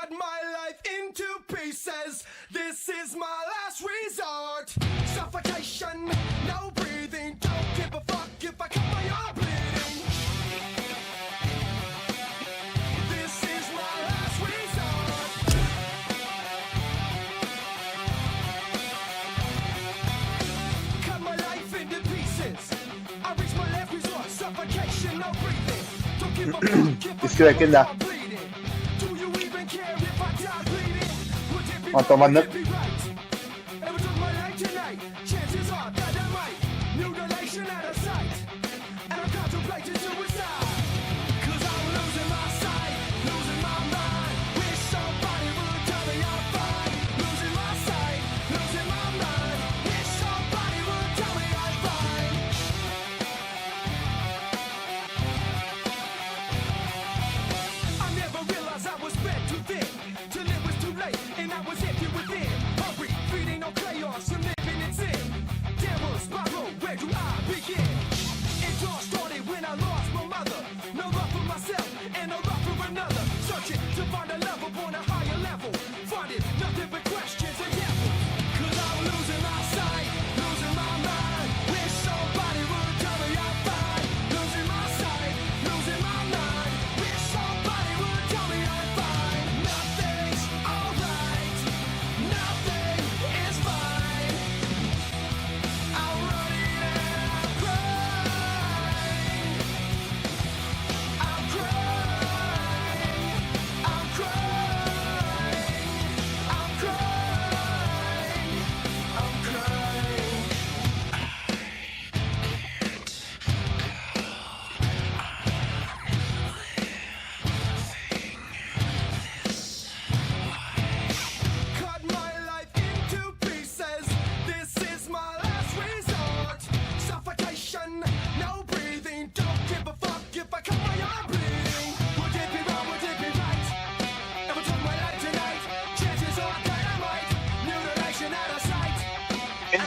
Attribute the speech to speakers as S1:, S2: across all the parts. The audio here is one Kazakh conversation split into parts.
S1: cut my life into pieces. This is my last resort. Suffocation, no breathing. Don't give a fuck if I cut my arm bleeding. This is my last resort. Cut my life into pieces. I reach my last resort. Suffocation, no breathing. Don't give a fuck if I cut my arm bleeding.
S2: Otomanlık.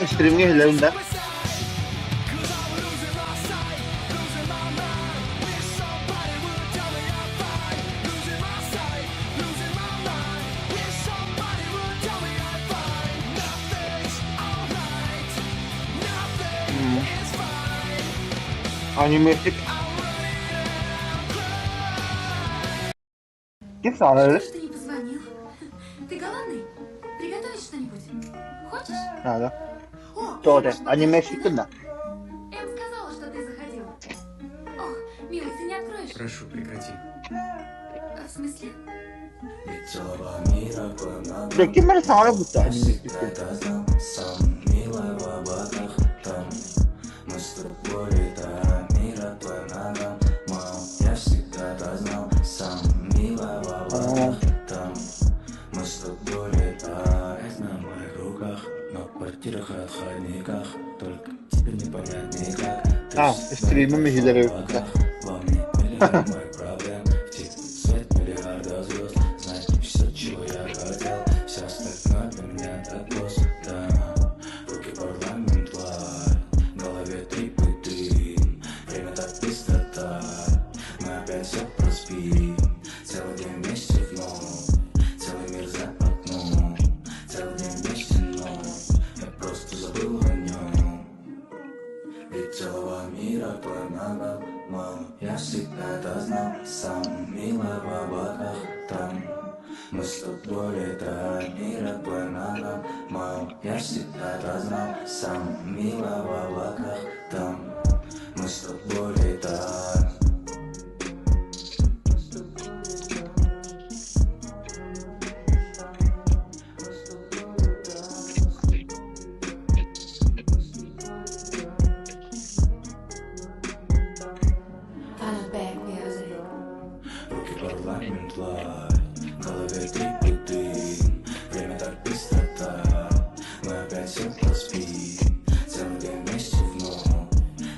S2: Streaming hillerinde. Animatik. Kim sağladı?
S3: Что не позвонил? Ты голодный? Приготовить что-нибудь? Хочешь?
S2: Надо.
S3: О,
S2: Doğru.
S3: что
S2: Anime
S3: ты
S2: çıktı da.
S3: Эм сказала, что ты заходил. Ох, милый, ты не откроешь?
S4: Прошу, прекрати.
S3: В смысле?
S2: Bir kim bana sağla bu da anime çıktı. Ha, stream'in müziğleri yoksa.
S5: Я всегда это знал, сам милый в облаках там. Мы с тобой летаем, мир твой ногам, мам. Я всегда это знал, сам милый в облаках там. Мы с тобой летаем. Парламент лай, в голове трипы дым. Время так быстро так, мы опять все проспим. Целый день вместе вновь,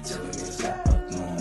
S5: целый мир за окном.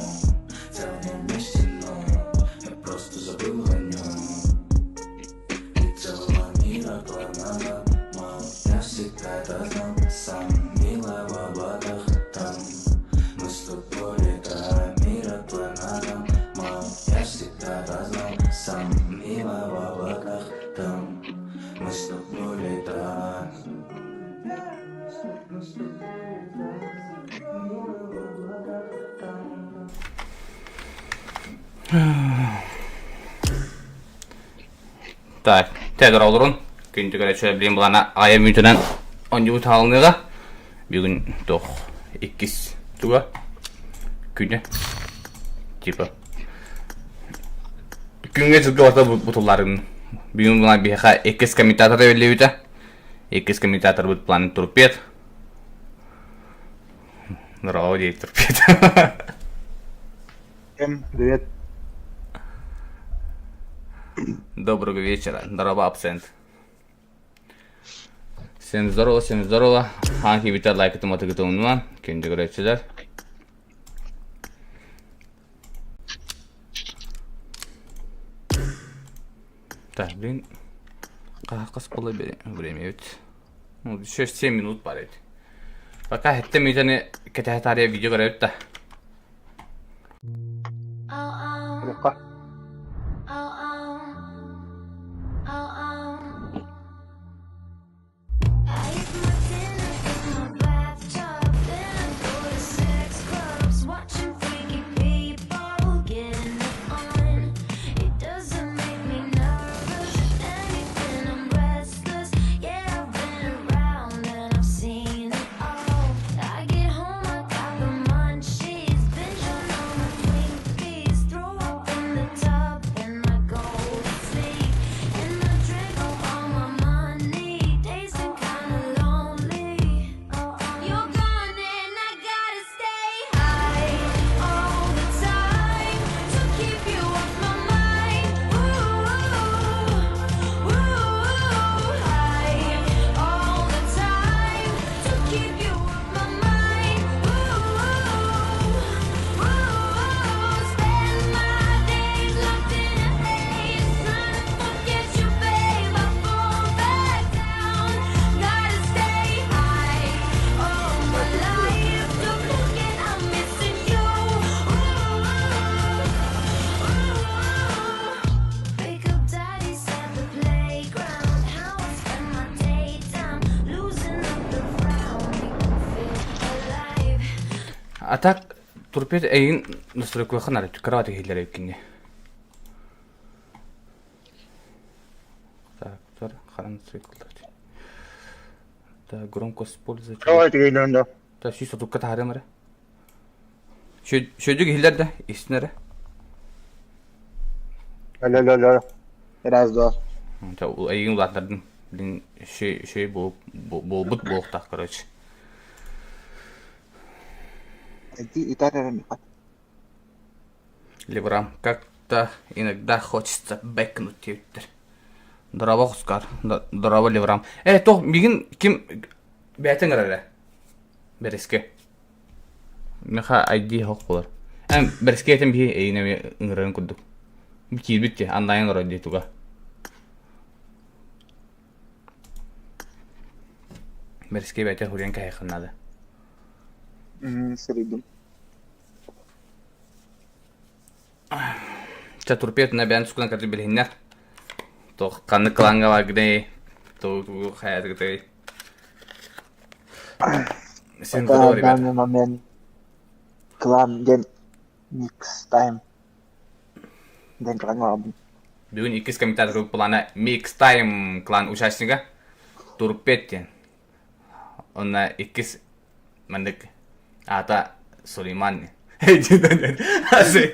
S4: Так, тәдір олырын. Күнді көрі шөлі білейін бұлана ая мүйтінен онды бұт алыныға. Бүгін тоқ 2 туға күні. Типа. Күнге жылғы орта бұтыларын. Бүгін бұлана бейқа 2 комментатор өйлі өйті. 2 комментатор бұт планы тұрпет. Здорово, дейт тұрпет.
S2: Всем привет.
S4: Доброго вечера. Здорово, абсент. Всем здорово. Hangi biter like ettim atıgıtı unman. Kendi görevçiler. Так, блин. Қас бола время өт. 6-7 минут бар еді. Пока хеттем өйтені кетәхет ария видео көріп та.
S2: Yok.
S4: Атак турпет эйин настройку ханар кровати хиллер эккинне. Так, тор харан циклдар. Так, громко использовать.
S2: Давайте geliyorum da.
S4: Так, şu sotukka tarımları. Şöyle hiller de isimleri.
S2: Alo. Biraz daha.
S4: Так, эйин улатлардын блин şey bu tak короче.
S2: Иди тарарами.
S4: Леврам, как-то иногда хочется бэкнуть твиттер. Здорово, Оскар. Здорово, Леврам. То, мигин ким бәтен гәрәле? Береске. Меха ID хок булар. Береске этем би эйне ыңгырын күрдүк. Битти, анлайн роди туга. Береске бәтен хурен кайхынады.
S2: Средин.
S4: Турпет на бән сукна кәрді білгеннер. Тоқ қаны қыланға вагней. Тоқ хаят гытай. Сен
S2: Да,
S4: куда,
S2: в
S4: ребят?
S2: данный момент клан Ден Mix Time. Ден клан.
S4: Бүгін 2 комментатор плана Mix Time клан участника Турпеттен. Онна 2 мандык ата Сулейман. Así,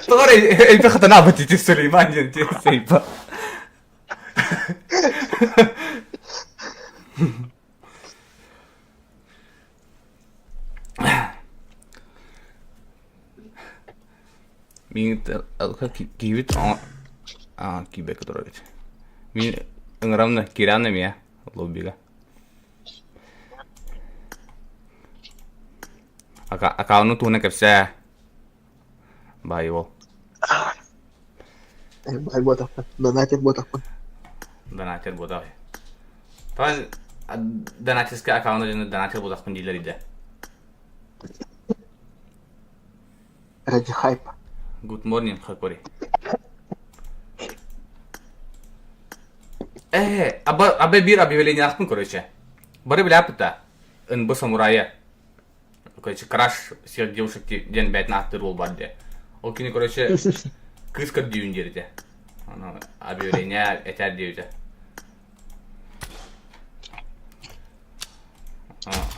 S4: todo el pejo tan apetito Сулейман, я тебе сейпа. Мин кивит кибе который. Мин ыңырамны киранны мия лоббига. Аккаунт туна кепсе байво.
S2: Бай buat apa? Donatur buat apa?
S4: Донатер бодай. Тан донатерский аккаунт жана донатер бодак пендилер иде.
S2: Ради хайпа.
S4: Good morning, Хакори. Абе bir объявление attım короче. Бары бляпта. НБ самурая. Короче, краш всех девушек день 5 на атыр ол барды. Ол кини, короче, кыскыр дүйін жерде. Аны объявление этер дейді.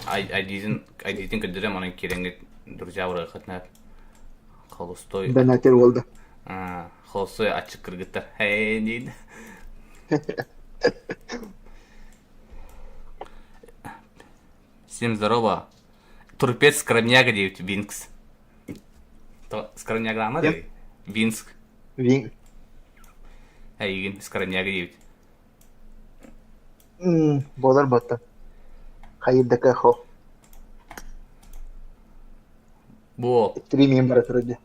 S4: Айдизин кідірем, оның кереңгі друзья бұрға қатынап. Холостой.
S2: Донатер болды.
S4: Холостой ачық кіргіттар. Хей, дейді. Всем здорово. Турпец скромняга дейді, Винкс. Скромняга ама дейді? Винск. Егін скромняга дейді.
S2: Болар боты. Хайырдакы хо.
S4: Бұл
S2: 3 мембара тұрды.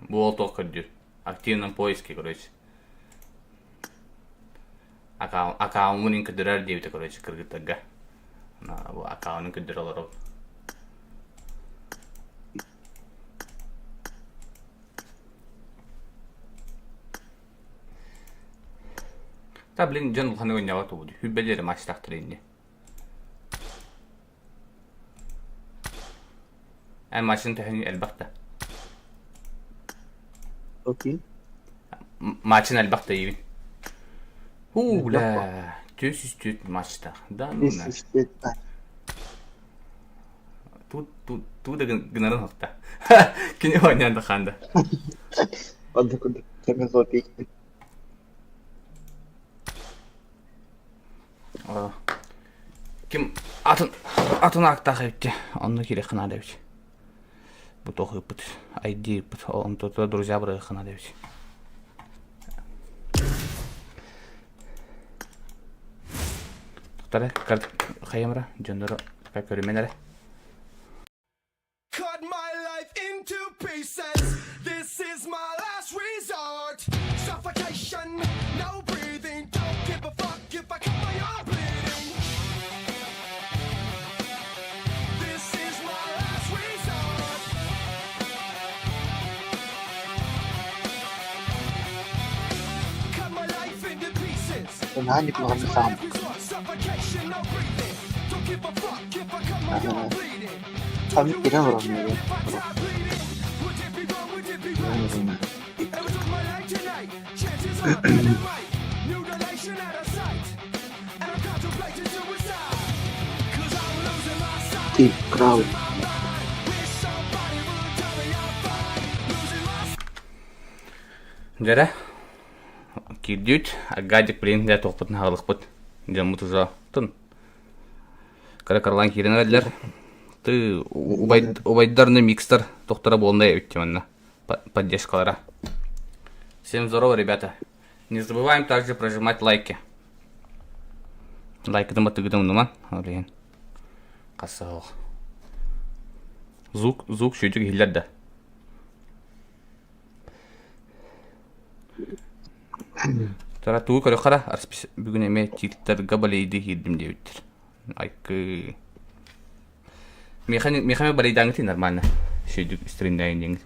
S4: только дюр. Активном поиске, короче. Аккаунтын көдірер дейді, короче, кіргіттігі. Бұл аккаунтын көдір олар ол. Та, блин, жан бұл қаны ойнауы тұбыды. Хүббелері матчтақтыр енді. Матчын тәхін әлбақта.
S2: Окей.
S4: Матчын әлбақта егін. Ла, төс үстет матчта. Да, нұна. Туда гынарын ұқта. Кені ойнанды қанды.
S2: Онда күнді. Темен зор бейкті.
S4: Кім атын ақтақ өтті. Онны керек қына да өтті. Бұт оқы бұт. Айди бұт. Он тұта друзья бұры қына да өтті. Тұқтары, қайымыра, жөндірі көрімен әрі.
S1: Cut my life into pieces. This is my last resort. Suffocation, no breathing. Don't give a fuck if I cut my arm bleeding. This is my last resort. Cut my life into pieces.
S2: Unahan yung mga kasama.
S1: Suffocation, no breathing. Don't give a fuck if I cut my arm bleeding.
S2: Kami pinamara mo yun. Team crowd.
S4: Жара, кирдют, агадик блин, да тоқпытын халық бұт. Жамыты жа, тұн. Каракарлан керен әлдер. Ты убайдарный микстер доктора болындай өттеменно. Поддержкалара. Всем здорово, ребята. Не забываем также прожимать лайки. Лайк дым атыгыдым нуман. Блин. Қасыл. Звук шүйдік хиллерді. Тара туы көрі қара. Арспис бүгін еме тилттерға балейді хирдім деуттер. Айкы. Мехами балейдаңыты нормально. Шүйдік стриндайын деңіз.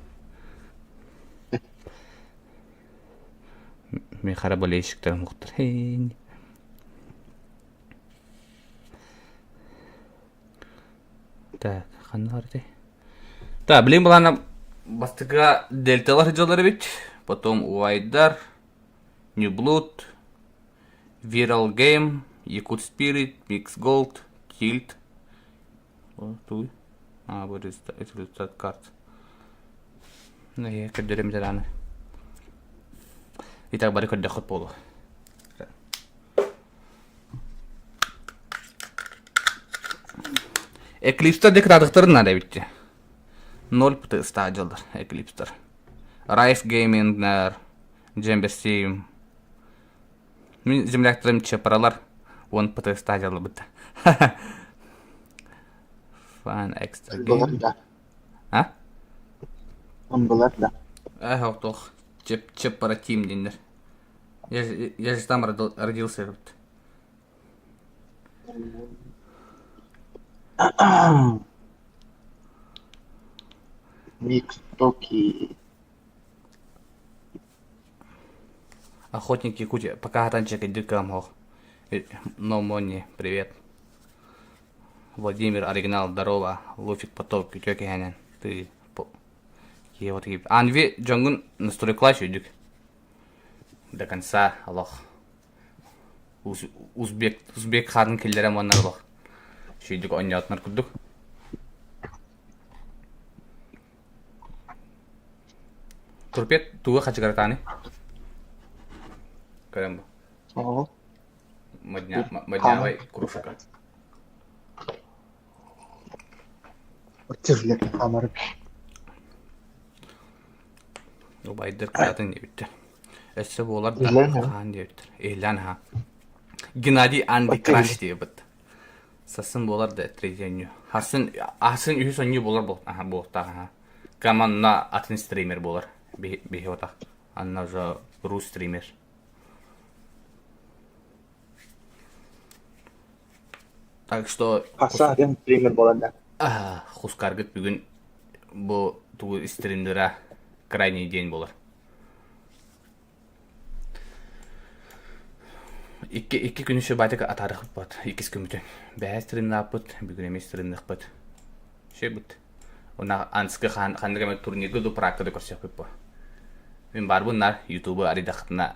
S4: Мехара балейшіктер мұқтыр. Так, қаны барды. Так, білейін бұлана бастыға дельталар жолары бет. Потом Уайдар, New Blood, Viral Game, Yakut Spirit, Mix Gold, Tilt. Туй. Вот это результат карт. Ну, я как дерем зарано. Итак, барик отдоход полу. Eclipse'da dekradықтарын надо битти. 0 пыты стадиялар Eclipse'дар. Rife Gaming, Jember Steam. Мен земляктарым чепаралар 10 пыты стадиялы бітті. Fun Extra Game. А?
S2: Он был да.
S4: Тоқ. Чепара Team дендер. Я же там родился.
S2: Микс, токи.
S4: Охотник Якутия. Пока хатанчик иди камхох. No money, привет. Владимир, оригинал, здорово. Луфик, поток, тёки ханен. Ты Е, вот кип. Анви жонгун настройкла шүйдік. До конца, алох. Узбек хатын келдері монар алох. Шүйдік ойнатынар күрдік. Турпет туға қачы қаратаны. Көрем ба?
S2: Ого.
S4: Маднявай кружка.
S2: Тяжелее камеры.
S4: Байдыр кыратын дебіттер. Өсі болар да
S2: Ейлен, ha?
S4: қан дебіттер. Ейлен, ha. Геннадий Андикраш дебіт. Сасын болар да третенью. Асын үйі сонью болар бол. Аха, болтақ, аха. Каманна атын стример болар. Бейі отақ. Анна уже рус стример. Так что...
S2: Қаса адам пример болады.
S4: Хускаргыт бүгін бұл туы стримдера крайний день болар. Iki gün şu baytık atarıq bud. İkisi gün bütün. Bәз стримнап bud. Бүгін емес стримнақ bud. Şey bud. Ona anskı xandығы мен турниргі ду практыды көрсек бud. Мен бар бұнар ютубы аридақытына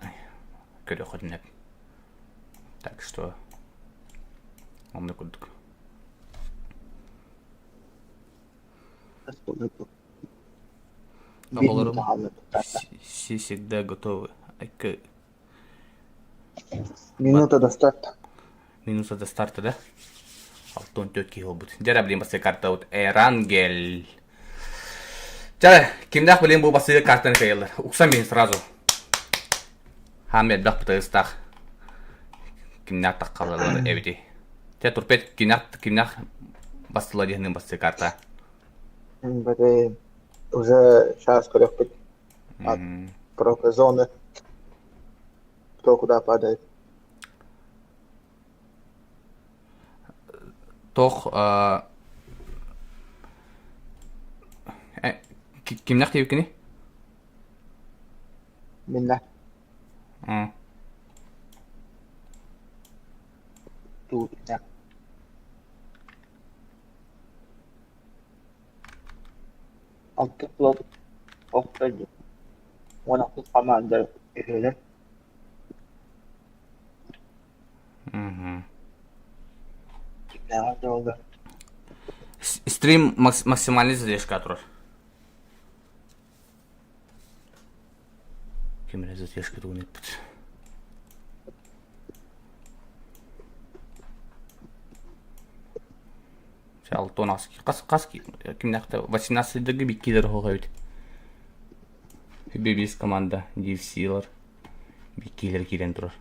S4: көре қодынап. Так что... Omны күрдік. Все всегда готовы.
S2: Минута до старта.
S4: Минута до старта, да? Алтон тетки обут. Жара білем басты карта от Эрангель. Жара, кимдақ білем бұл басты картаны кайылдар. Ұқсам бейін сразу. Хамед бақ бұтығыстақ. Кимдақ тақ қалалар әвде. Те турпет кимдақ бастыла дегенің басты карта.
S2: Бәді уже сейчас көрек бит. От профи зоны. Кто куда падает.
S4: Тоқ... Кимдақ дейіп кені?
S2: Минна. Тут, да. Altta plot oktaydı. Ona bu komanda edilir. Ne vardı oldu?
S4: Стрим максимальный задержка тұрыр. Кемере задержка туғын етпіт. Алтон аски. Қас кімнақта 18-дегі беккелер хоға өт. Бебес команда DFC-лар беккелер келен тұрыр.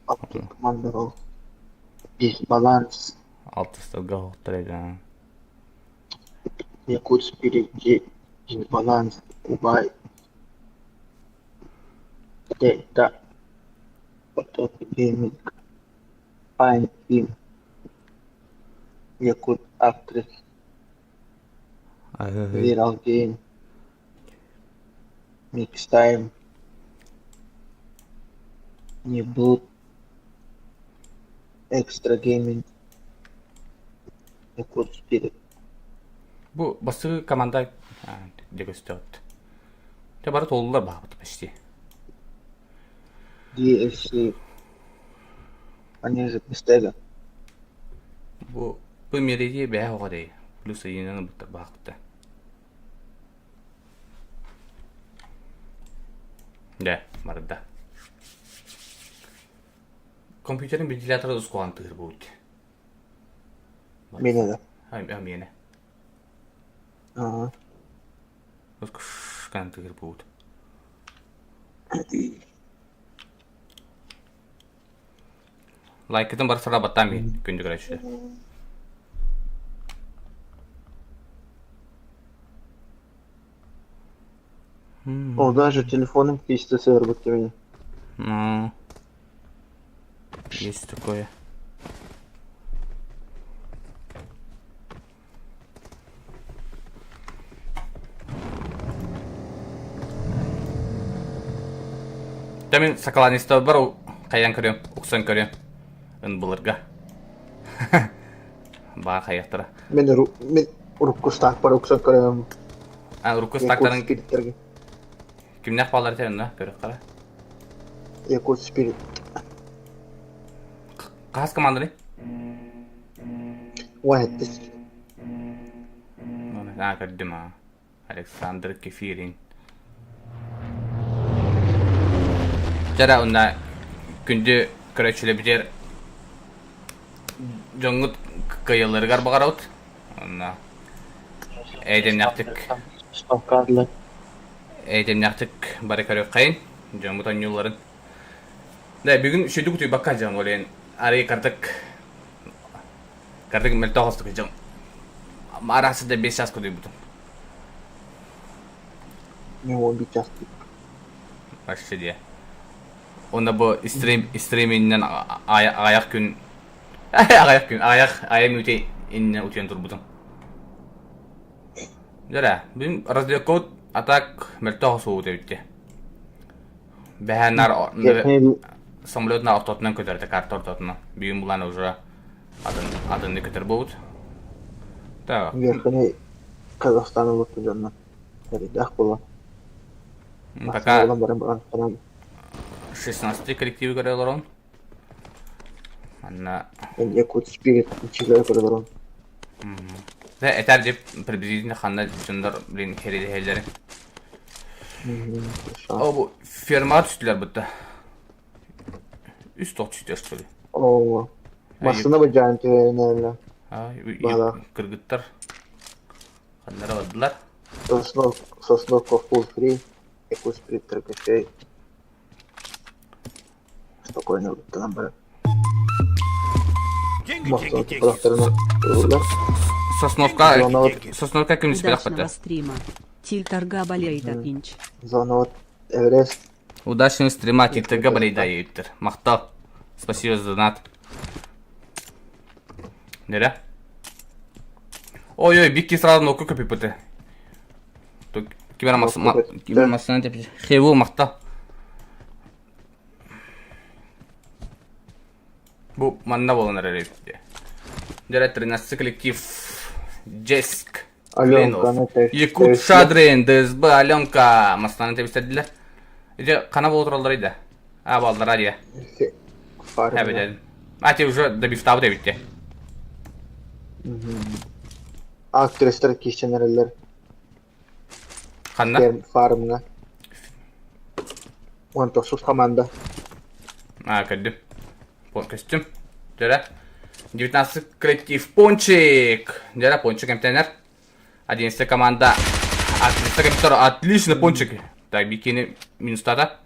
S2: Altta komanda o. Bir balans.
S4: Алтыстауға хоқтыр еді.
S2: Якут впереди. Bir balans. Убай. Да. Потом гейминг. Fine Film. Yakut Actress. Viral Game. Mix Time. Neboot. Extra Gaming. Yakut Spirit.
S4: Бұл басы команда деп өстіғыт. Те бары толылар бағыт почти.
S2: DFC. Они же Мистега.
S4: Бұл мереде бәе оға дей. Плюс үйінен бағытты. Да, барыда. Компьютердің вентиляторы дұс қоған тұғыр бұл.
S2: Мені да.
S4: Мені.
S2: Ага.
S4: Дұс күшқан тұғыр бұл. Лайкетін бар sıra баттан мен күнді көрәші.
S2: О, даже телефоном письма свербут меня.
S4: Ну, есть такое. Мен сақаланесті бар, қаян көрем, ұқсан көрем. Үн бұлырға. Бар қаяқтыра.
S2: Мен Уруккустак бар уксан көрөм.
S4: Рукус
S2: Якут
S4: тактарын
S2: спириттерге.
S4: kimнәк баллар тән да, көрөк кара.
S2: Якут спирит.
S4: Кас команданы?
S2: Уайтис.
S4: Көрдүм а. Александр Кефирин. Жара онда күндү көрөчүлө битер. Жоңгут кыйылларга багараут. Онда эйдемнактык
S2: Стоккарлы.
S4: эйдемнактык бары көрөк кайын. Жоңгут онюлларын. Да бүгүн шүдүк туй бакка жан олен. Ари кардык. Кардык мелтогостук жан. Марасында 5 жас көдөй бутун.
S2: Не он бичастык.
S4: Башы дия. Онда бу стриминнен аяк күн аяк мүте инне утен турбутун. Жара, бин раздиокод атак мелтогосу дебитти. Бәһәннәр
S2: Яхни
S4: самолетна ортотунан көтөрдү карта ортотуна. Бүгүн буланы уже адын көтөр болут. Так.
S2: яхни Казахстан улутту жанна. Ридах була.
S4: Пока
S2: Барам.
S4: 16 коллективы көрөлөр. Анна
S2: Якут спирит чилер көрөм.
S4: да этер деп приблизительно ханна жындар билен кереде хелдери. О бу ферма түстүлөр бутта. Үст түстүлөр что ли?
S2: О. Масына бу жанты неле.
S4: А, кыргыттар. Ханнара бадылар.
S2: Соснов full free. Якут спирит кафе. Спокойно там бар. Масына профтерна.
S4: Сосновка ким спелак
S6: Удачного
S4: бутта.
S6: стрима. Тильтарга болейта инч.
S2: Зона Эверест.
S4: Удачного стрима тиктага балейда ептер. Мактал. Спасибо за донат. Нере? Ой-ой, бикки сразу нокку көпіп бұты. Кибер масына деп хеву мақта. Бұл манна болынар әрепті. Дәрі 13 коллектив Джеск.
S2: Аленка,
S4: Якут Шадрин, ДСБ, Аленка. Масына деп істеділер. Еде қана бол тұралдар еді. А, балдар адия. Әбеден. Ати уже добифтабы дебитте.
S2: Aktristler kişinereller.
S4: Қанна?
S2: Farmına. Онтосuz команда.
S4: А, кәдім. Костюм. Дәрі. 19 коллектив Пончик. Дәрі, Пончик әмтәнер. 11 команда. Актриса отлично, Пончик. Так, бикини минустада.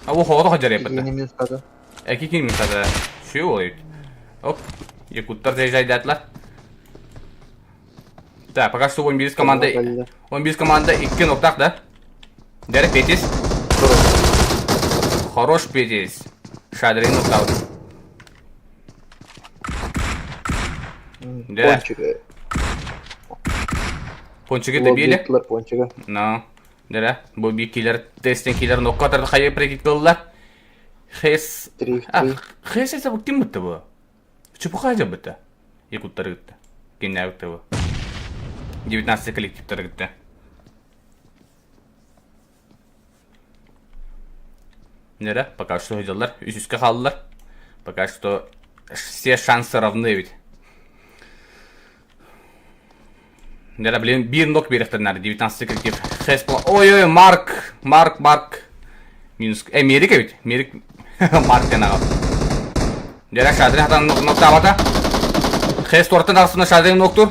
S4: А, о, хоғыда қаджар епті.
S2: Yeni minustada.
S4: Әкі кейін минустада. Шүй олай. Оп. Якуттар зайдатылар. Так, пока что 11 команда. 11 команда 2 ноктақ да. Дәрі Петис. Хорош Петис. Шадрин ноктақ. Дәрі. Пончиге дебелі.
S2: Пончиге.
S4: No. Дәрі. Бұл бей келер, тестен келер ноқтақтарды қайы прекет қылылар. Хес... Хес әсі бұл кім бұтты бұл? Чүпі қайда бұтты? Якуттар ғытты. Кемне ғытты бұл. 19 коллективтар ғытты. Дәрі. Пока что ғыдалар. Үсіске қалылар. Пока что все шансы равны ведь. Дәрі білем, бір нок беріқтірінар, 19 коллектив. Хеспла. Ой-ой, Марк. Минус... Мерик әбет. Мерик... Марк әнағал. Дәрі Шадрин хатан нокта абата. Хес торттан ағысына Шадрин ноктур.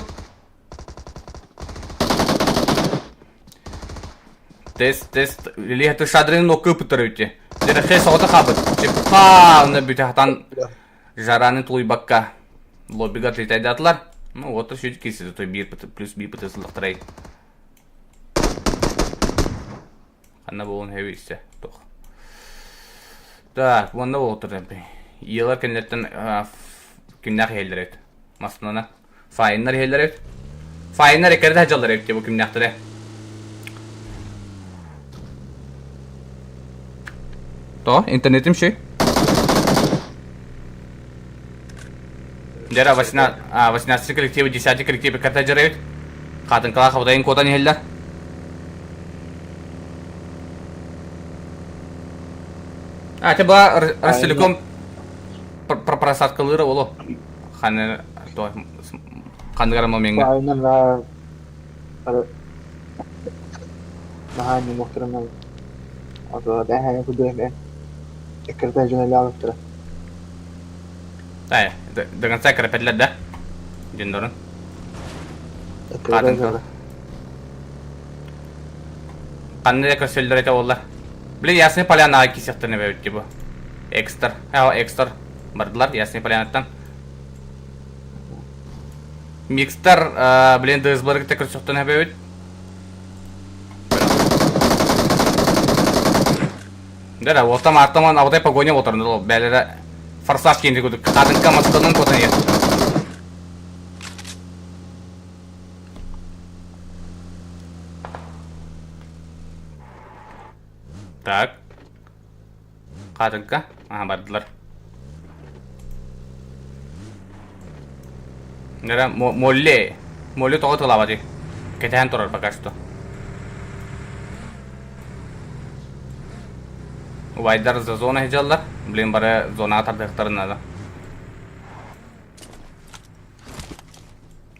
S4: Тест. Лили хаты Шадрин нокку пұттыр өтте. Дәрі Хес оғыта қабыт. Чепқа, оны бүті хатан жараны тұлой баққа. Лоббиға тетайды атылар. Ну, вот и чуть кисит, то плюс би потенциал трейд. Она была он хевисте, toch. Так, вон на волтер темпе. Елар кенлеттен кимнах хелдерет. Маснана. Файнар хелдерет. Файнар экерде хаджалдерет те бу кимнахтыре. То, интернетим şey. Дера 18 коллективы, 10 коллективы карта жарают. Kadın kala kapıdayın kodan yeller. Ate ba Rostelekom просадкалары оло. Ханы то кандыгар моментте.
S2: Aynen la. Daha ne muhtemelen. Aga ben hani bu dönem ekran jurnali alıp.
S4: Ay, dengan saya kerepetler dah. Jendorun.
S2: Ekran
S4: Qanday kösöller ete ollar. Bile ясный поляна кисектene бевитти bu. Ekstra. Ha, ekstra. Bardılar ясный полянаттан. Mixter bilen dızbarık tekrar çoktana bevit. Дара, вот там автомат, а вот я погоня вот он, бәлері форсаж кейінді көдік, қадынқа мастының көтін ет. Так. Қадынқа, бардылар. Дара, молли тоғы тылабады. Кетен тұрар пока что. Вайдар за зона хеджаллар. Блин, бары зона тардықтарына.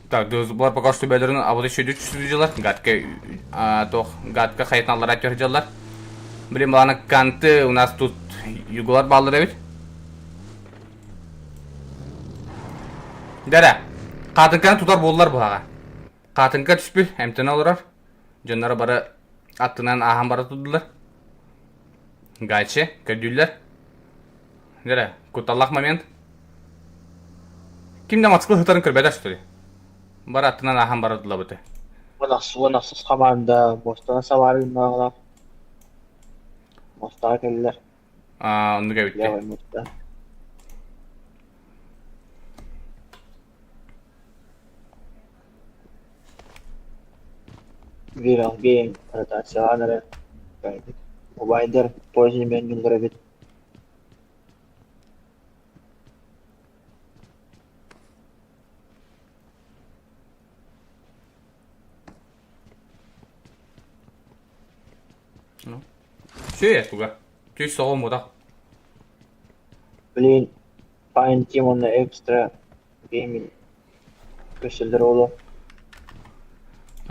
S4: Так, бұлар пока что бәдірін абуды шөйді түсіп жалар. Гадка қайтыналар әтер жалар. Блин, баланы канты у нас тут югулар балдыр әбет. Дәрі, қатынқаны тұтар болылар бұлаға. Қатынқа түспіл, әмтін алырар. Жонлары бары аттынан ағам бары тұдылар. Гайче, кәдүлләр. Дәрі, көталлақ момент. Кимді матсықлы хытарын көрбәді что ли? Бар аттынан ағам бары тұдылар бұты.
S2: Bu nasıl komanda? Bostana savarın bağlar. Mostara gelirler.
S4: Onu göbütte.
S2: Yavay mutta. Viral game. Rotasyonları. Mobile'dir. Poison menüleri bit.
S4: Şey ya tuga. Tüy soğum o da.
S2: Блин, Fine Team onunla ekstra gaming köşeleri olur.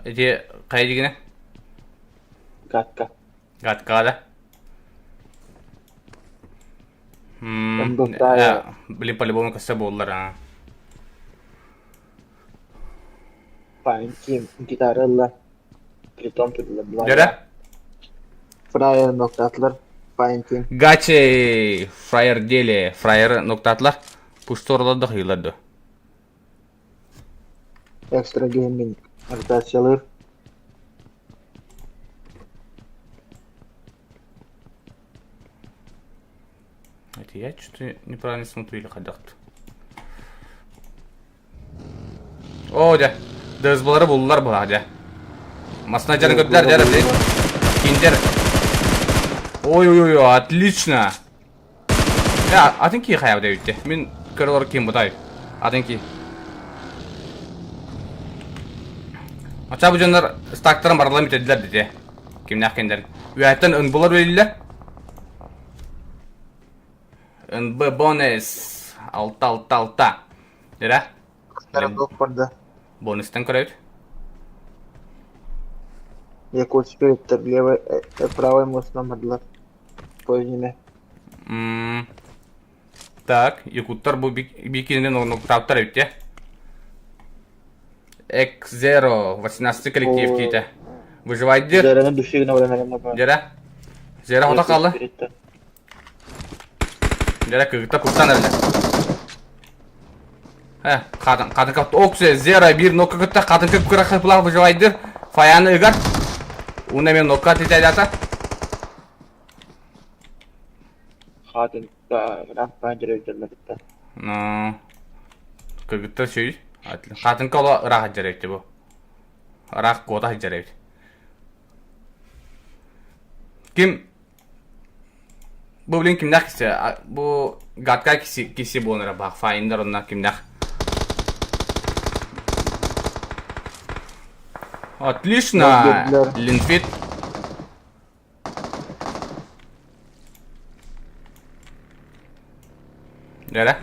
S4: Ece kaydı yine.
S2: Gatka.
S4: Gatkada. Блин, по-любому косо боллар ha.
S2: Fine Team gitarıyla Triton türlü.
S4: Dere?
S2: Fryer nokta atlar. Fine Team.
S4: Гаче Fryer deli. Fryer nokta atlar. Puştorladı hıyladı.
S2: Ekstra gaming rotasyalar.
S4: Это я что-то неправильно смотрю или ходят. О, да. Дызбалары болдылар бұл да. Масына жарын көттілер, жары білейін. Киндер. Ой-ой-ой, отлично. Атын ки қаяу да өтті. Мен көрілер кем бұдай. Атын ки. Ача бұл жонлар стактарын барлам етеділер деді. Кемнақ кендерін. Өйттен үн болар өлілер. НБ бонус. Алта. Деді?
S2: Yok burada.
S4: Бонустан көрәуді.
S2: Yakut Spirit'tir. Levay, правой мост намадылар. Poison'e.
S4: Так, якуттар бұл бекенінен нұқтаптар өтті. X0, 18 коллектив дейді. Выживайдер.
S2: Zera'nın düşüğüne öğrenelim.
S4: Жара. Жара хода қалды. Жара көгітті көптен әлі. Қатын қапты. Оксы, 0-1 нокка күтті. Қатын көк күрі қыпылақ выживайдер. Фаяны үгар. Уна мен нокка тетәді ата.
S2: Xatin rahat pencere öldürmedikler.
S4: Көгітті сөй. Қатын қала ұрақ жарайды бұл. Ұрақ қода жарайды. Кім? Бұл білін кімдақ кісі? Бұл гадқа кісі болыныр бақ. Файындар онына кімдақ. Отлично.
S2: Гитлер.
S4: Линфит. Дера.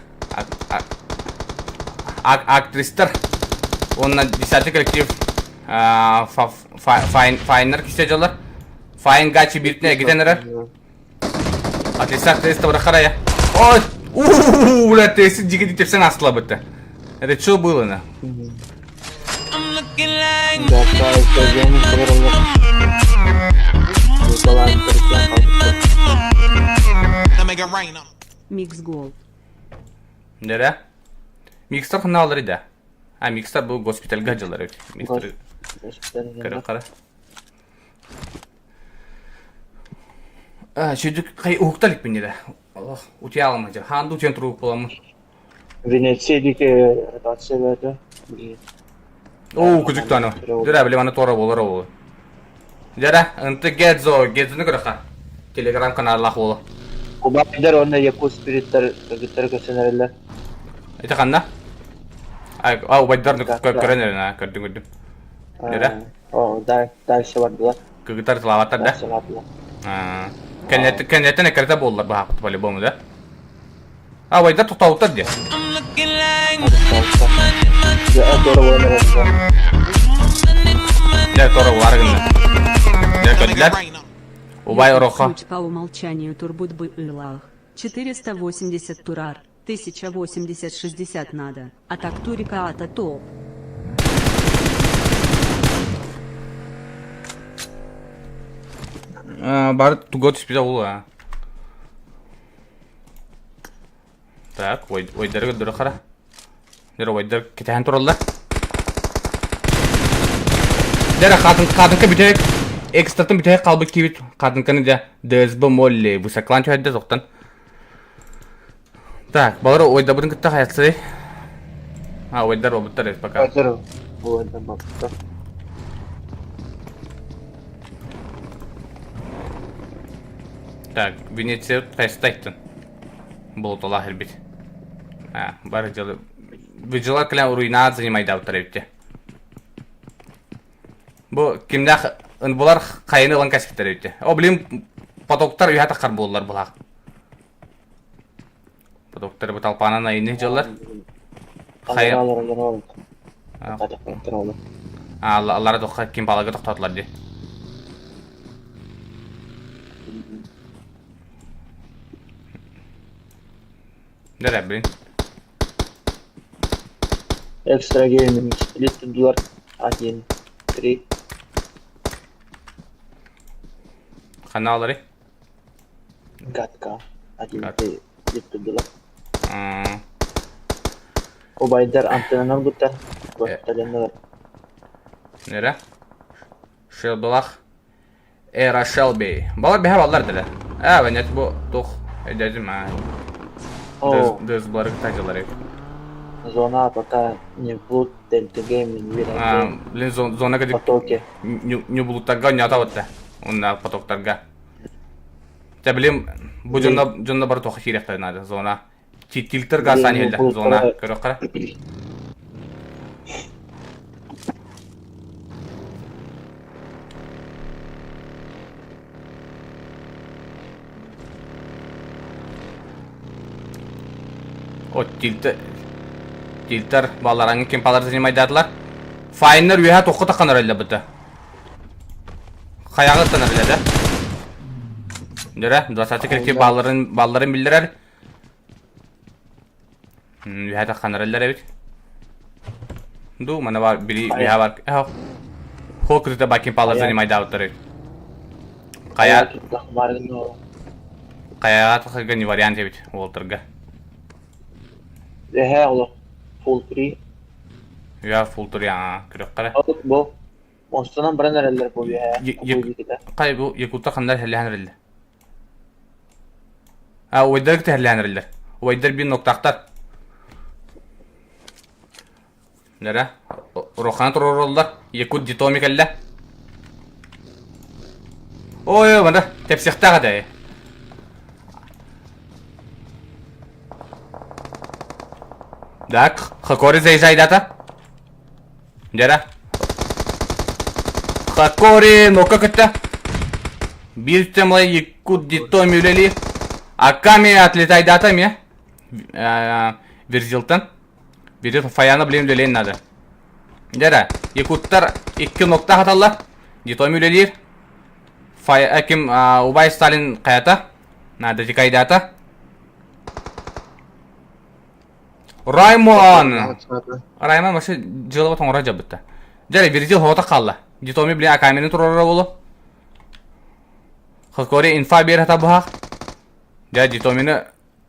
S4: Актристер. Он на 10-й коллектив. Файнер кистежалар. Файн гачи биртне гиденер. Отлично, актриста брахарая. Ой! Блядь, ты диги тепсен асла бытта. Это что было на?
S2: Да, стадионы собрали. Николай Киркян.
S6: Микс гол.
S4: Дера. Микстер каналдары да. А микстер был госпитальга жалар. Микстер кара. Чөйдік қай ұқталық бен еді. Аллах, ұти алама жа. Ханды ұтен тұру боламы.
S2: Венециядегі атсебеді.
S4: Оу, күзік тану. Дөрі білі маны тора болар олы. Дөрі, ұнты Гедзоны көріқа. Телеграм каналлақ олы.
S2: Кубайдар онда яку спириттер көсенерілер.
S4: Айта қанна? Ау, байдарды көрінерін, көрдің. Дөрі?
S2: О, дайсы бардылар.
S4: Күгітар тылаваттар да?
S2: Дайсы бардылар.
S4: Кәнеттен әкірді болылар бұл хақыты по-любому да? Ау, байдар тұқтауыттар де? Дәр тора оларығында. Дәр көділер? Убай ұроқа.
S6: Ключ по умолчанию турбут бы ылах. 480 турар. 1080-60 надо. А так турика ата топ.
S4: Бары тугот спида олы. Так, ойдары көдірі қара. Дәрі ойдары кетәйін тұралды. Дәрі қадынқы бүтек. Экстратын бүтек қалбы кейбет. Қадынқыны да ДСБ молли. Высоклан түйәді соқтан. Так, балары ойда бұдың күтті қаятсы. Ойдар обыттар өз пока.
S2: Ойдар обыттар.
S4: Так, Венеция қайыстайтын. Бұл тола әлбет. Бары жылы. Выжилар кілі руинат занимайды ауттар өтте. Бұл кімді бұлар қайыны ұлан кәсіптер өтте. О, білем, потоктар үйә таққар болылар бұлақ. Потоктар бұл талпанан айыны жылар. Аллары тоққа кем балығы тоқтатылар де. Дәрі білін.
S2: Экстра гейминг. $1 1, 3.
S4: Қана алары?
S2: Гадка. $1, $1.
S4: М.
S2: Кубайдар антеннан бұттар. Көттәлендер.
S4: Нері? Шелбылақ. Эра Шелби. Бала бәйі балар ділі. Вәнет бұл тұқ. Әдәдім. Дыз бұлары күтәжілері.
S2: Зона пока не блуд, дельта гейминг, видно.
S4: Блин, зона кәдік
S2: Потоки.
S4: не блудтарға не атаватты. Онда потоктарға. Тә білем, бұл жонда бары тоқы хиректар нады. Зона. Тилтірға сан елді. Зона көрі қара. О, тилтер балараңы кемпалар занимайдадылар. Файнер үйә тоқы таққанар әлі бұты. Қаяғы танар әлі да. Дөрі, 20 коллектив балларын білдір әлі. Үйә таққанар әлі әбет. Ду, мана бар, білі үйә бар. Хол күзіті ба кемпалар занимайдадылар әлі. Қаяға тақығы не вариант әбет, олтырға.
S2: Реhe olur. Full free.
S4: Ya full tur ya kırık kara.
S2: Alıp bu. Monster'dan bana nereler bu ya?
S4: Kay bu yakulta kanlar hellehanırlar. Ha oyдар kıta hellehanırlar. Oyдар bir nokta aktar. Nere? Roxana tururullar. Yakut ditomik elle. Oy bana tepsikta kadar. Так, хакори заезжай дата. Дера. Хакори, ну как это? Биртем якут дитоми үлели. Аками отлетай датами. Верзилтан. Бирит фаяны білем үлелейін нады. Дәрі, якуттар 2 нокта хаталар. Дитоми үлелер. Аким Убай Сталин қаята. Нады дикай дата. Раймон! Раймон машы жылы тоңыра жабытты. Дәрі, Верзил хота қалла. Дитоми білен акамені тұрары болу. Хакори инфа бері табыхақ. Дәрі, Дитомini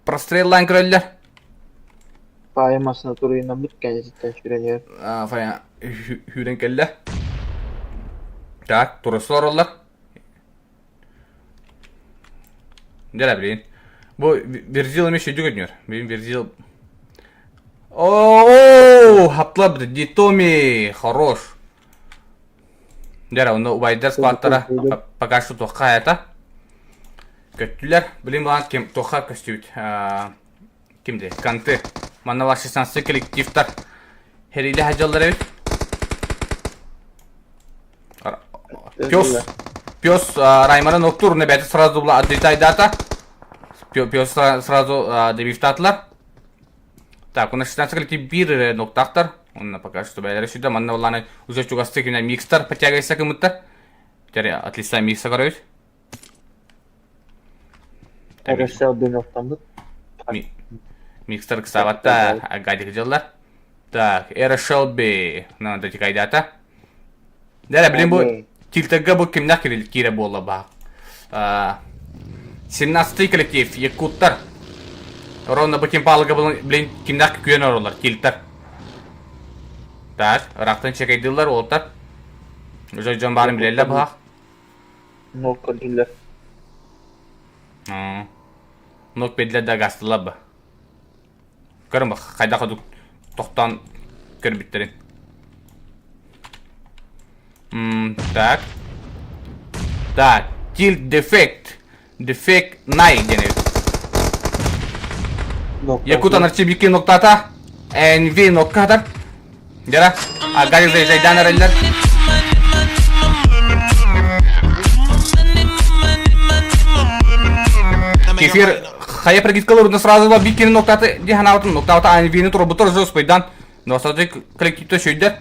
S4: простреллан көрелдер.
S2: Paymasına turuyla bitken cidden şüreniyor.
S4: Faya hüren kelle. Tak, turistler olurlar. Gel bilin. Bu Virgil'imi şey görünüyor. Benim Virgil. Oo, hapla Ditomi, хорош. Gel onu Ubayder squadlara pakası toka hayata. Kötüler. Bilin bana kim toka köstüyüt. Kimdi? Kantı. Manna var 16 коллективтар. Хериyle hacallar evet. Пёс Раймана Ноктурны бәті сразу была отлетай дата. Пёс сразу дебифтатлар. Так, у нас 16 коллектив bir ноктақтар. Онна пока что бәлері шүйді. Манна оланы уже чугасты кеміне микстар потягайса кымыттар. Жаря, отлистай микса көрөйт.
S2: Arkadaşlar bir noktamda.
S4: Микстер ксаватта агадик жылдар. Так, Эра Шелби. Надо тикай дата. Дәрі, білем бұл тилтігі бұл кімдақ кире болы ба. 17 коллектив, якуттар. Ровно бұл кемпалығы білен кімдақ күйен орылар, тилтар. Так, рақтан чекайдылар олтар. Уже жон барын білелі бұғақ.
S2: Nokta diller.
S4: Нок бедлер да гастылар ба. Көрім бақ, қайда қадық тоқтан көріп біттерін. Так. Так, tilt defect. Defect най денер. Якут анарчы бикі ноктата. NV ноктатар. Жара, агari зайдан арайлар. Кефир хая пригиткалар урна сразу ба бикini ноктаты диханаватын ноктата NV-ни туру бұтыр жос пайдан. Ностады коллективті шөйдер.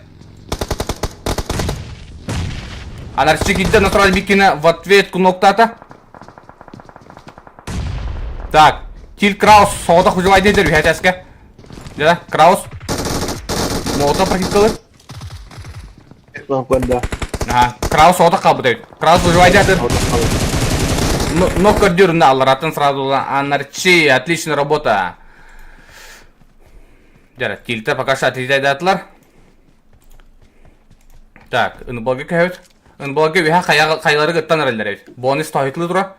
S4: Анарчы гидді насрал бикini в ответку ноктата. Так, Тил Краус соғыда құжылай дейдер бі әтәске. Жада, Краус. Молота пригиткалар.
S2: Nokta.
S4: Краус соғыда қалбы дейд. Краус құжылай дейдер. Нокка дюрна аларатын сразу анарчи, отличная работа. Жара, Тилті пока что отлетайды атылар. Так, ұнбалғы көйт. Ұнбалғы өйе қайлары ғыттан әрелдер өйт. Бонус тағытлы тұра.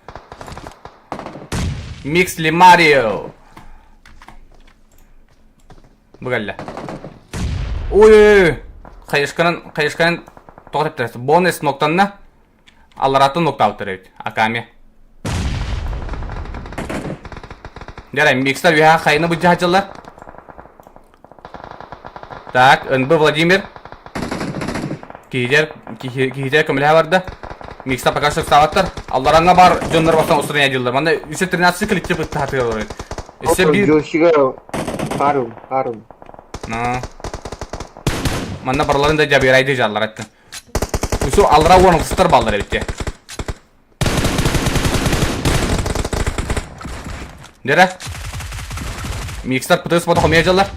S4: Микс Ли Марио. Бұғалла. Ой, қайышқанын тоғытып тұрасы. Бонус ноқтанына аларатын нокта ауттыр өйт. Аками. Жара, микстар өйе қайыны бұджы хачылар. Так, НБ Владимир. Кейдер көмілі барды. Микста пока что сағаттар. Аллараңа бар жонлар бастан ұсырын әділдер. Манда 13 коллектив бұтты хатығыр орайд.
S2: Joşiga Harun.
S4: Манда барларын да жабирайды жаллар әтті. Үсі алыра оғын ұстар балдар әбітте. Дәрі. Микстар пұтығы споты қомия жаллар.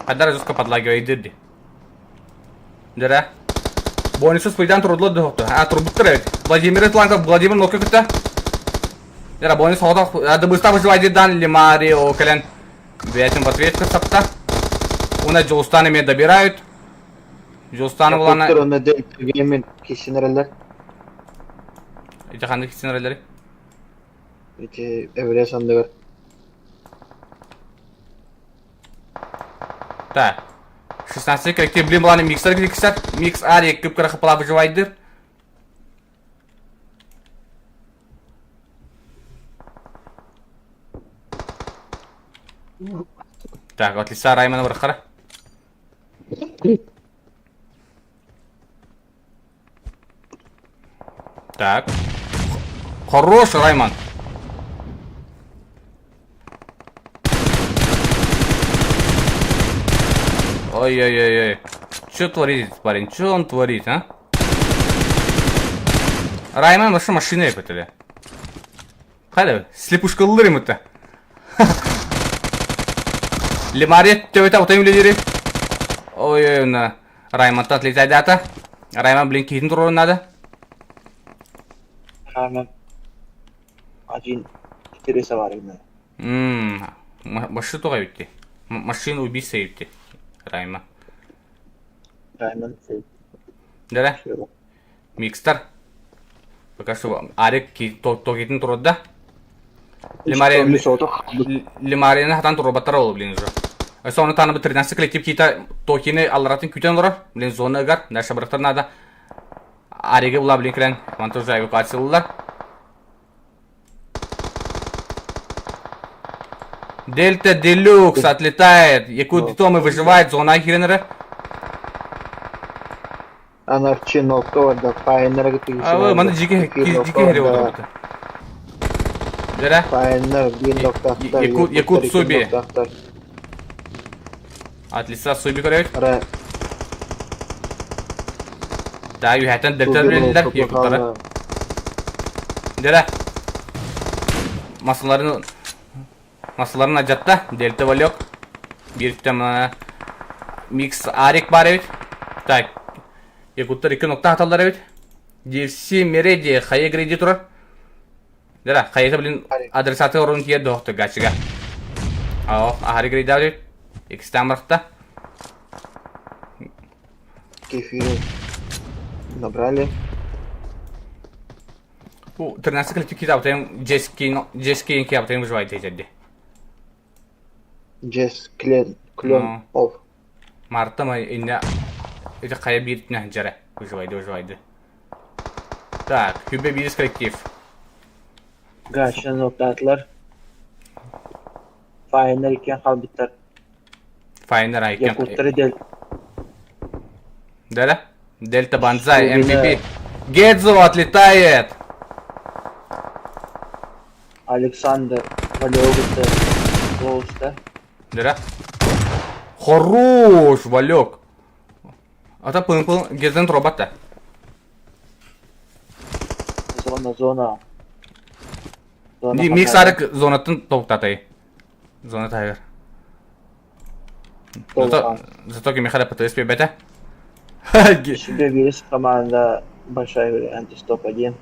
S4: Адара жестко подлагивает. Дара. Бонусу спайдан трудно доходу. Трубуттер. Владимир Тланков, Владимир нокка күтті. Дара, бонус хода. Дыбыста выживает дан Ли Марио Кален. Бәтін в ответ кырсапта. Уна Джоустаны мен добирают. Джоустаны булана.
S2: Doktor ona delgemin kişinereler.
S4: Қанды кесенерелері?
S2: İki evre sandı var.
S4: Так. 16 коллектив блин буланы микстер кесер. Микс Ари күп кыры қыпыла выживайдыр. Так, отлично, Раймана бұраққара. Так. Хорош, Райман. Ой-ой-ой-ой. Что творит этот парень? Что он творит, а? Райман наша машина епетеле. Хайда, слепушкалылар емітті. Лимарет, төбеті аутайым ледері. Ой-ой-ой, на. Райман отлетайды ата. Райман, блин, кейтін тұру орнады.
S2: Райман. Один 4 савары именно.
S4: Машина тоға бітті. Машина убийца бітті. Райман.
S2: Райман сейф.
S4: Дәрі?
S2: Шева.
S4: Микстар. Пока что арек токетін тұрды. Лимарияны хатан тұру баттар олы, блин, уже. Соны таны бір 13 коллектив кейта токені алыратын күтен ұрыр. Блин, зоны ұғар. Дәрші біріктір нада. Ареге ұла, блин, кірен. Монтаж эвакуация ұлылар. Дельта Делюкс отлетает. Якут Томы выживает. Зона хиренеры.
S2: Анарчи нокта орда. Пайнера гитти.
S4: Мана жеке хере олды бұты. Дәрі?
S2: Пайнер bir nokta atlar.
S4: Якут Суби.
S2: Nokta atlar.
S4: Отлично, Суби көрейік.
S2: Ара.
S4: Да, үйәтен дельта білелілер. Якуттары. Дәрі? Масаларын ажатта. Дельта валек. Bir tane Mix Арик бар evet. Так. Якуттар 2 nokta аталар evet. DC Мереди қайы кірейде тұрар. Дәрі, қайыты білін адресаты орын кейді оқты ғачыға. Ау, ахары кірейде evet. Екістен бұрықта.
S2: Кефиры набрали.
S4: 13 коллектив кейді аутайым Джескейн кей аутайым выживайды дейдеді.
S2: Джесс клен оф.
S4: Марта ма инне это қая биртіне жәрі. Выживайды. Так, Hübe Biris коллектив.
S2: Gaşa nokta atlar. Fayner iken kalbitler.
S4: Файнер айкен.
S2: Yakutları del.
S4: Дәрі? Дельта Банзай, MVP. Гедзо отлетает.
S2: Александр Валеовицы Клоуста.
S4: Дәрі? Хорош, Валек. Ата пын-пын Гедзен роботта.
S2: Зона.
S4: Микс арық зонатын тоқтатай. Зона тайгар. Зато Михаил ПТС бета.
S2: Себе вес команда большая антистоп 1.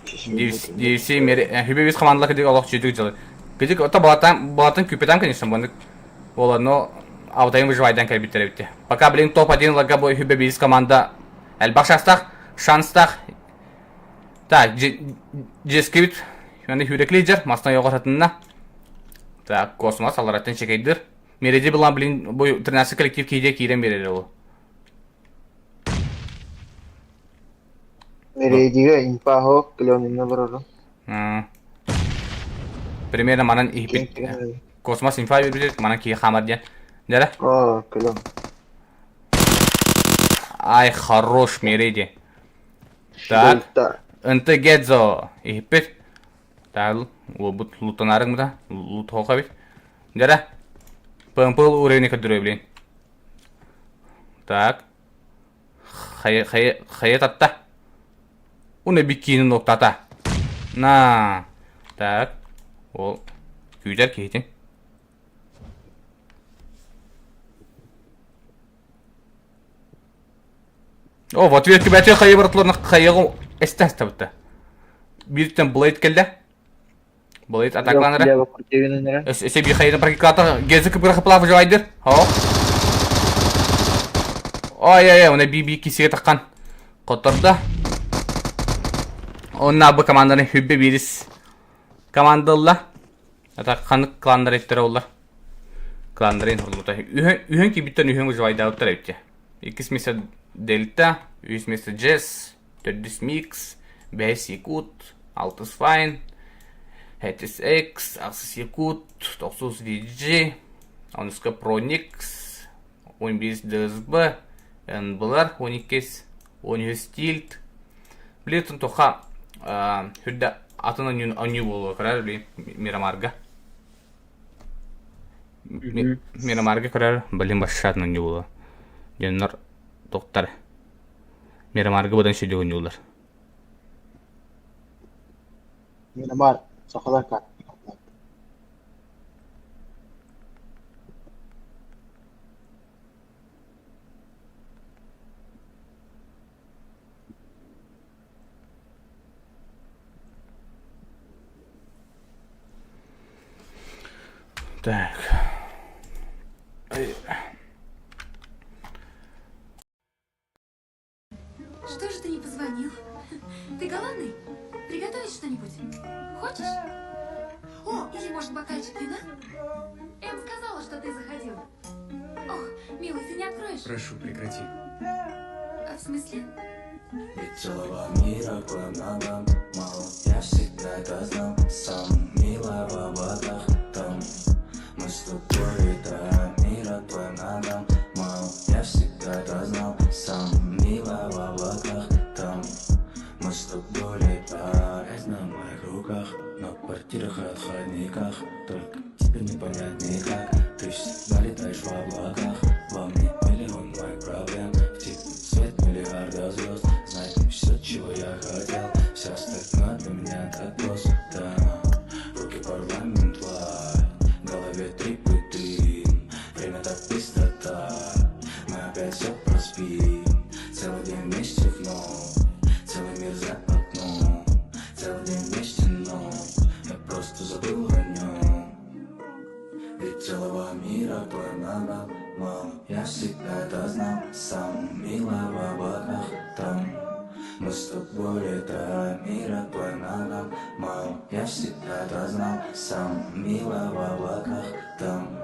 S4: DC Hübe Biris командалар кедек алақ жетік жылы. Кедек ота балатын күпетам, конечно, бұндық. Ола, но аутайым выживайдан кәрбеттері бітті. Пока, блин, топ-1 лага бой Hübe Biris команда әлбақ шанстақ. Так, Джескевит, yani Hürekleycer, masna yoğurtатынна. Так, Космос, алараттан чекейдір. Мереде білан, блин, бой 13 коллектив кейде кейден береді ол.
S2: Мередиге инфахо клеонинне вұрырым.
S4: Примерно манан ихпет. Космос инфа береді, манан кейі хамар ден. Дәрі?
S2: О, клеон.
S4: Ай, хорош Мереде. Так, Энте Гедзо ихпет. Так, ол бұт лутанарың мұда, лут хоқа бет. Дәрі? Пымпыл уровень кәдірі білен. Так. Қайет атта. Оны біккейінің ноқтата. На. Так. Ол күйдер кейтен. О, в ответке бәте қайы бұрытларына қайығы әсті бұтты. Бірттен Блейд келді. Блейд атакланыры. Өсе бір қайдың практикатор кезі күпір қыпыла выживайдыр. Ой-ой-ой, оны би кесеге таққан. Қотырды. Onun abi komandanın Hübe Biris komandalı. Ata kanık klanlar ettiler onlar. Klanların hurluta. Ühün ki bitten ühün uzayda avutlar etti. İkisi mesela Delta, üç mesela Jess, 4 Mix, 5 Yakut, 6 Fine, HSX, Axis Yakut, 900 VG, Onuska Pronix, 11 DSB, NBLR, 12, 10 Stilt. Билетин тоха хүдда атынан аню болоо карар би Мирамарга. Мирамарга карар балин башшат аню болоо. Жоннор доктор Мирамарга бодан шидөө анюлар.
S2: Miramar, Sokolaka.
S4: Так.
S3: Что же ты не позвонил? Ты голодный? Приготовить что-нибудь? Хочешь? О, или может бокальчик вина? Эм сказала, что ты заходил. Ох, милый, ты не откроешь?
S7: Прошу, прекрати.
S3: В смысле?
S5: Ведь целого мира к нам мало. Я всегда это знал. Сам милая в облаках там. Мы с тобой летаем, мира твой нам мало. Я всегда это знал. Сам милая в облаках там. Мы с тобой летаем. Я на моих руках, на квартирах и отходниках. Только тебе не понять никак. Ты всегда летаешь в облаках. Во мне миллион моих проблем. В тебе свет миллиарда звезд. Знать все, чего я хотел. Все остальное для меня так просто. В руки парламент лай, в голове трип и дым. Время так быстро так. Мы опять все проспим. Целый день вместе вновь. Целый мир за окном. Целый день вместе, но я просто забыл о нем. Ведь целого мира твой нам мало. Я всегда это знал. Сам милая в облаках там. Мы с тобой летаем, мира твой нам мало. Я всегда это знал. Сам милая в облаках там.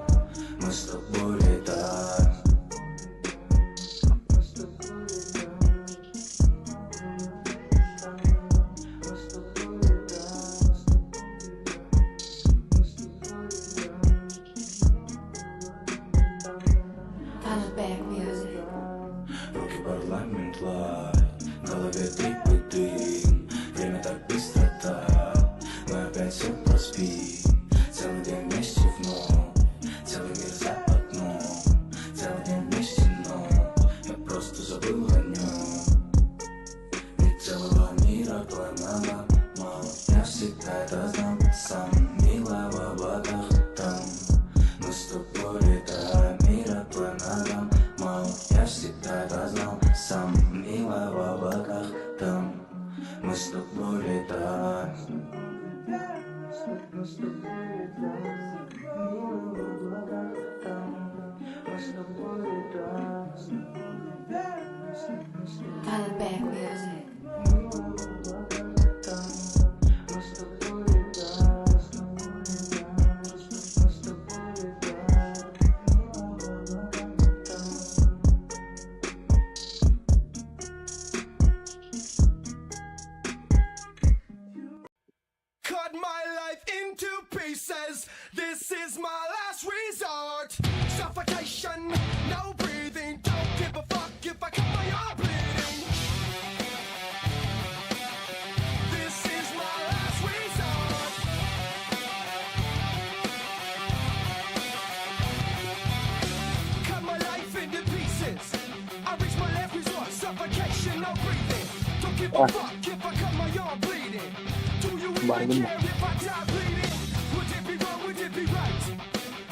S5: Мы с тобой летаем. В руки парламент лай, в голове трип и дым. Время так быстро так, мы опять все проспим. Целый день вместе вновь, целый мир за окном. Целый день вместе, но я просто забыл о нем. Ведь целого мира твой нам мало. Я всегда это знал. Сам милая в облаках там. Мы с тобой летаем, мира твой нам мало. Я всегда это знал. Сам милая в облаках там. Мы с тобой летаем.
S1: Cut my life into pieces. This is my last resort. Suffocation, no breathing. Don't give a fuck if I cut my arm bleeding. This is my last resort. Cut my life into pieces. I reach my last resort. Suffocation, no breathing. Don't give a fuck if I cut my arm bleeding. Do you even care if I die bleeding? Would it be wrong, would it be right?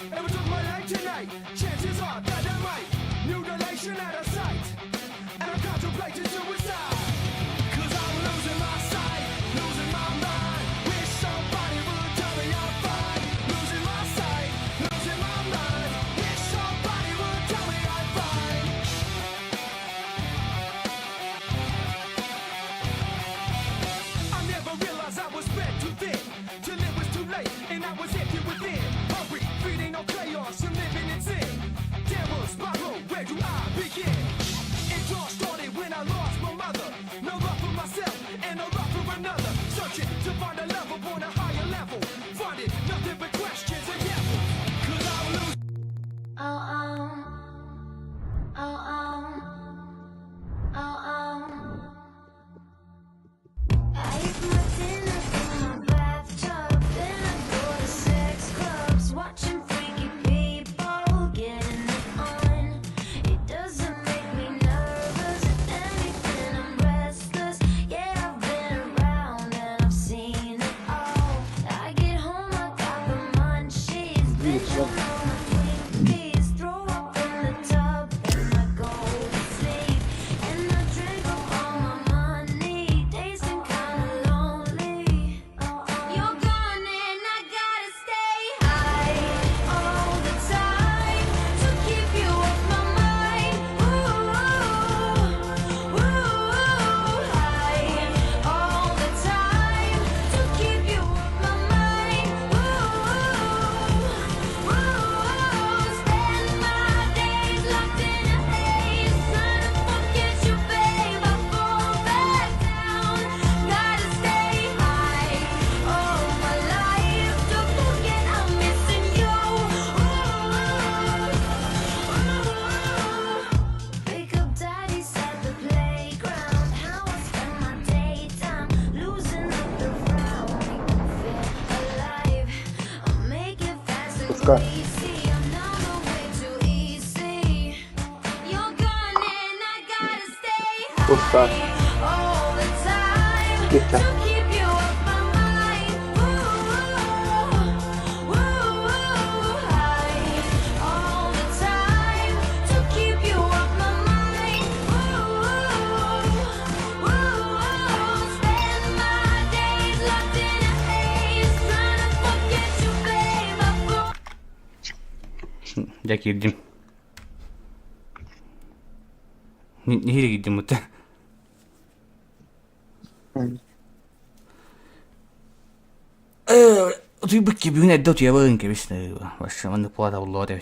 S1: If I took my life tonight, chances are that I might. Mutilation out of sight. And I'm contemplating suicide. Cause I'm losing my sight, losing my mind. Wish somebody would tell me I'm fine. Losing my sight, losing my mind. Wish somebody would tell me I'm fine. I never realized I was spread too thin. Till it was too late and I was empty within. Hungry, feeding on chaos and living in sin. Downward spiral, where do I begin? It all started when I lost my mother. No love for myself and no love for another. Searching to find a love upon a higher level.
S7: Watching freaky people getting it on. It doesn't make me nervous. If anything, I'm restless. Yeah, I've been around and I've seen it all. I get home, I got the munchies. Binge on the Twinkies. Throw up in the tub and I go to sleep. And I drink up all my money. Days been kinda lonely. You're gone and I gotta stay high all the time to keep you off my mind. Ooh, high all the time to keep you off my mind. Spend my days locked in a haze, trying to forget you, babe. I fall back down. Gotta stay high all my life to forget I'm missing you. Pick up daddies at the playground. How I spend my daytime losing up the round. Make me feel alive. I'll make it fast and
S2: Oscar.
S7: greasy. I'm not way too easy. You're gone and I gotta stay
S2: Oscar.
S7: high all the time
S2: Lütfen.
S7: to keep you off my mind. High all the time to keep you off my mind. Spend my days locked in a haze, trying to forget you, babe. I fall.
S4: Jack girdim. Nereye gittim bu? Tôi bực cái biểu này đâu chỉ bưng cái biết này và saoมันqua đâu lo đấy.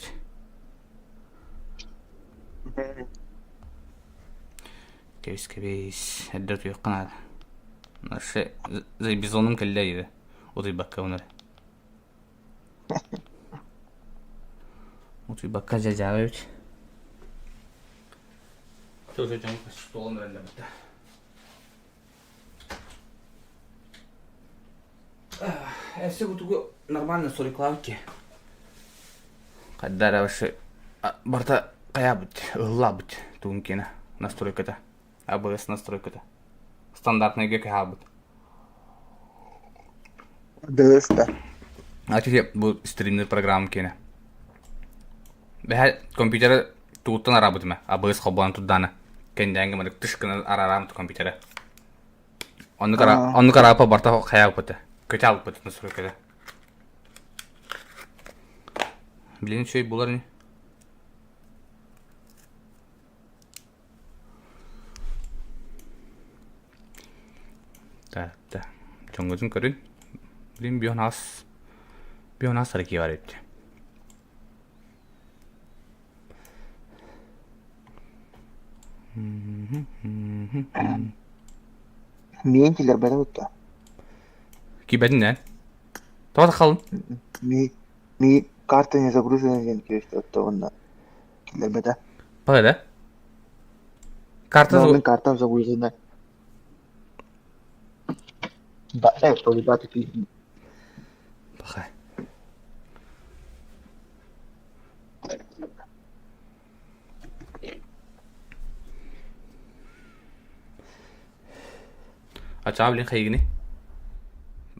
S4: Cái biết это tôi канал. Наши за бизоном калляйды. Отой бакка онар. Отой бакка жажавыч. Тоже жан что он ренде бата. Все вот нормально с рекламки. Когда вообще барта кая быть, лабыть тункина настройка-то. ABS настройка-то. Стандартная ГКХ быть.
S2: Dağısta.
S4: Açıkçası bu streamler programkine. Ve kompütere tuttan arabadım ben. ABS kablodan tuttanı. Kendi hangamadık dışkını araram kompütere. Onu karapa barta kaya yapıtı. Kötü alıp batı настройкада. Блин, что и булар не? Да. Чонго 좀 көрін. Блин, бионас арки бар еді.
S2: Miyenkiler bana utta.
S4: Кибәдін дән. Тауада қалын.
S2: Mi kartın ya загруженный день işte utta onunla. Kiler bada.
S4: Бағы да? Карта
S2: Onun kartım загруженный. Да, evet, o da tabii.
S4: Бағы. Açağı bilin kayıgını.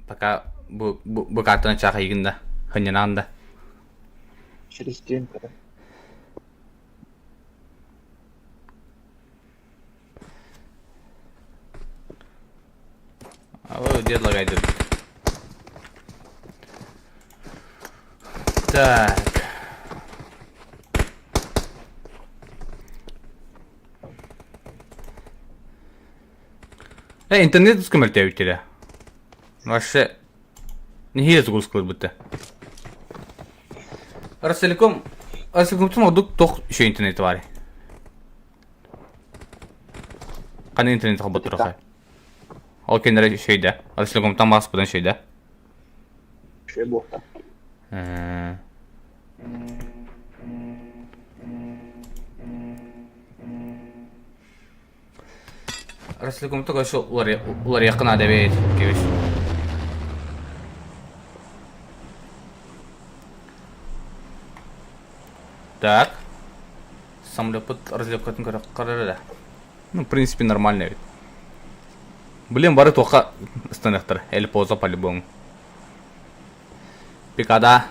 S4: Baka bu kartın açağı kayıgında. Hınyanağında.
S2: Через stream kadar.
S4: О, дед лагает. Так. Интернет скамертя үттере. Вообще нехиле загрузка будто. Ростелеком Ростелеком одук тох еще интернет var. Qanday internet qilib turaq? Al kenara şeyde. Rostелекомdan basıpdan şeyde.
S2: Şey bu.
S4: Красиликумта көші улар яқын адабет кебеш. Так. Самолет развлекательный карьера. Ну, в принципе, нормально ведь. Блин, бары тоқа станықтыр. Әлі поза по-любому. Пикада.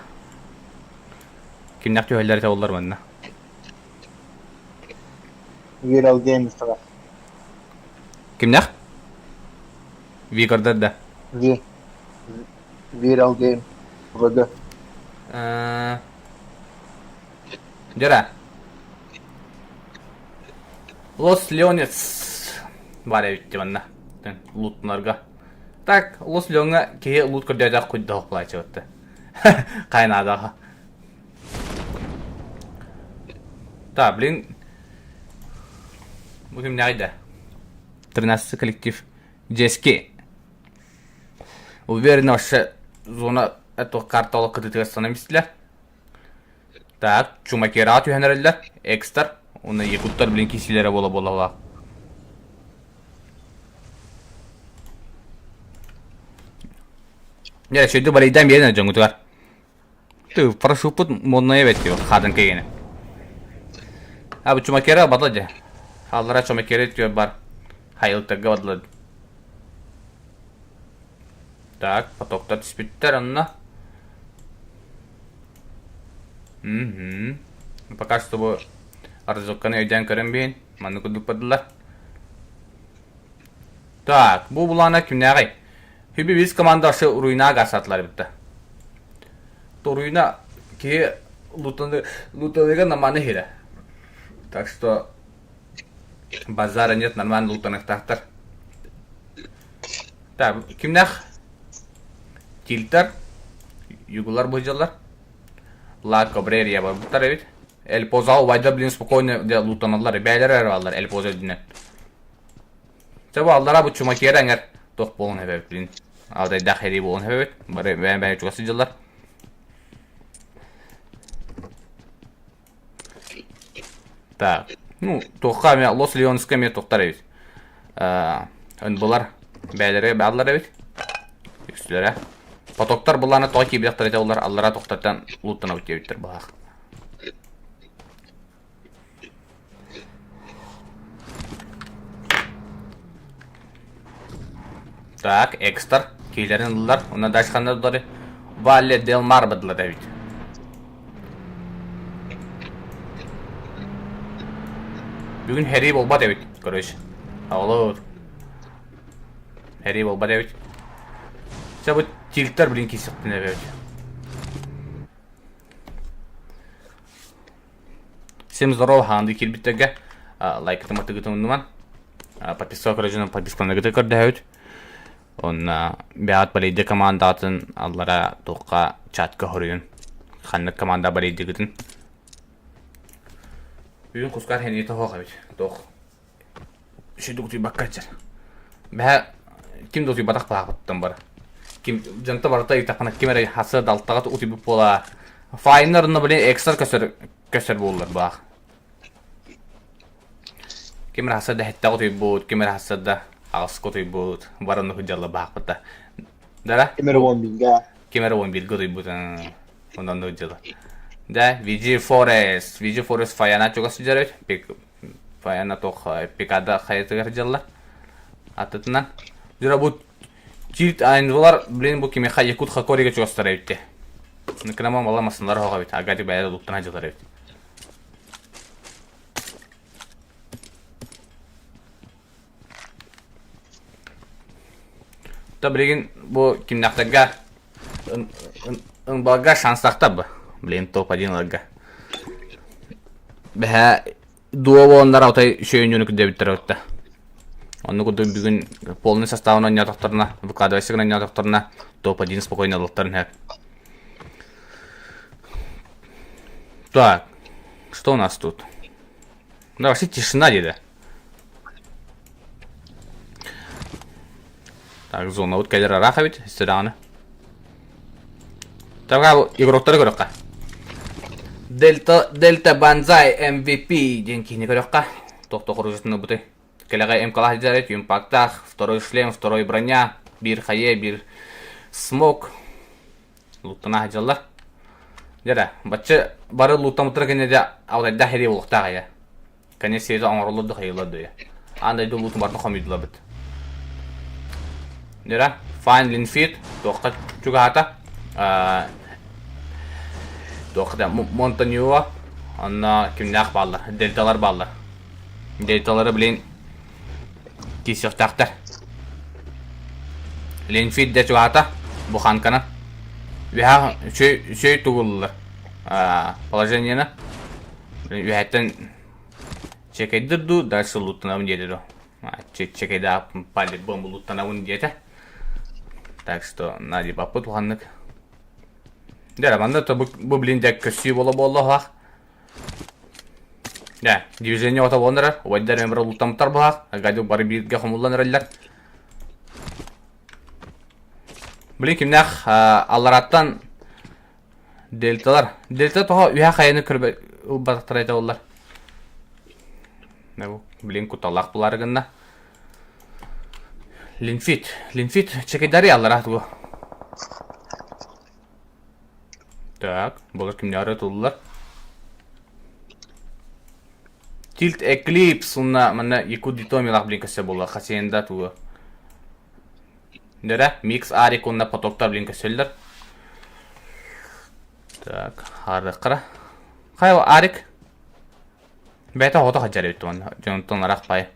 S4: Кимнақ түйелері те олар мәнна.
S2: Viral Games тага.
S4: Кимнақ? Викардар да.
S2: Viral Game. VG.
S4: Жара. Лос Леонец. Бар әвітті мәнна. Лутнарға. Так, Лос Леонға кей лут көрдерді құйды оқылайчы өтті. Қайнадағы. Да, блин. Бugün nerede? 13-й коллектив. Джески. Уверен, что зона эту карту кредитовать становимся. Так, чумакера тюхенереллер. Экстер. Оны якуттар блин кисилері бола. Я шөйді балайдан берген жоңғытығар. Ты прошу пут модная ведь его, хадын кегені. Абы чумакера бадлади. Аллара чумакера түйе бар. Хайылтыға бадлади. Так, потоктар түспеттер онына. Пока что бұл арзыққаны өйден көрінбейін. Маны күдік бадылар. Так, бұл бұлана кімне ағай? Хүбі біз командашы ұруйна ғасатлар бітті. Ұруйна ке лутаныға наманы хері. Так что базара нет, нормально лутанықтақтар. Так, кімнақ? Тилтар, югулар бұйжалар. Ла Кабрерия бар бұттар әвет. Әл позау вайда білін спокойны лутаналар, бәйлер әрвалар әл позау дінен. Сәбі аллара бұ чумакері әңер тоқ болын әвет білін. Алдай дақери болын әвет. Бәй чуғасы жылар. Так, ну, тоққа мен Лос Леонская мен тоқтар әвет. Өн бұлар бәйлері бәділер әвет. Үстілері. Потоктар бұланы тоға кейбіректар әте олар аллара тоқтаттан луттан өте өттір бағақ. Так, экстер. Кейлерін ұлдар. Оны дашқанда ұлдары. Вале Дел Мар бұдылар әвет. Бүгін Хәрей болбад әвет. Көріш. Ауылы. Хәрей болбад әвет. Бұл тилттар білін кесіқтін әбет. Всем здорово, ханды келбеттерге. Лайкатым артығытым ұндыман. Подписок режимін подписканығыты көрді әвет. Онна бәғат балейді командатын аллара тоққа чатқа хорыйын. Қанық команда балейді күтін. Бүгін құскар хәнеті хоқ әвет. Тоқ. Шүйді күтүй баққа әтшер. Бәға кім доты батақ бағыттан бары. Жанта барыта итақана кемері хасы далтағат ұты бүп бола. Файнарына білен экстер көсір болылар бағ. Кемері хасы да хеттақ ұты бұд, кемері хасы да ағысық ұты бұд. Барыны хүджалы бағ бұдда. Дара?
S2: Кемері 10 билге.
S4: Кемері 11 ұты бұд. Ондан хүджалы. Да, VG Forest. VG Forest фаяна чуға сүджар өт. Фаяна тоқ пикада қайытығар жалар. Атытынан. Жүра бұд. Чилт айнвалар, блин, бұл кеме якут хакориға чуғастар әвітте. Нүкінама мала масынлары хоға бет, агады бәйді ұлттына жылар әвітте. Та білген бұл кемнақтарға ұнбалға шанстақта бұл, блин, топ-1-ларға. Бәхә дуа боландар аутай шөйін жөнік дәбіттер өтті. Он куда бүгін полный составына нятақтарына, выкладывайсығына нятақтарына топ-1 спокойно алықтарын әк. Так, что у нас тут? Да, вообще тишина деді. Так, зона вот кәдер арақа бет, істедағаны. Так, игроктары көріққа. Дельта Банзай MVP ден кейіне көріққа. Тоқты құры жүзіні бұтай. Келега МК жарит, импактах, второй шлем, второй броня, бир хае, бир смок. Луттана хаджалар. Жара, бачы бары луттамытыр кенеде аудайда хери болуктага я. Кене сезі аңырылырды хайылады я. Андайды лутын бартын қомидыла біт. Жара, Fine Linfit, тоққа чуга хата. Тоққа Монтаньюа, анна кимнақ баллар, дельталар баллар. Дельталары білейін кесіқтақтар. Linfit де чуга хата, бұхан канан. Веха шөй тугуллар. Положениені. Вехеттен чекайдырду, дальше луттанавын дедіду. Чекайда пали бомбу луттанавын деді. Так что, нади бапы туханнык. Дәрі, банда бұл біліндек көсі болы ғақ. Да, дивизионе ота болынырар. Уайдар өмірі луттамыттар бұғақ. Агады бары бірге құмылланыр әлдер. Білін кімнәқ аллараттан дельталар. Дельта тоға үйә қайыны көрбе батықтар айта олар. Білін күталақ бұлары гынна. Linfit чекайдари аллар ақтығы. Так, бұлар кімдері тұлылар. Tilt Eclipse, ұнна мәні екі дитомилақ білін көсе болы қасиенда тұғы. Дәрі, Mix Arik ұнна потокта білін көселдер. Так, арықыра. Қай о, Arik? Бәйті ота қаджары өтті оны, жонтон арақ бай.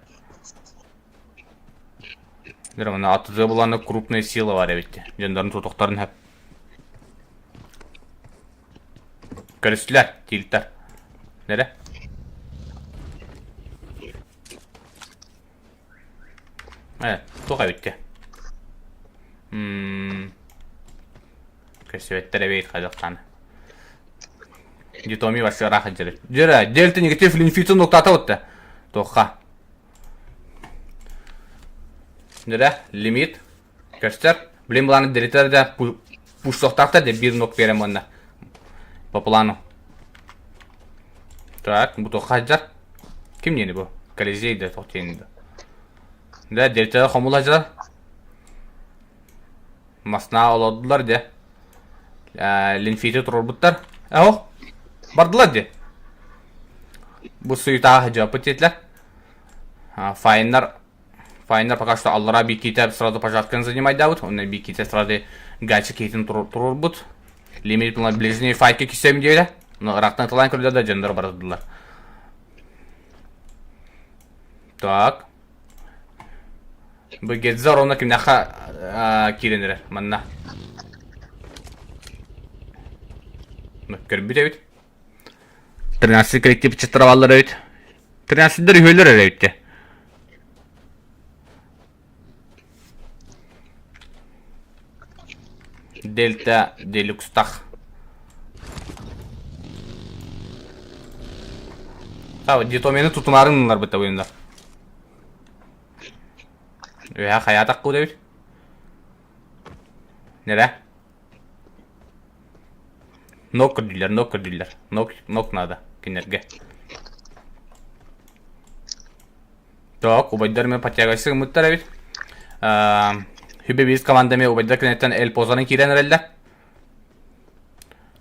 S4: Дәрі, мұны атызы боланы крупный сила бар әбетті. Жондарын тұтықтарын әп. Көрістілер, тилттер. Дәрі? Тоқ әбетті. Көсебеттер әбейт қайдықтаны. Дитоми башы рақы жүрі. Жүрі, дельті негатив линфитін нұқтата өтті. Тоққа. Жүрі, лимит. Көстер. Білем бұланы деректерді пуш тоқтақта де бір нұқ берем онда. По плану. Так, бұл тоққа жар. Кім нені бұл? Колизейді тоқтейінді. Да, деректерді қомыл ажар. Масна оладылар де. Линфиті тұрыр бұттар. Әу, бардылар де. Бұл сұйтағы жапыт етілер. Файнар пока что аллара биките сразу пожатканы занимать вот. Он биките сразу гачи кейтін тұрыр бұт. Лимит бұлар ближний файтке кесем дейді. Но рақтан талан көрді да жендер бардылар. Так. Бұл гетзар оны кімнәқа керенері, манна. Көрбі дөйт. 13 коллектив чыстыравалар өйт. 13-дер үйелер өйтті. Дельта делюкстақ. Детомені тұтынарыңдар бұтта ойында. Өйә қаятақ қу дөйт. Нере? Нок кірділер. Нок надо, кенерге. Так, убайдар мен патягайсы мұттар әбет. Хүбе біз командаме убайдар кенеттен әл позанын керен әрелді.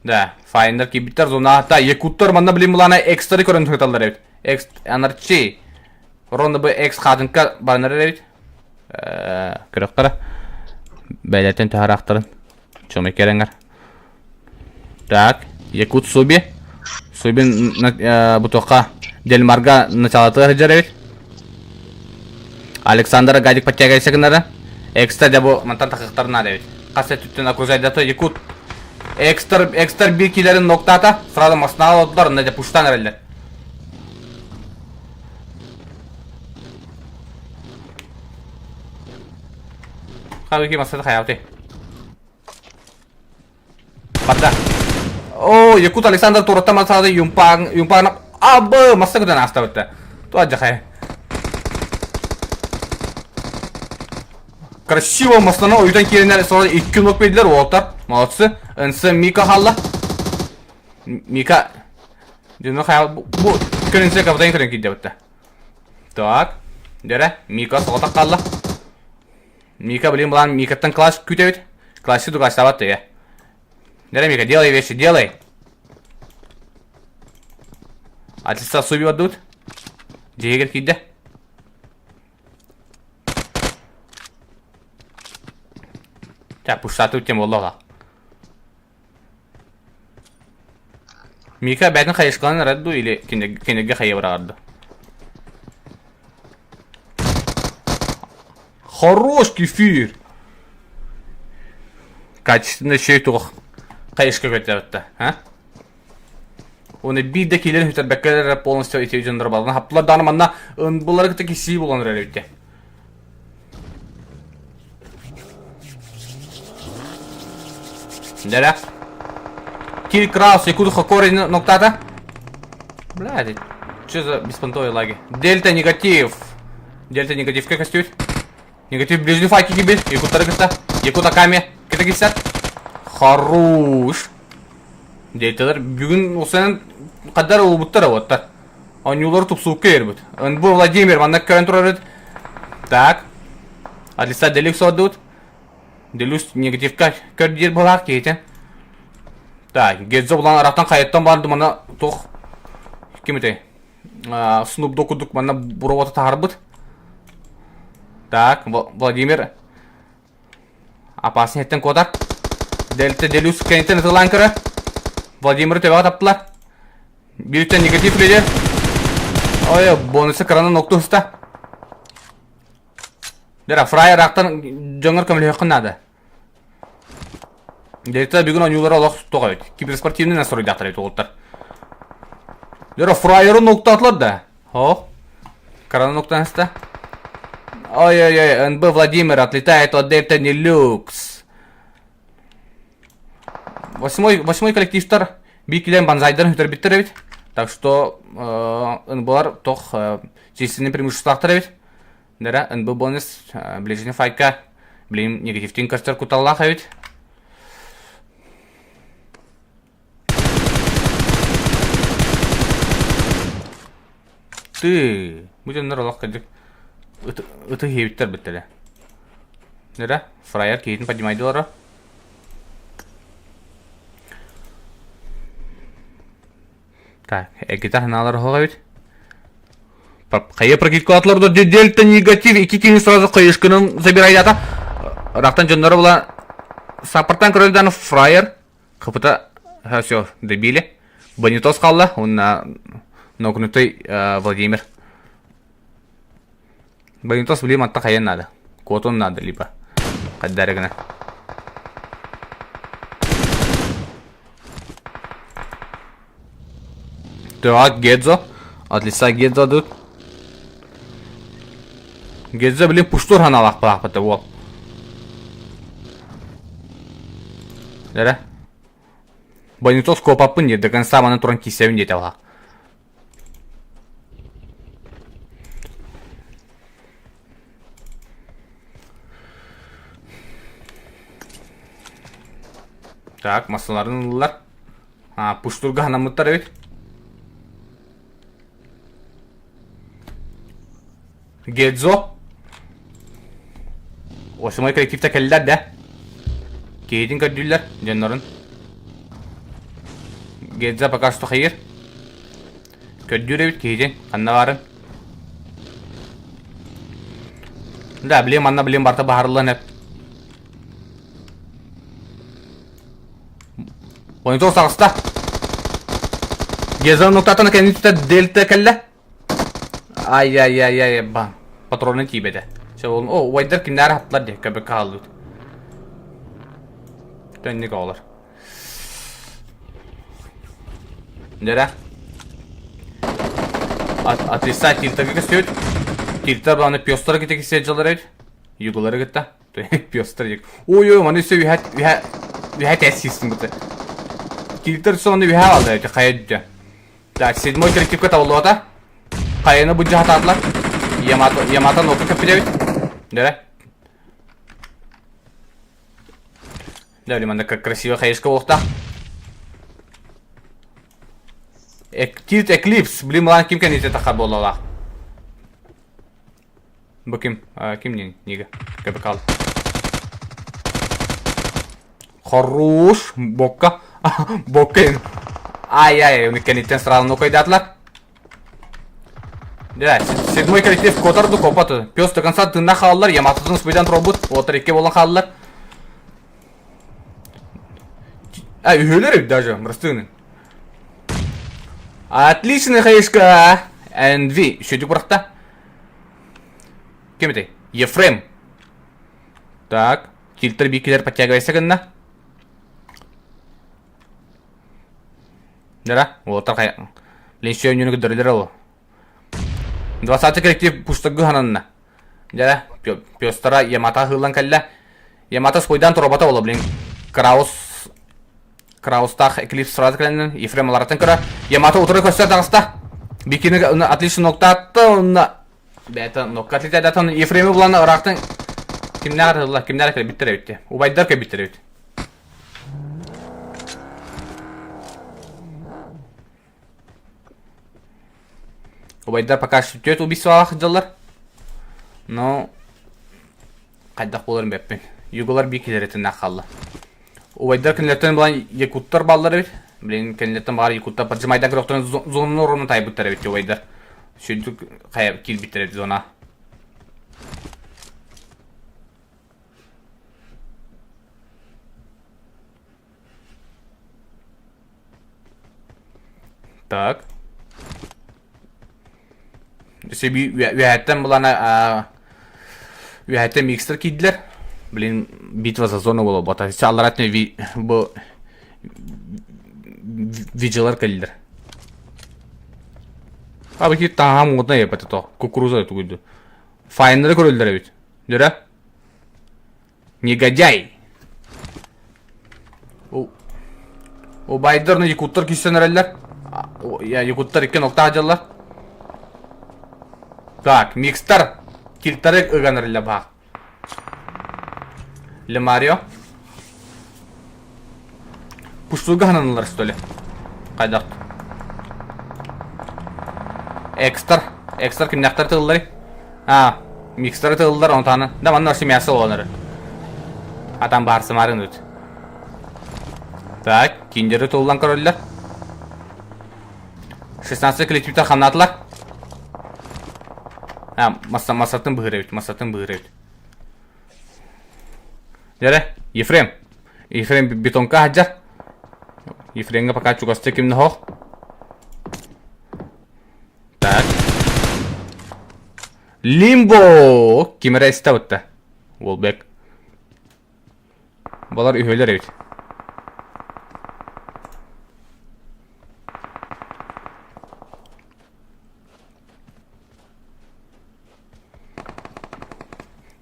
S4: Да, файндар кебіттер зона ата екуттар манна білім бұлана экстары көрін тұқталдар әбет. Анарчи. Ронда бұл экс қадынқа барынар әбет. Көрік қара. Бәйлеттен тәғар ақтырын. Чомай кереңер. Так, Якут Суби. Суби бутоқа Дельмарға началаты ғыджар әбет. Александра гадик подтягайся гынары. Экстра дебу мантан тақықтарын ады әбет. Қасы түттен акузайдаты Якут. Экстр биркилерін ноқтата. Сразу масыналы одылар, ұнда пуштан әрелдер. Қабеке масады қаяуты. Барда. О, Якут Александр туратта масады юмпағына. Абы, маса күден аста өтті. Туа жақай. Красиво масаны ойдан керенер sonra 2 нок берділер олтар. Молодцы. Үнсі Мика халла. Мика. Жүні қаяу. Бұл көрінсе қабытайын көрін кейді өтті. Так. Dere, Mika soğutak kaldı. Mika bileyim bulan Mika'tan класс kütevit. Классы дуга стават ya. Dere Mika, делай вещи, делай. Отлично, суби отдут. Дегер кидде. Так, пуштату өттем болуға. Мика бәтін қайышқанын радду или кенеге қайы бұрағарды. Хорош кефир! Качественный шей туқ қайышқа көтті, а? Оны bir de келер хүтер бәккелер полностью ете жындыр балына. Хаптылар даныманна бұлары күті кесі болан рәлі өтте. Дәрі. Килл Краус, и куда хакори ноктата? Блядь, что за беспонтовые лаги? Дельта негатив. Дельта негатив как остёт? Негатив ближний файки кибель. И куда рыгата? И куда каме? Кита кисат? Хорош. Дельталар бүгін осынан қадар олбуттар аваттар. Анюлар тупсук кербіт. Анбу Владимир, манна көрін тұрарыд. Так. Адлиса Делюкс отдут. Делюкс негативка көрдер болақ кейтен. Так, Гедзо бұлан арақтан қайыттан барды мана тоқ. Кем еті? Снуп докудук мана бұроваты тағарбыт. Так, Владимир. Апасын еттен кодар. Дельта Делюкс кәнеттен ұтылан көрі. Владимир төбеға таптылар. Біріктен негатив ледер. Ой, бонусы қыраны ноқты ұста. Дера, Фрай арақтан жоңыр көмілі өқінады. Дельта бүгін ойнулары олақ тоға өт. Киберспортивный настрой дақтар өт оғылттар. Дера, Фрайеры ноқты атылар да. О, қыраны ноқтан ұста. Ой-ой-ой, НБ Владимир отлетает от Дельта Делюкс. Восьмой коллективтар бикилен банзайдарын хүтер биттер әбет. Так что НБлар тоқ честенный преимуществақтар әбет. Дәрі НБ бонус ближний файка білейм негативтен көрстер күталлақ әбет. Ты, бұден нұр олақ кәдік ұты хебіттер біттелі. Дәрі, Фрайер кейтін поднимайды олары. Так, экита ханалар хоға бит. Қайы прокитку атларды дельта негатив, екі кені сразу қайышкының забирайды ата. Рақтан жөндері бұла саппарттан көрілден Фрайер. Қыпыта, все, добили. Бонитос қалды, он нокнутый Владимир. Бонитос білем атта қайын надо. Котон надо, либо. Қаддары гына. Так, Гедзо. От лица Гедзо дут. Гедзо, блин, пуштур ханалақ бұлақ бұты ол. Дәрі. Бонитос копапын де, до конца маны тұрын кесевін дейті алға. Так, масаларын ұлылар. Пуштурға ханамыттар өйт. Гедзо. Осымай коллективта кәлілер да. Кейтін көрділер, жанларын. Гедзо пока что хайыр. Көрділер өйт кейтін, қанна барын. Да, білем, анна білем барта бағарылан әп. Монитор сағыста. Гедзо ноқтатына кәнетті дельта кәлі. Ай-яй-яй-яй, бан. Патронын тибеді. О, уайдар кімдері хаптылар де, көбі қалды. Төннік олар. Дәрі. Атлиса тилтігі кісі өт. Тилтір бағаны пёстары кете кесе жылар өт. Юғылары кетті. Пёстары ек. Ой-ой, маны өсі вихәт әсістің бұты. Тилтір соны вихәт алды өте, қайыды. Так, 7-й коллективка табылды ота. Қайыны бұд жағат атылар. Ямата ноқы көпі дәуіт. Дәрі. Дәулі, манда как красивый қайышқа болықта. Тилт Эклипс. Білім ұлан кем кәнеті тақар болды олақ. Bu kim? Kim ne? Niye? Köpek al. Хорош. Бокка. Бокка. Ай-яй, уникалитен сразу koydadılar. Да, седьмой коллектив котарды копаты. Пёс до конца тында қалалар, Яматыдың спойдан робот, отыр екке болан қалалар. Үйелер даже, мырыстығының. Отличный хаешка. NV, шөйдік бұрақта. Кем это? Ефрем. Так, фильтр бикелер подтягивайся гынна. Да, вот так. Блин, еще не надо 20 коллектив пуштагы хананна. Да, пёстара Ямата хылан калла. Ямата спойдан робота ола, блин. Краустах эклипс сразу каланын. Ефрем аларатын кыра. Ямата утыры көстер дағыста. Бикини отлично нокта атты. Бәті нокта атлет әдатын. Ефремі бұланы ұрақтың. Кімнәр атылы? Кімнәр кәлі биттер әуітті? Убайдар кәлі биттер әуітті. Убайдар пока что тет убийствоға қыдалар. Но... Қайдақ боларын бәппен. Юголар бекелер әтін ақалла. Убайдар кәнелерттен болан якуттар баллар әуіт. Блин, кәнелерттен бағар якуттар паржымайдан кіріқтен зонын орынын тай бұттар әуітті Убайдар. Шөйдік қайап кел биттер әуіт зона. Так. Себі үйәттен бұлана үйәттен микстер кейділер. Блин, битва за зону болу бота. Аллар әтіне бұл виджелар кәлілер. Абы ки тағам ғудна епәті то. Кукуруза әті көйді. Файнлары көрілдер әбет. Дөрі? Негодяй. О байдырны якуттар күйсен әрәлілер. Якуттар екен оқта ғаджалар. Так, микстер. Килтары ұған әрәлі бағ. Ле Марио. Пуштуға ғананылар, что ли? Қайдақ. Экстер кімнәқтар тығылдары? Микстер тығылдар, оны таны. Да, маңын өрсі мәсі оланыры. Атам барсы марын өт. Так, кендері тығылдан көрілдер. 16 коллективтер қамнатылар. Масатын бұғыр әуіт. Дәрі, Ефрем. Ефрем бетонка хаджар. Ефремге пока чугасты кемді хоқ. Так. Лимбо! Кемері әсті өтті. Волбек. Балар үйелер әуіт.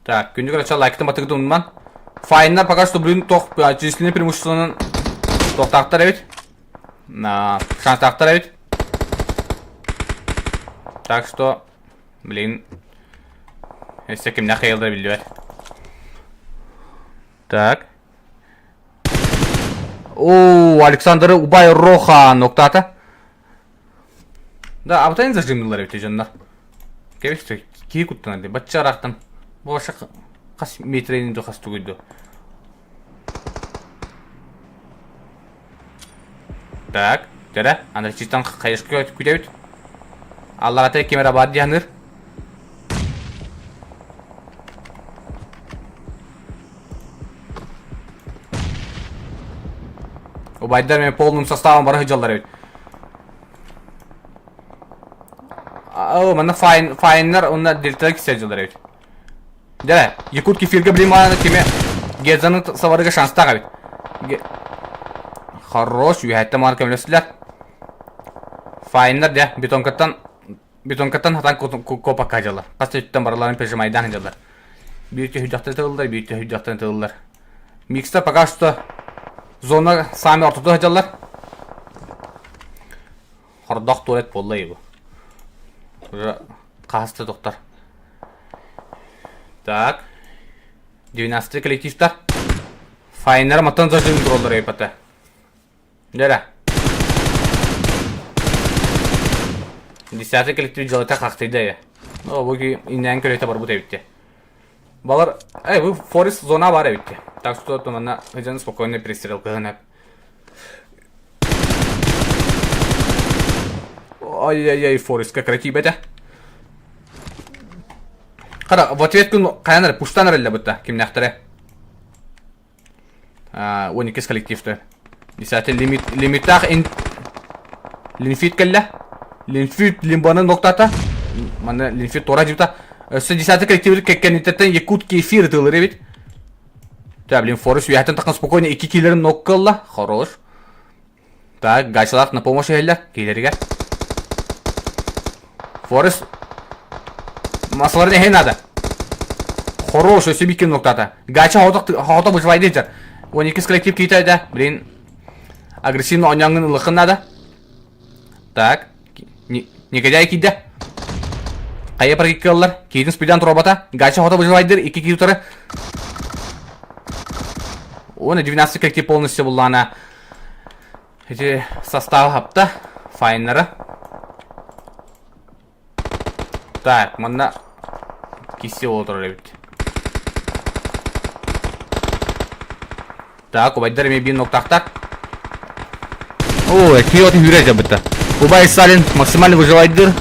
S4: Так, күнді көрәтші лайктың батығыды ұнман. Файнлар пока что блин тоқ численный преимуществоның тоқтақтар әуіт. Шанстақтар әуіт. Так что, блин, если кемді қайылдар білді бәр. Так. Ооо, Александр Убай Роха ноқтаты. Да, абытайын зажимдылар әуіт жондар. Кәбесті, кей күттің әлде, батча арақтым. Боша қас метрейін де қасты көйді. Так, жәрі, анда чистан қайышқы көйдәуіт. Аллар атай кемера бар дейаныр. Убайдар мен полным составым бары хыжалар өйт. Мана файнлар онна дельтар кесе жылдар өйт. Да, якут кефирге блиманы кеме Гезаның саварыға шанстаға бит. Хорош, үйәтті марка білесілер. Файнлар да, бетонкаттан хатан копа кажалар. Қасты үттен бараларын пежимайдан жалар. Бүйітті хүджақтан тығылдар. Микстер пока что зона сами ортуды жалар. Хордақ туалет болла ебі. Қасты доқтар. Так. 12 коллективтар. Файнлар маттан зажын тұролдар епаты. Дәрі. 10 коллектив жалайта қақтайды. О, bu ki inden körete var bu da bitti. Балар, bu Forest зона var bitti. Так что то она один спокойно пристрел кагнап. Ай-яй-яй, Forest как рати бета. Кара, в ответ күн каянар пуштанар эле бутта, ким нахтары. 12 коллективтер. Десятый лимитах линфит келле. Линфит лимбаны ноктата. Мана линфит тора жибта. Өсі 10 коллективтер кеккенитеттен якут кефир тылыры бит. Да, блин, Форес уятын тақын спокойно 2 киллерін ноккалла. Хорош. Так, гайшалар на помощь еллер. Киллерге. Форес. Масалар не надо. Хорош, өсі биккен ноктата. Гайша хота бұжвайды жар. 12 коллектив кейтайды. Блин. Агрессивно оняңын лықын надо. Так. Негодяй кейді. Қайы бір кеккеллар. Кейдің спидан робота. Гайша хота бұжвайдыр. 2 кейтары. Оны 12 коллектив полностью была на эти составы хапта. Файнеры. Так, мында кесе отырыр бит. Так, убайдар мен бин ноктақтар. О, киотын хүрәҗә битте. Убай Салин максимально выживайдыр.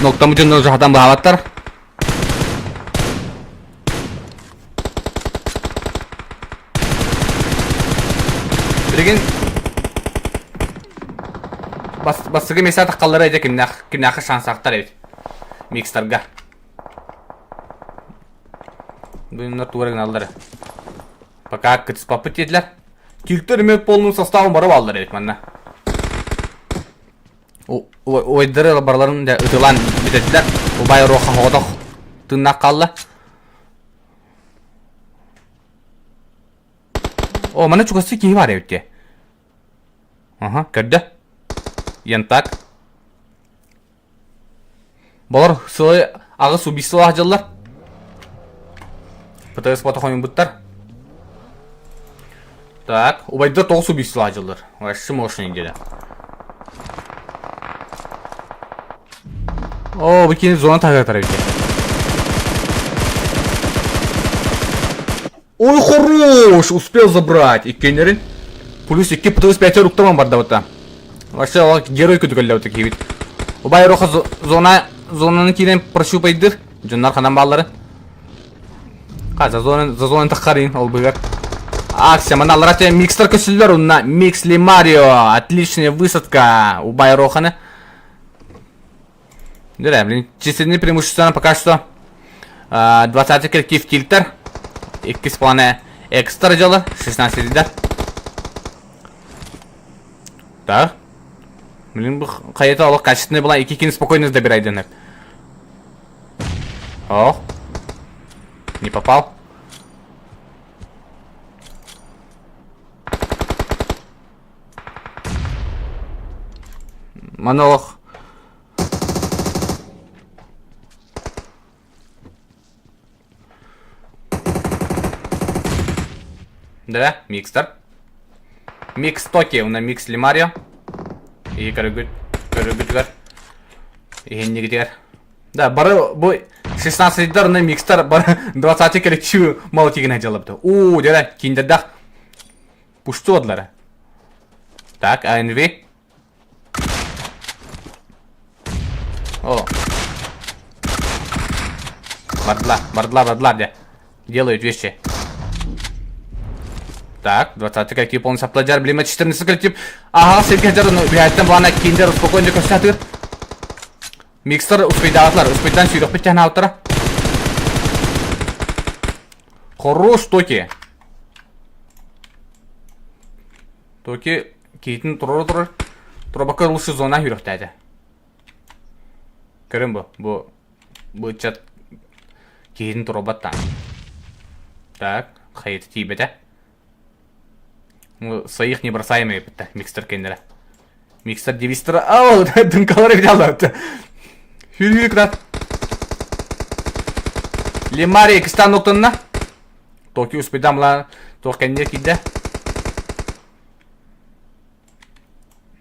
S4: Ноктамы жөннән жаһадан баһалаттар. Билген басыгы месата каллары әйтә киннах шанс ақтар бит. Микстарга. Бұндар туырын алдары. Пока кытыс попыт еділер. Тюльтер мед полным составын барып алдыр едік манна. Ойдары барларын да ұтылан бітетілер. Убай роха хоғдық тыннақ қалды. О, мана чугасы кейі бар едікте. Ага, көрді. Янтак. Балар сылай ағыс убийстволар жылдар. ПТС потохойын бұттар. Так, убайда 9 убийстволар жылдар. Вообще мощный деді. О, бікені зона тағыртар екен. Ой, хорош! Успел забрать. Иккенерин. Плюс 2 ПТС 5 руктаман барда бұтта. Вообще герой күтігілі өті кейбет. Убай роха зонаны кейден прощупайдыр. Жондар қанан баллары. За зонаны таққарин, ол бұғар. Акция, мана алларате микстер көсілдер ұнна. Миксли Марио. Отличная высадка. Убай роханы. Да, блин, численные преимущества пока что 20 коллектив Тильтер. 2,5 экстра дело. 16 лидер. Так. Блин, қайеті олық качественный была. 2 кин спокойно добирайды. О. Не попал. Монолог. Да, микстер. Микс токи, у нас микс Лимарио. И көрігітігер. Егенне кетігер. Да, бары бұл 16 лидер на микстер, бары 20 коллектив малы тегін әжелі бұды. Ооо, деді, кейіндердақ. Пұшты одылары. Так, АНВ. О. Бардла, де. Делают вещи. Так, 20 коллектив полностью аплодиар, блин, 14 коллектив. Ага, сетки хажар, но бігайттен бұлана кейіндер спокойно көстатыр. Микстер успейді ағатлар, успейден сүйрік біттен ағыттыра. Хорош токи. Токи кейтін тұрыр. Тұрабақы лучше зона үйріктәді. Көрін бұ. Бұ чат кейтін тұрабаттан. Так, қайеті тейбеті. Своих не бросаем и микстер кендера. Микстер девистера. Ау, дынкалары взял. Хюрюк рад. Лимари кыстан ноктонна. Токи успейдамла. Тох кендер кейді.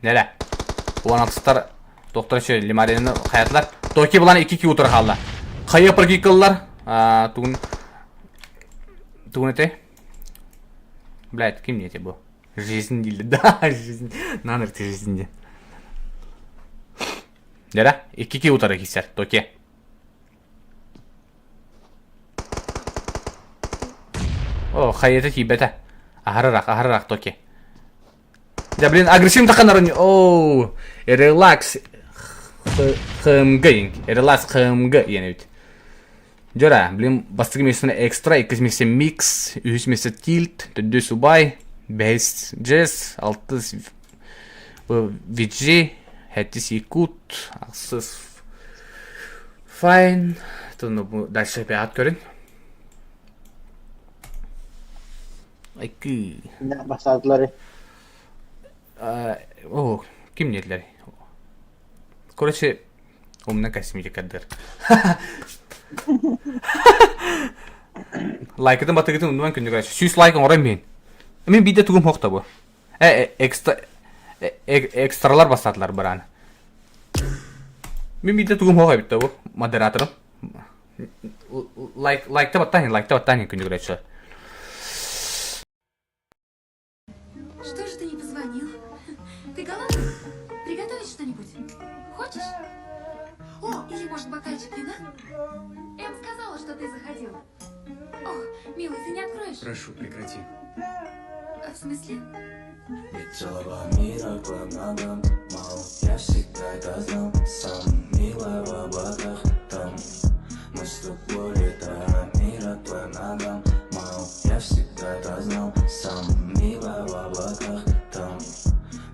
S4: Неле. Уан атыстар. Тоқтар еще лимарины қаятлар. Токи булан 2 утыр қалды. Қайы пырги қыллар. Тугун эте. Блядь, ким не эте бу? Жизнь дейді. Да, жизнь. Наныр ты жизнь. Дера, 2 утыры кисер, токи. О, хайеті тибеті. Ахарырақ, токи. Да, блин, агрессивный тақанар. Оу, релакс. ХМГ, релакс ХМГ, яны бит. Жора, блин, бастығы месіне экстра, 2 месе микс, 3 месе тилт, 4 субай, 5 джез, 6 VG, 7 якут, 6 файн. Тут дальше опять көрін. Айкы.
S2: Ne başladılar.
S4: О, ким нетлер? Короче, умна косметикадыр. Лайкыдан батыгытын ундан күндү короче. 100 лайк орайм мен. Мен видео тугум хокта бу. Экстралар басатылар бараны. Мен видео тугум хокай битте бу модераторым. Лайкта баттан күндү короче.
S3: Что же ты не позвонил? Ты голодный? Приготовить что-нибудь? Хочешь? О, или может бокальчик вина? Эм сказала, что ты заходил. Ох, милый, ты не откроешь?
S5: Прошу, прекрати.
S3: В смысле?
S5: Ведь целого мира по ногам мало. Я всегда это знал. Сам милая в облаках там. Мы с тобой летаем, мира по ногам мало. Я всегда это знал. Сам милая в облаках там.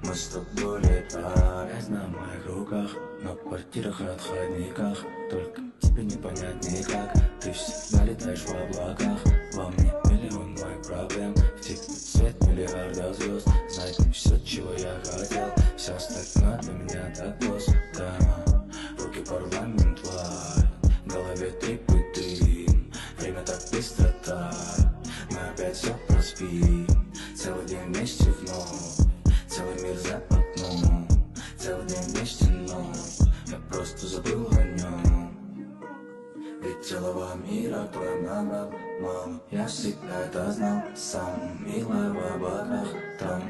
S5: Мы с тобой летаем. Грязь на моих руках, на квартирах и отходниках. Только тебе не понять никак. Ты всегда летаешь в облаках. Во мне миллион моих проблем. Втекнуть в свет миллиарда звезд. Знать не все, чего я хотел. Все остальное для меня так просто. Руки парламент лайт. В голове трип и дым. Время так быстро тает. Мы опять все проспим. Целый день вместе вновь. Целый мир за окном. Целый день вместе, но я просто забыл о нем. Ведь целого мира по ногам мало. Я всегда это знал. Сам милая в облаках там.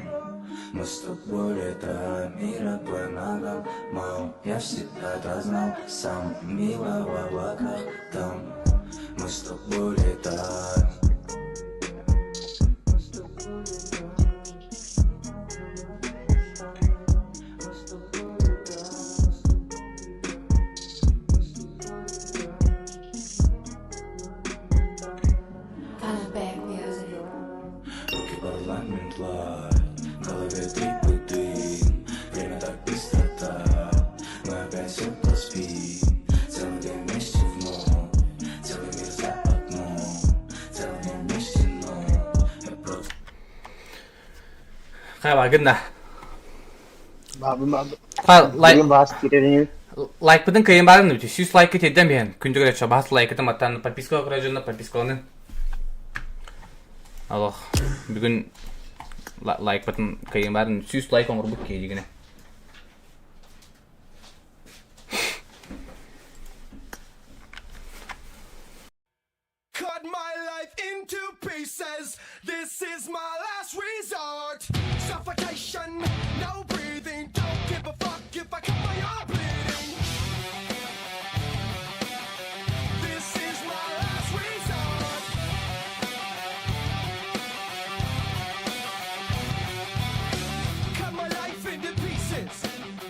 S5: Мы с тобой летаем, мира по ногам мало. Я всегда это знал. Сам милая в облаках там. Мы с тобой летаем.
S3: Flashback music.
S5: Руки парламент лайт. В голове трип и дым. Время так быстро тает. Мы опять все проспим. Целый день вместе вновь. Целый мир за окном. Целый день вместе, но я просто...
S4: Хайва гында.
S2: Babı.
S4: Лайк
S2: Bahs girelim.
S4: лайк бутын кайын барын өте. 100 лайк кетеден бен. Күндү көрөчө бас лайкытын аттан подписка кыражына подписканы. Аллах. Бүгүн лайк бутын кайын барын 100 лайк оңор бут кейдигине.
S1: Cut my life into pieces. This is my last resort. Suffocation, no breathing. Don't give a fuck if I cut my arm bleeding. This is my last resort. Cut my life into pieces.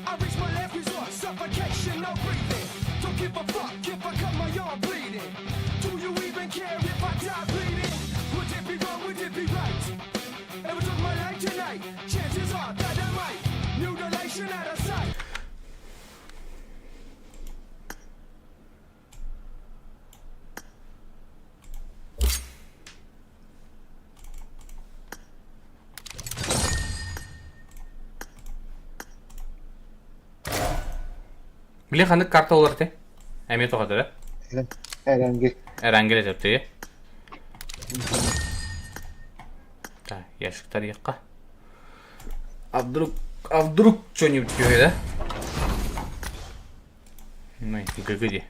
S1: I reach my last resort. Suffocation, no breathing. Don't give a fuck if I cut my arm bleeding. Do you even care if I die bleeding? Would it be wrong, would it be right? Ever took my life tonight? Chances are that I might. Mutilation out of sight.
S4: Биле ханды карта олар те. Әме тоқады да.
S2: Herhangi.
S4: Эрангеле депті. Так, яшықтар еққа. А вдруг что-нибудь да? Ну, ГГ де.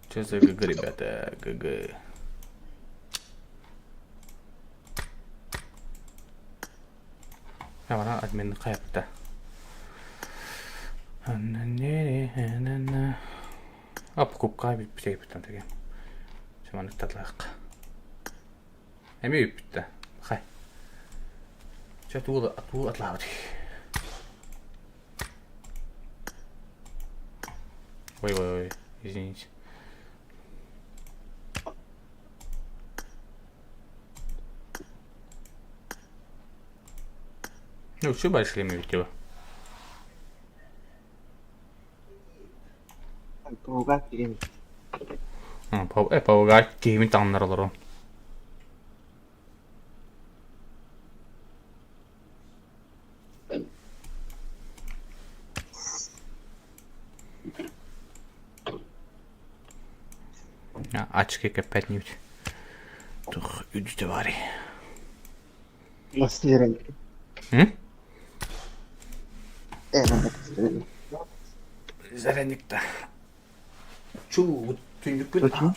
S4: Что за ГГ, ребята? ГГ. Ана админ кайыпта. Ап кубка бип сейптен деген. Шаманы татлак. Эми бипти. Хай. Чатул атлауди. Ой, извините. Ну, все большие видео.
S2: Пауга киген.
S4: Пауга кеймин таңнарлары. Очки капетнуть. Тух, үдүтө бари.
S2: Настерен. Настерен.
S4: Зарядник-то. Чу, вот тюнюпын.
S2: Точно?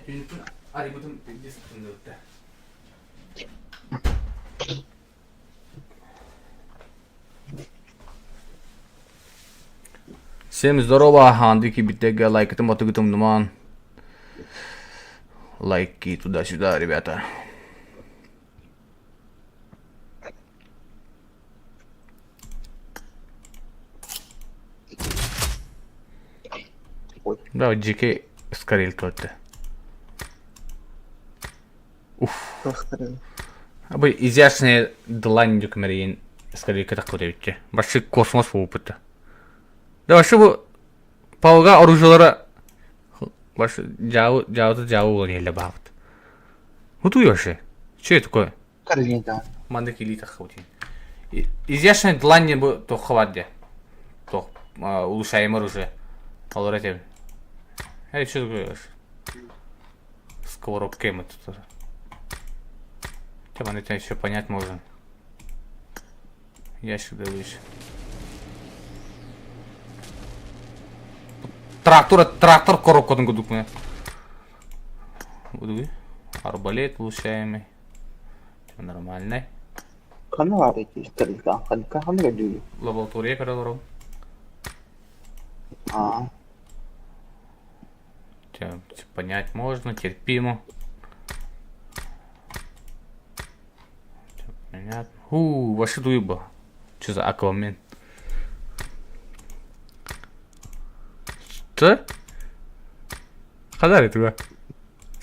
S4: Тюнюпын. Ари будем дисциплинировать. Всем здорово, Андвики Битега, лайк этому мотыгутым думан. Лайки туда-сюда, ребята.
S2: Ой.
S4: Да, вот GK скорел тот-то. Уф.
S2: Настерен.
S4: Абы изящные длань дюкмерин скорее как такое. Вообще космос опыта. Да вообще bu Пауга оружиялары вообще жауы не лебавт. Вот вообще. Что это такое?
S2: Каролина.
S4: Мандык или тахаутин. Изящные длани бы то хватит. То улучшаем оружие. Алорете. Эй, что такое вообще? Сковородка мы тут. Тема это еще понять можно. Ящик дивись. Трактор коробкадан күдік міне. Будуй. Арбалет получаемый. Нормальный.
S2: Қаны бар екен, істерді. Қаны көдігі.
S4: Лаборатория қараларым. Понять можно, терпимо. Понятно. Вообще дуйба. Что за Аквамен? Что? Когда это?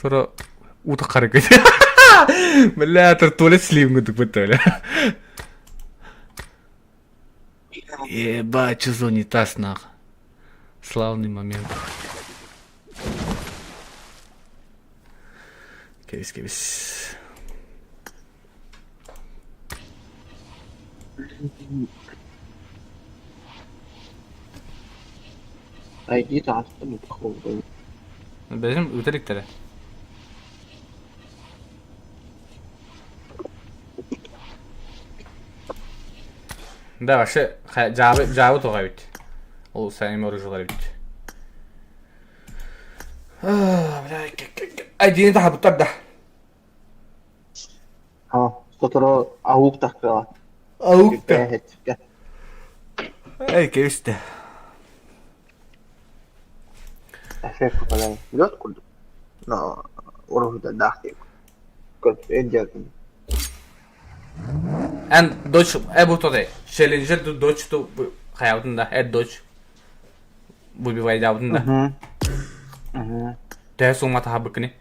S4: Sonra ута харакет. Бля, туалет слив гудук бутали. Ебать, что за унитаз нах. Славный момент. Кевис.
S2: Айди тағыстым ұтқылды.
S4: Бәзім өтіріктері. Да, вообще, жабы тоға бит. Ол сәйім оружылары бит. Айдені таға бұттар да.
S2: Сотыры ауып таққыла.
S4: Ауып та. Эй, кевісті.
S2: Эффект попадает. Идет куда? Но уровень дахи. Как идет.
S4: En dodge, bu today. Challenger to dodge to hayatında, dodge. Bu bir vayda yaptığında. Daha sonra tabi kini.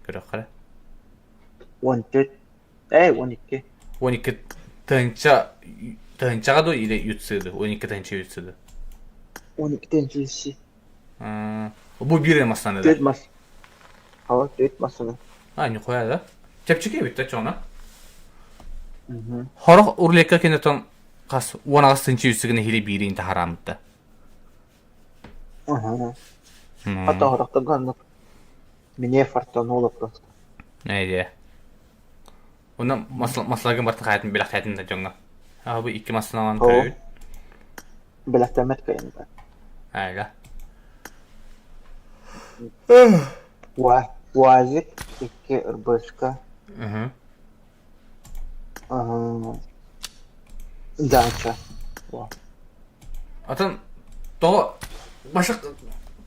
S4: Göre kare.
S2: 12. 12.
S4: 12 tınçağa da ile yutsaydı. 12 tınçağa yutsaydı.
S2: 12 tençisi.
S4: Bu bir masanda da.
S2: Dört mas. Hava 4 masada.
S4: Aynı koyar da. Çepçike bitti çoğuna. Horok urleka keneton kas 16 tınçağa yutsaydı hile birin de haramdı.
S2: Hatta horokta ganlık. Мне фартануло просто.
S4: Neydi? Ondan maslagın bartı hayatın bilak hayatında jonga. Bu iki maslagan köy.
S2: Bilaktamet kayın ben.
S4: Öyle.
S2: УАЗик, 2 РБшка, дача.
S4: Атын то башы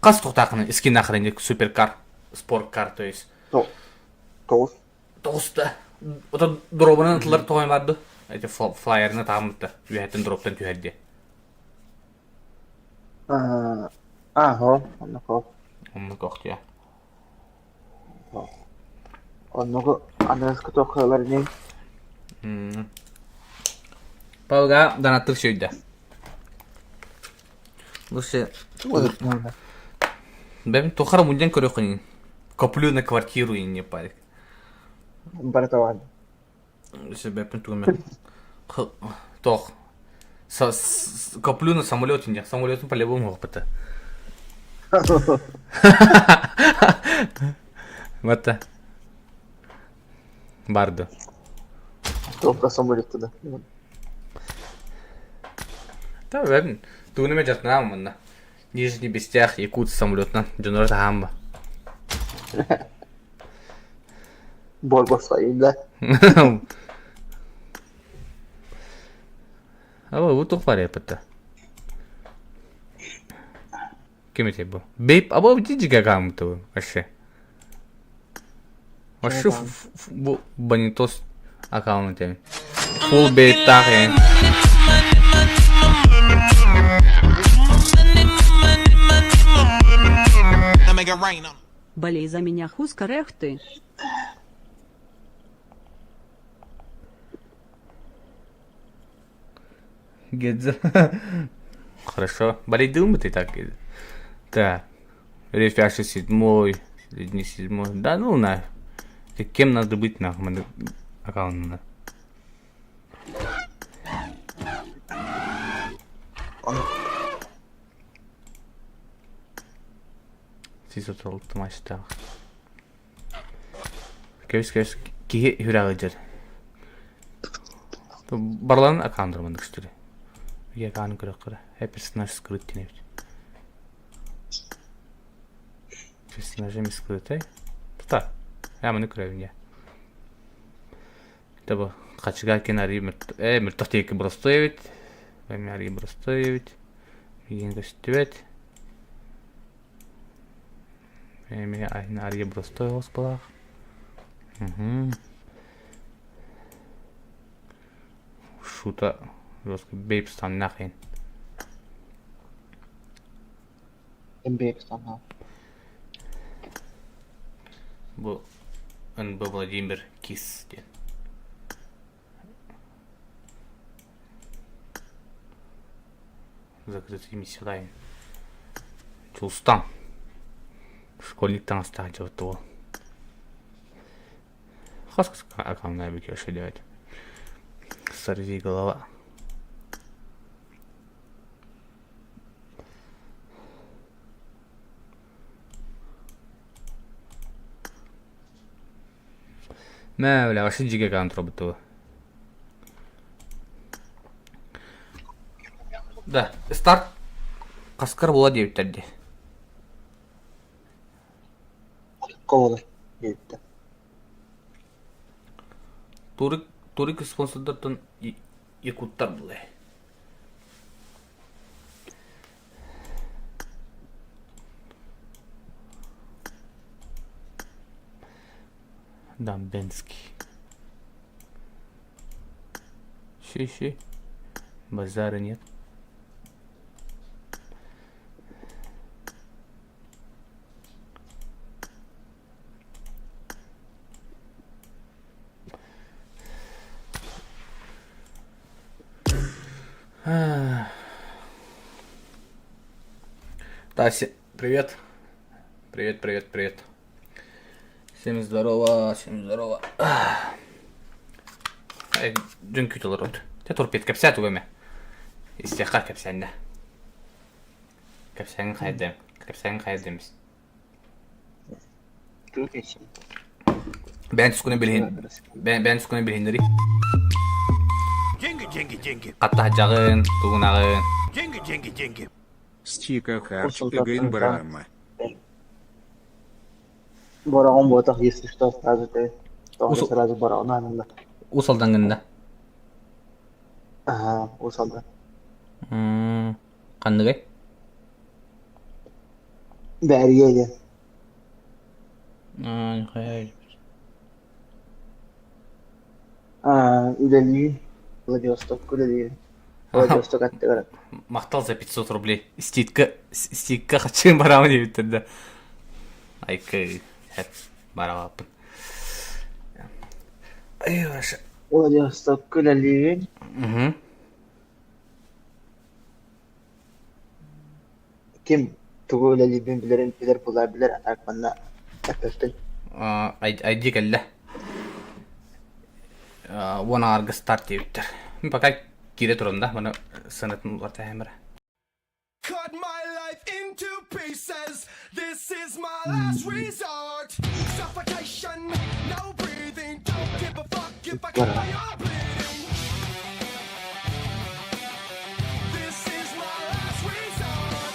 S4: қас тоқтақыны іскен ақырын суперкар, спорткар, то есть.
S2: Тоғыз.
S4: Тоғызда. Ота дробынан тылар тоғай барды. Эти флайерны тағымытты. Үйәттен дроптан түйәдде.
S2: Оны қол.
S4: Оны көқты, я.
S2: Оны анырысқы тоқылар не?
S4: Пауға данаттық сөйді. Лучше... Бәбін тоқара мұнден көрі қойын. Коплю на квартиру и не парик.
S2: Братован.
S4: Лучше бәбін туғымен. Тоқ. Коплю на самолетин. Самолетин по-любому опыта. Вот-то. Барды.
S2: Только самолет туда.
S4: Да, бәбін. Туғынымен жатынам мұнда. Нижний Бестях, Якут самолетна. Джонор тағамба.
S2: Бор басайын да.
S4: Aba bu çok var yapıtta. Kim ete bu? Beyp aba bu cici gagam tu aşağı. Aşağı bu banitos account yani. Full beyp tahe.
S6: Болей за меня хуска рехты.
S4: Гедзе. Хорошо. Болей думай ты так. Так. Рефяши 7, средний 7. Да ну на. Кем надо быть на аккаунт? Сизот олту маçta. Көз кие хүрәгы жер. Барларын аккаунтырмын күстүрү. Я канын көрөк кыра. Персонаж скрыт тенебит. Персонажем скрыт, Тута. Я мыны көрөбүн я. Табы качыга кенари мыртактеки бростовит. Бемяри бростовит. Миген көстүбет. Эми айна ария бростовос балак. Шута жестко бейпстан нахрен.
S2: Бейпстан, да.
S4: Бұл НБ Владимир Кис ден. Закрытый миссия. Чулстан. Школьниктен астағы жауытты ол. Қасқыз аккаунтына беке өші девайды. Сорви голова. Мә, бля, ваши жиге аккаунт роботу. Да, старт қасқар бола девіттерде.
S2: Ковалар deyipti.
S4: Турик спонсордардан якуттар бұлай. Дамбенский. Щи. Базара нет. Да, привет. Привет. Всем здорово. Дün kötü olur oldu. Te torpet kapsat uğame. İstihar kapsanda. Kapsan kaydemiz.
S2: Türkiye'sin.
S4: Ben sukuna bilhinleri. Hatta jağın, tuğunağın.
S8: Стика харч тыгын барама.
S2: Борагон ботах, если что, сразу ты. Тоже
S4: Усу-
S2: сразу борагон анында.
S4: Усалдан гында.
S2: Ага, усалды.
S4: Кандыгай?
S2: Бәрге де.
S4: Хай.
S2: Үлелиин. Владивосток үлелиин. Владивосток атты барат.
S4: Мақтал за 500 рублей. Стикка қачын барамын деп бітірді. Айкы, хәп, барабаппын. Ай, ваша.
S2: Владивосток үлелиин. Ким тугу үлелиин билер булар билер атак манна әпәстен.
S4: Айди кәлі. Оны арғы старт деп бітір. Мен пока кире тұрым да, мұны сынытын орта әмірі.
S1: Cut my life into pieces. This is my last resort. Suffocation, no breathing. Don't give a fuck if I cut my arm bleeding. This is my last resort.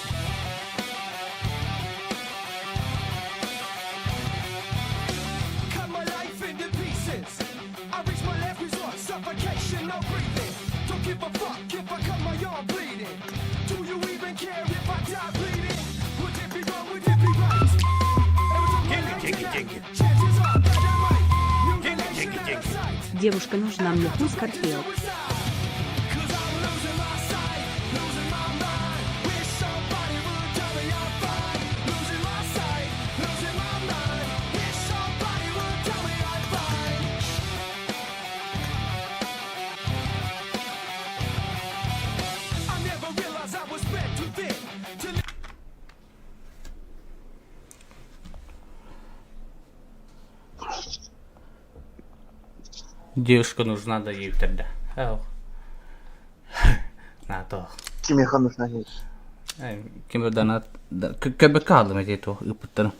S1: Cut my life into pieces. I reach my last resort. Suffocation, no breathing. Don't give a fuck if I cut my arm bleeding. Do you even care if I die bleeding? Would it be wrong? Would it be right? Chances are that I might. Mutilation at the sight.
S6: Девушка нужна мне, пусть Скорпио.
S1: Cause I'm losing my sight, losing my mind. Wish somebody would tell me I'm fine. Losing my sight, losing my mind. Wish somebody would tell me I'm fine. I never realized I was meant to think. To
S4: Девушка нужна да ей бітірді. Ау. На то.
S2: Кимеха нужна не.
S4: Кем бір дана... Көбі қалдым әдеті о, үпіттірім.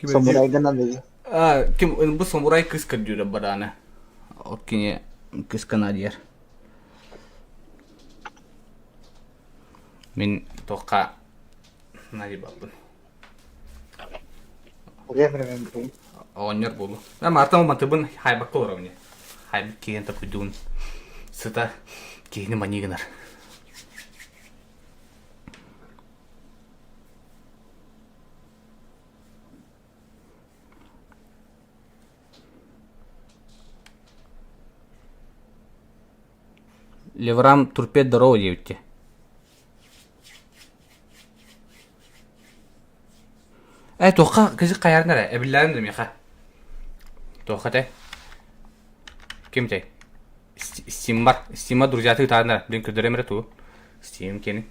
S2: Самурайдан надо.
S4: Кем бұл самурай кыз кірдюрі баданы. Оккене кыз канадияр. Мен тоққа... Нади баппын.
S2: Временем бу.
S4: Оңер болу. Мартам мантыбын хайбаққа орауне. Хайбақ кейін тапыдуын. Сыта кейіні манигінар. Леврам турпед дорогу девітте. Тоққа кізі қаярынар, әбілләрім дем еқа. Тоққа тәй. Кем тәй? Steam бар. Steam'a друзья ты тарнар. Блин, күдірем рет у. Steam кені.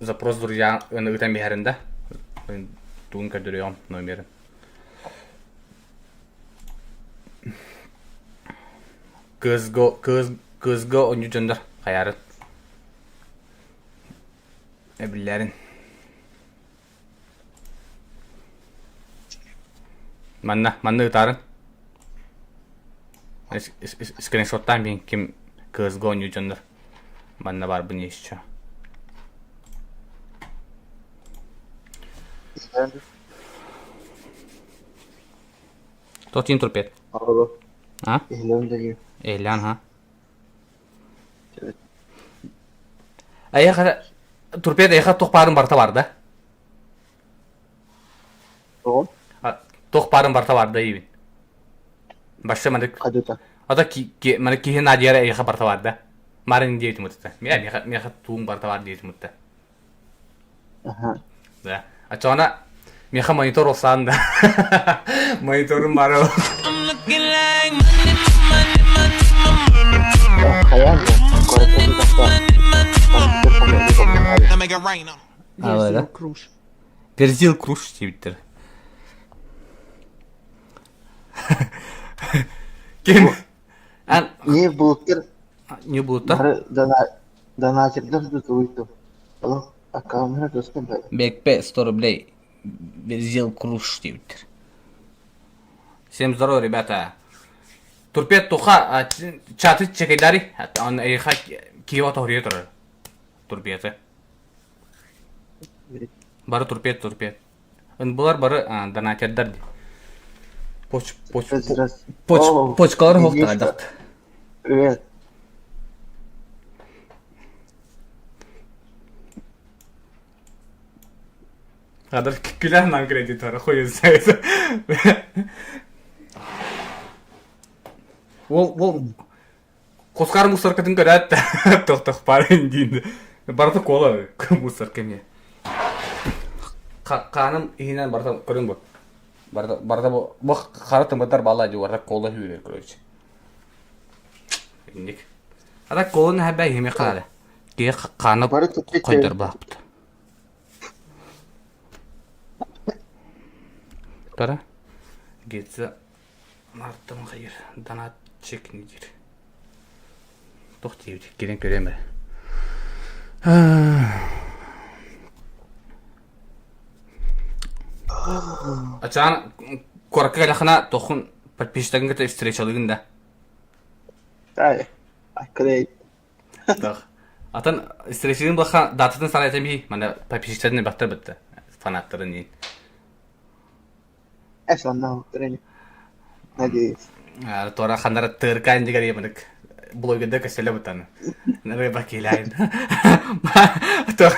S4: Запрос друзья ұтан бейхәрінде. Туын күдірем номерін. Кызго ойны жөндар қаярын. Әбілләрін. Манна ұтарын. Скриншоттан мен кем кызго ойны жөндар. Манна бар бұны ешчі. Тотин турпет.
S2: Алло.
S4: А?
S2: Эхлем дegi.
S4: Эйлян, ха?
S2: Evet.
S4: Аяқа... Турпет аяқа тоқ барта барды.
S2: Oğlum.
S4: Тоқ барта барды, ебін. Башты мәнді...
S2: Kaduta.
S4: Ата мәнді кейін надияра аяқа барта барды. Марын дейті мұтты. Меха туың барта барды дейті мұтты.
S2: Aha.
S4: Да. Ачуана... Меха монитор олсаң да. Мониторын бары.
S2: Kayan da. Korktu da.
S6: Верзил Круш.
S4: Перзил круш дейбіттір. Кем?
S2: Не bulutlar
S4: Не будут, да?
S2: bari donatirler de duydu. Oğlum akamera dostum böyle.
S4: Бекпе 100 рублей. Верзил круш дейбіттір. Всем здорово, ребята. Турпет туха чаты чекайдари. Он аяқа киева тоғырия тұрыр. Турпеті. Бары турпет. Бұлар бары донатердар ди.
S2: Здравствуйте.
S4: Почкалар
S2: О,
S4: хоқтар
S2: есть.
S4: айдақты.
S2: Привет.
S4: Qadir күлән нам кредиторы қойын сайты. Ол қосқар мұсырқытын көрәтті. Тоқтық барын дейінді. Барды қолы мұсырқы ме. Қаным үйінен барды көрін бұл. Барды бұл қарытын бұдар бала жуарда қолы үйрер көрөйші. Ендік. Ада қолын әбәй еме қалады. Кей қанып қойдар бақпыды. Тара гетсе нарттым қайыр данат чекіне дер. Тоқты ебді, келен көрем бі. Ачан коракка қалақына тоқын подписчитагын кәті встречалығын да.
S2: Тай. Акрей.
S4: Атын встречалығын бұлаққа датытын сан айтам бей, манда подписчитагын бақтар бітті. Фанаттарын дейін.
S2: Эшонна тренинг. Надеюсь.
S4: Тора хандара тыркан дигер емдик. Блогда каселе бутаны. Нары бакилайн. Тох.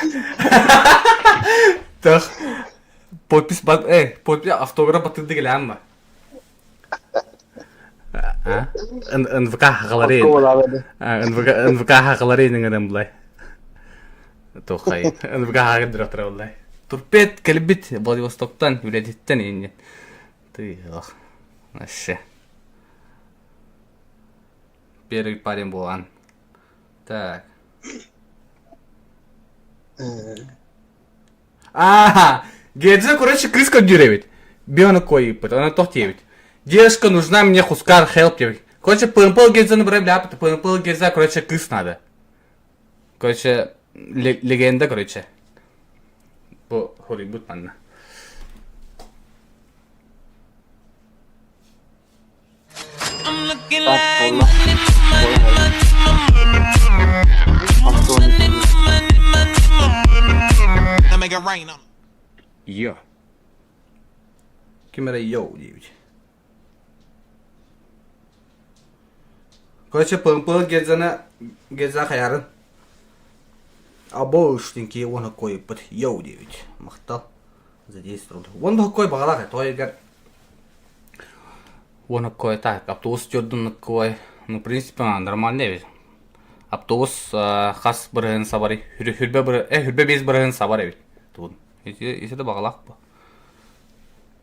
S4: Подпись подпись автограф баты дигелам. НВК галерея. НВК галерея ниңден булай. Тохай. НВК гагыдыр булай. Турпет келбит Владивостоктан Виледиттен инде. Ты ох. Вообще. Первый парень был он. Так. Гедзе, короче, крыска дюревит. Бионы кои пыт, она тохтевит. Девушка нужна мне хускар хелптевит. Короче, пымпыл гедзе набрать ляпыт, пымпыл гедзе, короче, крыс надо. Короче, легенда, короче. По хорибут манна. Йо. Кемера йоу, девять. Короче, пымпыл гедза хаярын. Або үштінке оны қойып бұд, йоу девять. Мақтал. Задействовал. Оны қой бағалақ, той егер. Оны қой так, автобус жүрдің қой. Ну, в принципе, нормально ведь. Автобус қас бірігін сабары. Хүрбе без бірігін сабары ведь. Тут. Если это бағалақ бұл.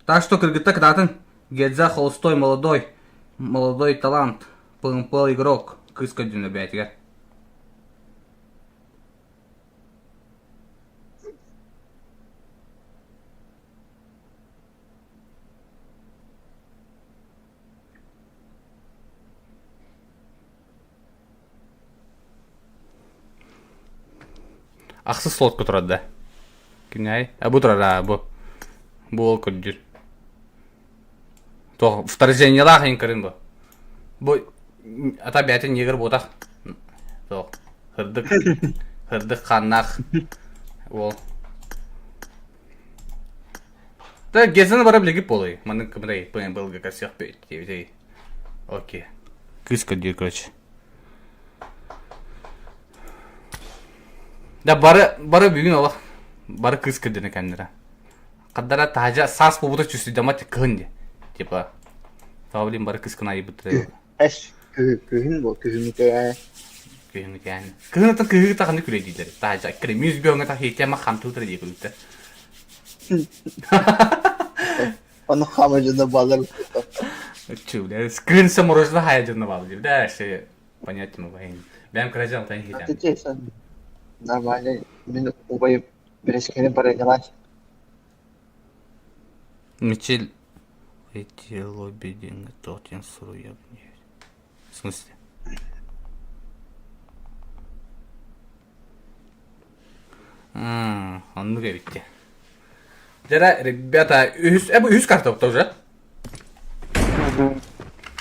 S4: Так что, кіргітті кітатын. Гедза холостой молодой талант. Пымпыл игрок. Крыска дюна бәйтігер. Ақсыз слотқа тұрады да. Кінәй? Бұ тұрады, бұ. Бұ ол көрдір. Тоқ, вторжение лағын көрін бұ. Бұ, ата бәтін егір бұтақ. Тоқ, хырдық қаннақ. Ол. Да, гезіні бара білігіп болай. Мұның кімдей, бұның бұлғы көрсек бөйт. Окей. Күз көрдір, короче. Да бары бүгін олақ. Бары кыз кірдіні кәндіра. Қаддара тажа сас бұбыды чүсті даматы кығынде. Типа, тауылин бары кыз кына айбыттыры.
S2: Эш, күйін бұл, күйін кәйі.
S4: Күйін кәйі. Күйін атын күйі тағынды күлей дейдері. Тажа, кірі мүйіз бүйіңі тағы хейтема қамтылдыры дей күлікті.
S2: Оны қамы жүнді балыр.
S4: Чүлі, скринса морожда хая жүрні балы дейді. Да, ще, понятно, бәйін. Бәйім кірajam тайын хейтем.
S2: Отечесан. Нормально, мен убайып бірешкені бара делать.
S4: Мечель эти лобби деньги тотен суруя. В смысле? Он ну говорите. Дера, ребята, üst карта вот тоже.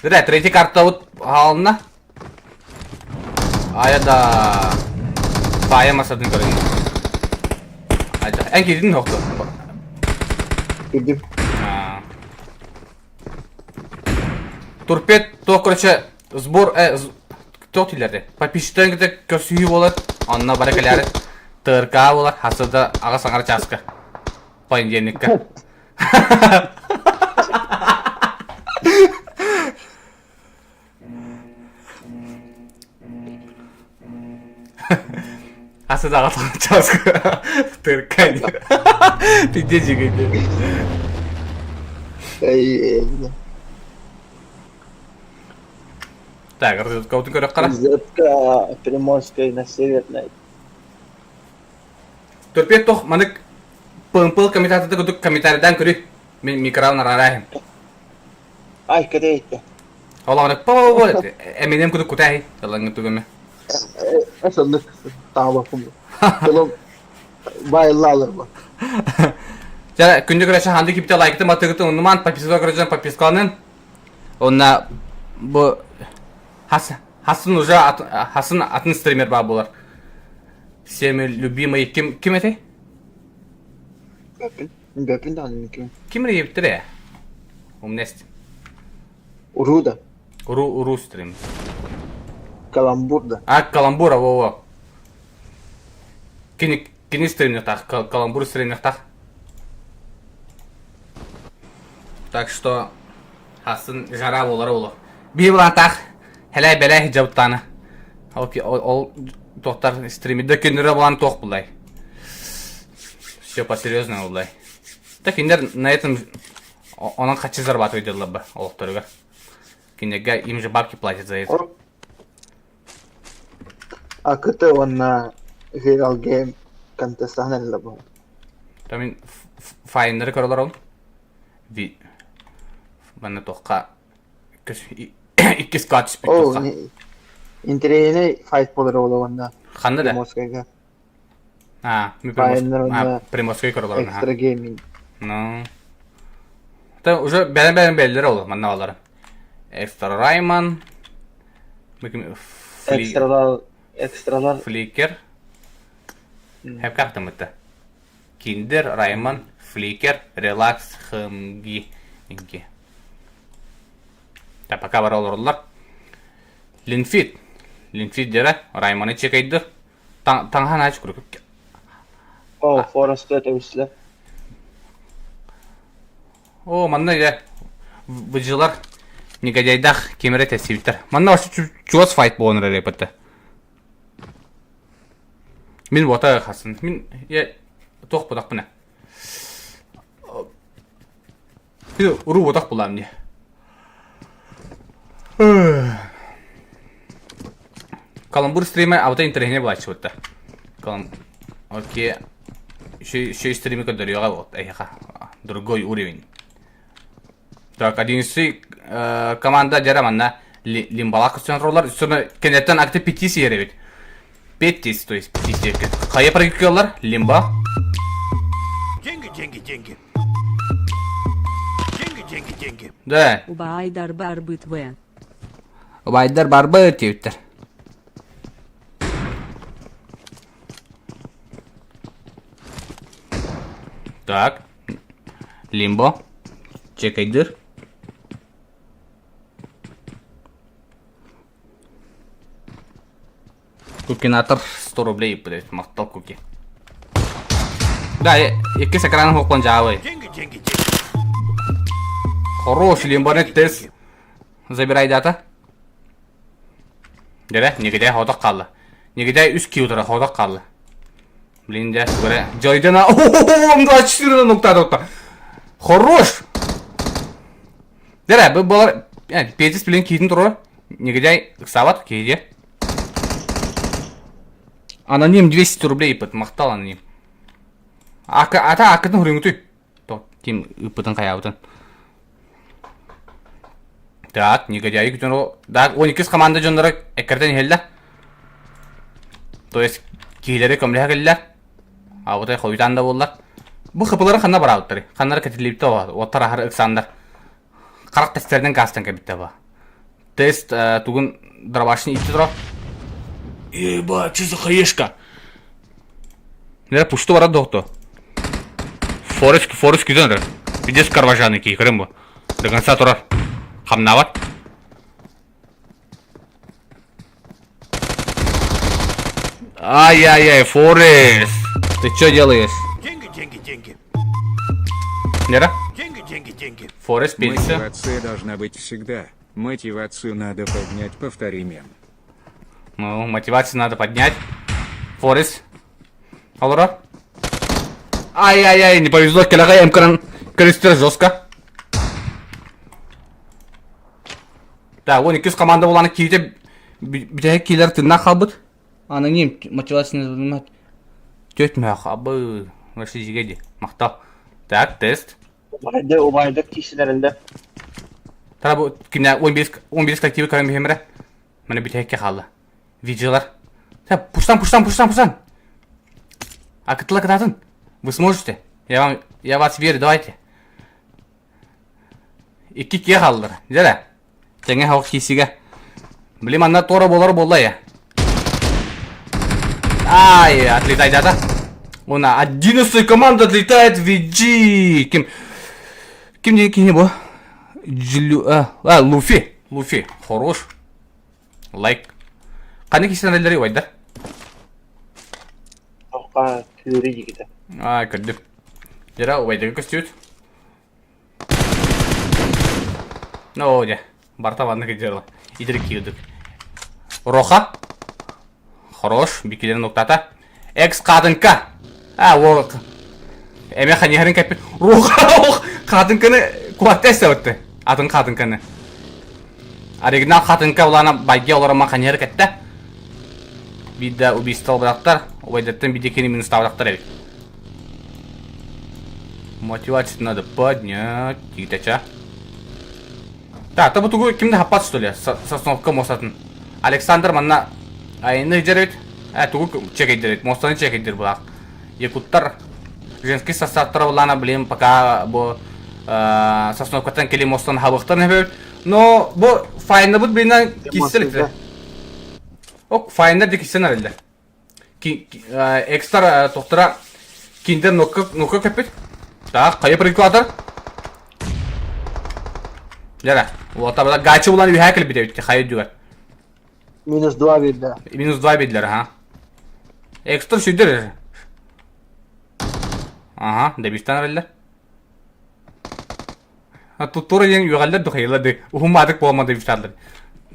S4: Дера, третья карта вот ална. Аяда. Пая масадын көрген. Айда, ән кездің хоқты.
S2: Кидим.
S4: Турпет, то, короче, сбор, кто тилерди? Подписчиктен где көсүйі болады, онна баракалары. Тырка болады, хасыда аға саңар часка. Понедельникка. Хасыда аға саңар часка. Тырка не. Пиде жігінде. Так, разведка көрек қара.
S2: Разведка Приморской на Северной.
S4: Турпет тоқ, манык пымпыл комитатыды күдік комитарыдан көрі. Мен микрофон арарайым.
S2: Ай, кәдейті.
S4: Ола манык па-па-па, әменем күдік күтәй. Ялаңы түгіме.
S2: Әсілдік тағы бақым. Бұлым байылалыр ба.
S4: Жара, күнді көрәші ханды кепте лайкты матығыты ұныман подписыға көрәжен подпискалының. Онна бұ... Хасын уже Хасын атын стример бар болар. Всеми любимый ким это?
S2: Бәпін да аның кем.
S4: Ким рептіре? Умнест.
S2: Уруда.
S4: Уру стрим.
S2: Каламбурда.
S4: Каламбура, во. Кини стримнер так, каламбур стримнер так. Так что Хасын жара болар олар. Bir bulan tak, hele bele hicabıttanı. Ол тоқтар стримиде күндері болан тоқ бұлай. Все по-серьезному бұлай. Так, киндер на этом онан қачы зарабатывай деділі бі, олықтарыға. Киндерге им же бабки платят за это.
S2: А күті онна Viral Game контестағын әлі бұл.
S4: Тамин файындары көрілер ол. Бәні тоққа иккес кат спик тоққа.
S2: Интерейіне файт болыр олы онда.
S4: Қанды да?
S2: Приморскайға.
S4: Приморскай көрілер.
S2: Экстра гейминг.
S4: Ну. Та уже бәлін бәлілері олы, манна олары. Экстра Райман.
S2: Экстралар.
S4: Фликер. Hep kaptım это. Kinder, Rayman, Flicker, Relax, Hımgi. Da пока var olurlar. Linfit dere Rayman'ı çekeydir. Tanhan aç kuruk.
S2: O Forest ötebüsler.
S4: O manna ya. Vıcılar негодяйдах кемерете сивтер. Манна вообще чуос файт болын репетті. Мен бота қасын. Мен тоқ бодақ бұна. Мен ұру бодақ болам не. Каламбур стримі аута интернетіне бұлайшы өтті. Окей. Еще и стримі көдіріға вот. Другой уровень. Так, 11 команда жараманна лимбалақ үстен үстіні кенеттен акты петиси еребет. Петис, то есть петиси еркен. Қайы прокекелар? Лимба.
S1: Деньги.
S4: Да.
S6: Убайдар барбыт в.
S4: Убайдар барбыт еуттер. Так. Лимбо. Чекайдыр. Кукинатор 100 рублей, блядь, мақтал куки. Да, екі сакраны хоқпан жауы. Хорош, лимбонет тез. Забирай дата. Дере, негеде ходақ қалды. Негеде үз кеудірі ходақ қалды. Блин, да, көре. Жойдена. Ооо, 24 нұқтады. Хорош. Дере, бұл болар. Петис білін кейдің тұры. Негеде ұқсават кейде. Аноним 200 рублей ипыт, мақтал аноним. Ата акыдың хүріңгі той. Кем ипытын қаяудын. Так, негодяй күтін о. Так, 12 команда жонлары әкірден елді. То есть, кейлері көмлеға келділер. Ауытай қойдан да болдылар. Бұл қыпылары қанна бар ауыттары. Қаннары кәтілейіпті о. Оттар ақыры ұқсандар. Қарақ тестерден қастан кәбітті ба. Тест туғын дробашын итті тұра. Еба, чизы хаешка. Нера пушты барады доқты. Форест күден рі. Видишь карважаны ки, көрем бу. До конца турар. Хамнават. Ай-яй-яй, Форест. Ты что делаешь?
S1: Деньги, деньги, деньги.
S4: Нера?
S1: Деньги, деньги, деньги.
S4: Форест пилься.
S8: Мотивация должна быть всегда. Мотивацию надо поднять, повтори мем.
S4: Ну, мотивацию надо поднять. Форест. Алора. Ай-яй-яй, не повезло, келага эмкран. Крестер жестко. Так, вон 200 команда буланы кийде. Битәге килер тынна калбыт. Аны нем мотивацияны bilmät. Төтмә хабы. Вообще жигеди. Мактал. Так, тест.
S2: Убайда кишилеринде.
S4: Тара бу кимне 15 активы көрөм бемере. Менә битәге калды. Видеолар. Так, пуштан. Акытла кататын. Вы сможете? Я вас верю, давайте. 2 ке калдыр. Жара. Теңе хаук кисиге. Блин, анда тора болар болда я. Ай, отлетает это. Вон 11 команда отлетает в VG. Ким не был? Луфи. Хорош. Лайк. Каны кисен релери вайдар.
S2: Тоққа кілері жігіті.
S4: Көрдім. Жара, вайдығы көстеуд. Ну, де. Барта ванны кедерлі. Идері киюдік. Роха. Хорош. Бекелерін ноктата. Экс қадынка. Ол. Әме қанегерін кәппен. Роха. Қадынканы куаттайса өтті. Атын қадынканы. Оригинал қадынка олана байге оларыма қанегері кәтті. Бида убийство бырақтар. Ойдаттан бидекені минус табырақтар әбет. Мотивацию надо поднять. Тигітача. Так, табу тугу кимді хаппат, что ли? Сосновка мостатын. Александр манна айны жерет. Тугу чекай жерет. Мостаны чекай жер бұлақ. Якуттар женский составтар олана білем, пока бұл сосновкатан келе мостаны хабықтар небет. Но бұл файны бұд білінен киселік. Ок, файндар де кисен арылды. Экстар тоқтыра киндер нокка көппет. Так, қайы прикладар. Жара, ота бала гачы буланы үйәкіл бітеуітті, қайы дүгер.
S2: -2 берді.
S4: -2 беділер, ха. Экстар сүйдер. Ага, дебистан арылды. Тут тура ен үйәлдер дұқайлады. Ухумадық болма дебистандыр.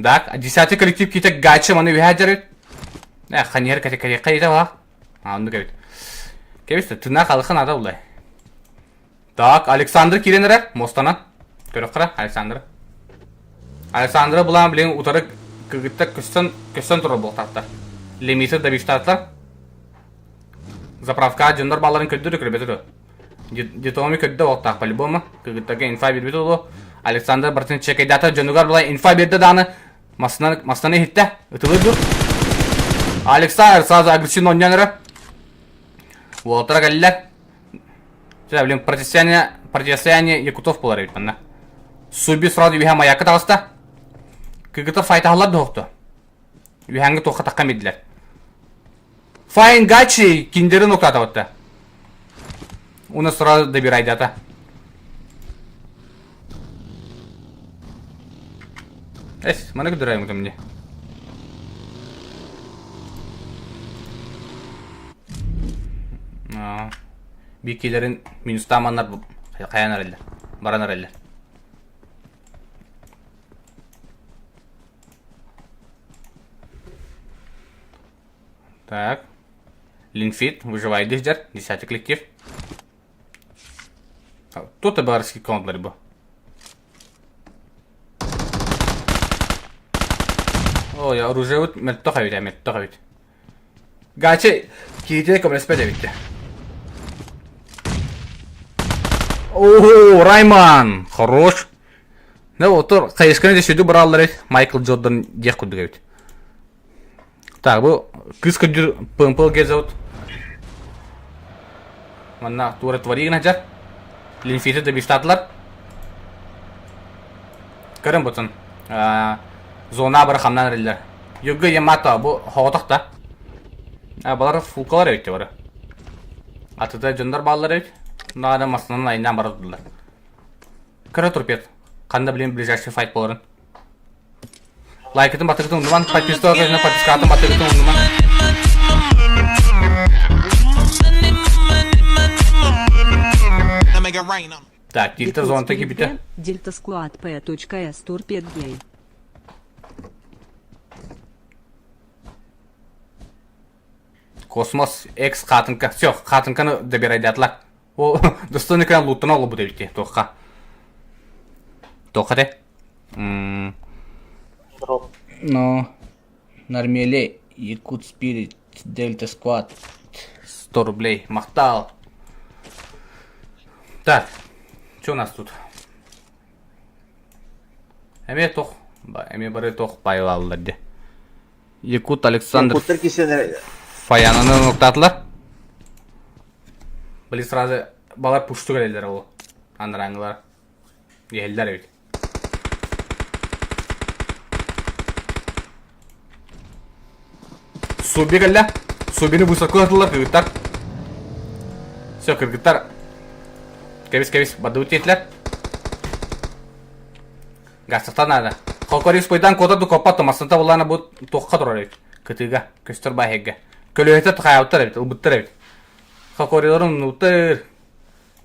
S4: Так, 10 коллектив кейтек гачы маны үйәдер. Қанер кәте қайда ба? Онды кәбет. Кәбесті, түнна қалықын ада бұлай. Так, Александр киренері, мостана. Көріп қыра, Александр. Александр бұлан білен ұтары күгітті көстен тұры бұл тапты. Лимитер да биштартлар. Заправка жондар баларын көддірі көрбетірі. Детоми көдді оқтақ по-любому. Күгіттіге инфа бербеті олу. Александр біртін чекайдаты жонугар бұлай инфа берді даны. Мастаны хитті. Үтілі жүр. Александр сразу агрессивно ойнаныры. Уолтара кәлілер. Сюда, блин, противостояние якутов болар бит мында. Суби сразу виха маяка тағыста. Кыгыта файта халады оқты. Виханғы тоққа таққан беділер. Файн гачи киндері ноқтата отты. Оны сразу добирайды ата. Мана күдірайым күтімде. Бекелерін минустаманлар қаян арайлар. Баран арайлар. Так. Линфит выживает ждер. 10 коллектив. Тут и барский контлер был. О, я оружие вот мертвый. Гачи, кидите comme respect bitti. О, Райман, хорош. Ne otur, kayışkanı da şöyle buraları Michael Jordan diye kurduk evet. Так, bu kız kıcır pımpıl gezavut. Mana tuğra tuvariğin hacar. Linfite de biftatlar. Karın butun. Zona bırakamdan riller. Yugu yamata bu havatakta. Balar fulkalar evet var. Atıda cöndar bağlar evet. Nada maslanın ayından baradılar. Кара турпет. Қанда білем ближайший файт боларын. Лайкетін батырғытын ұндыман, подписку қажына подпискатын батырғытын ұндыман. Так, дельта зон таки биті.
S6: Дельта склад p.s турпед гей.
S4: Космос X қатынка. Все, қатынканы добирайды атла. О, достойный кран луттын олы бұды бітті. Тоққа. Тоққа де?
S2: Дроп.
S4: Ну, Нормеле, Якут Спирит, Дельта Сквад. 100 рублей. Мақтал. Так, что у нас тут? Әме тоқ. Әме бары тоқ байыл алылар де. Якут Александр
S2: Куттар кисен
S4: Фаянаны ноқтатылар. Білі сразу балар пұшты кәрелер ол. Аныраңылар. Ехелдер өйді. Суби кәлі. Субини бұсырқы ұтылар кіргіттар. Все, кіргіттар. Кәбіс, бады өтетілер. Гастықтар нады. Қалқарис бойдан kodadu kopattu masında olana bu toqqa durar evet. Kıtıga, köstür bayhegge. Kölöhete tıqayavtır evet, ılbıttır evet. Qalqariyorun nutır.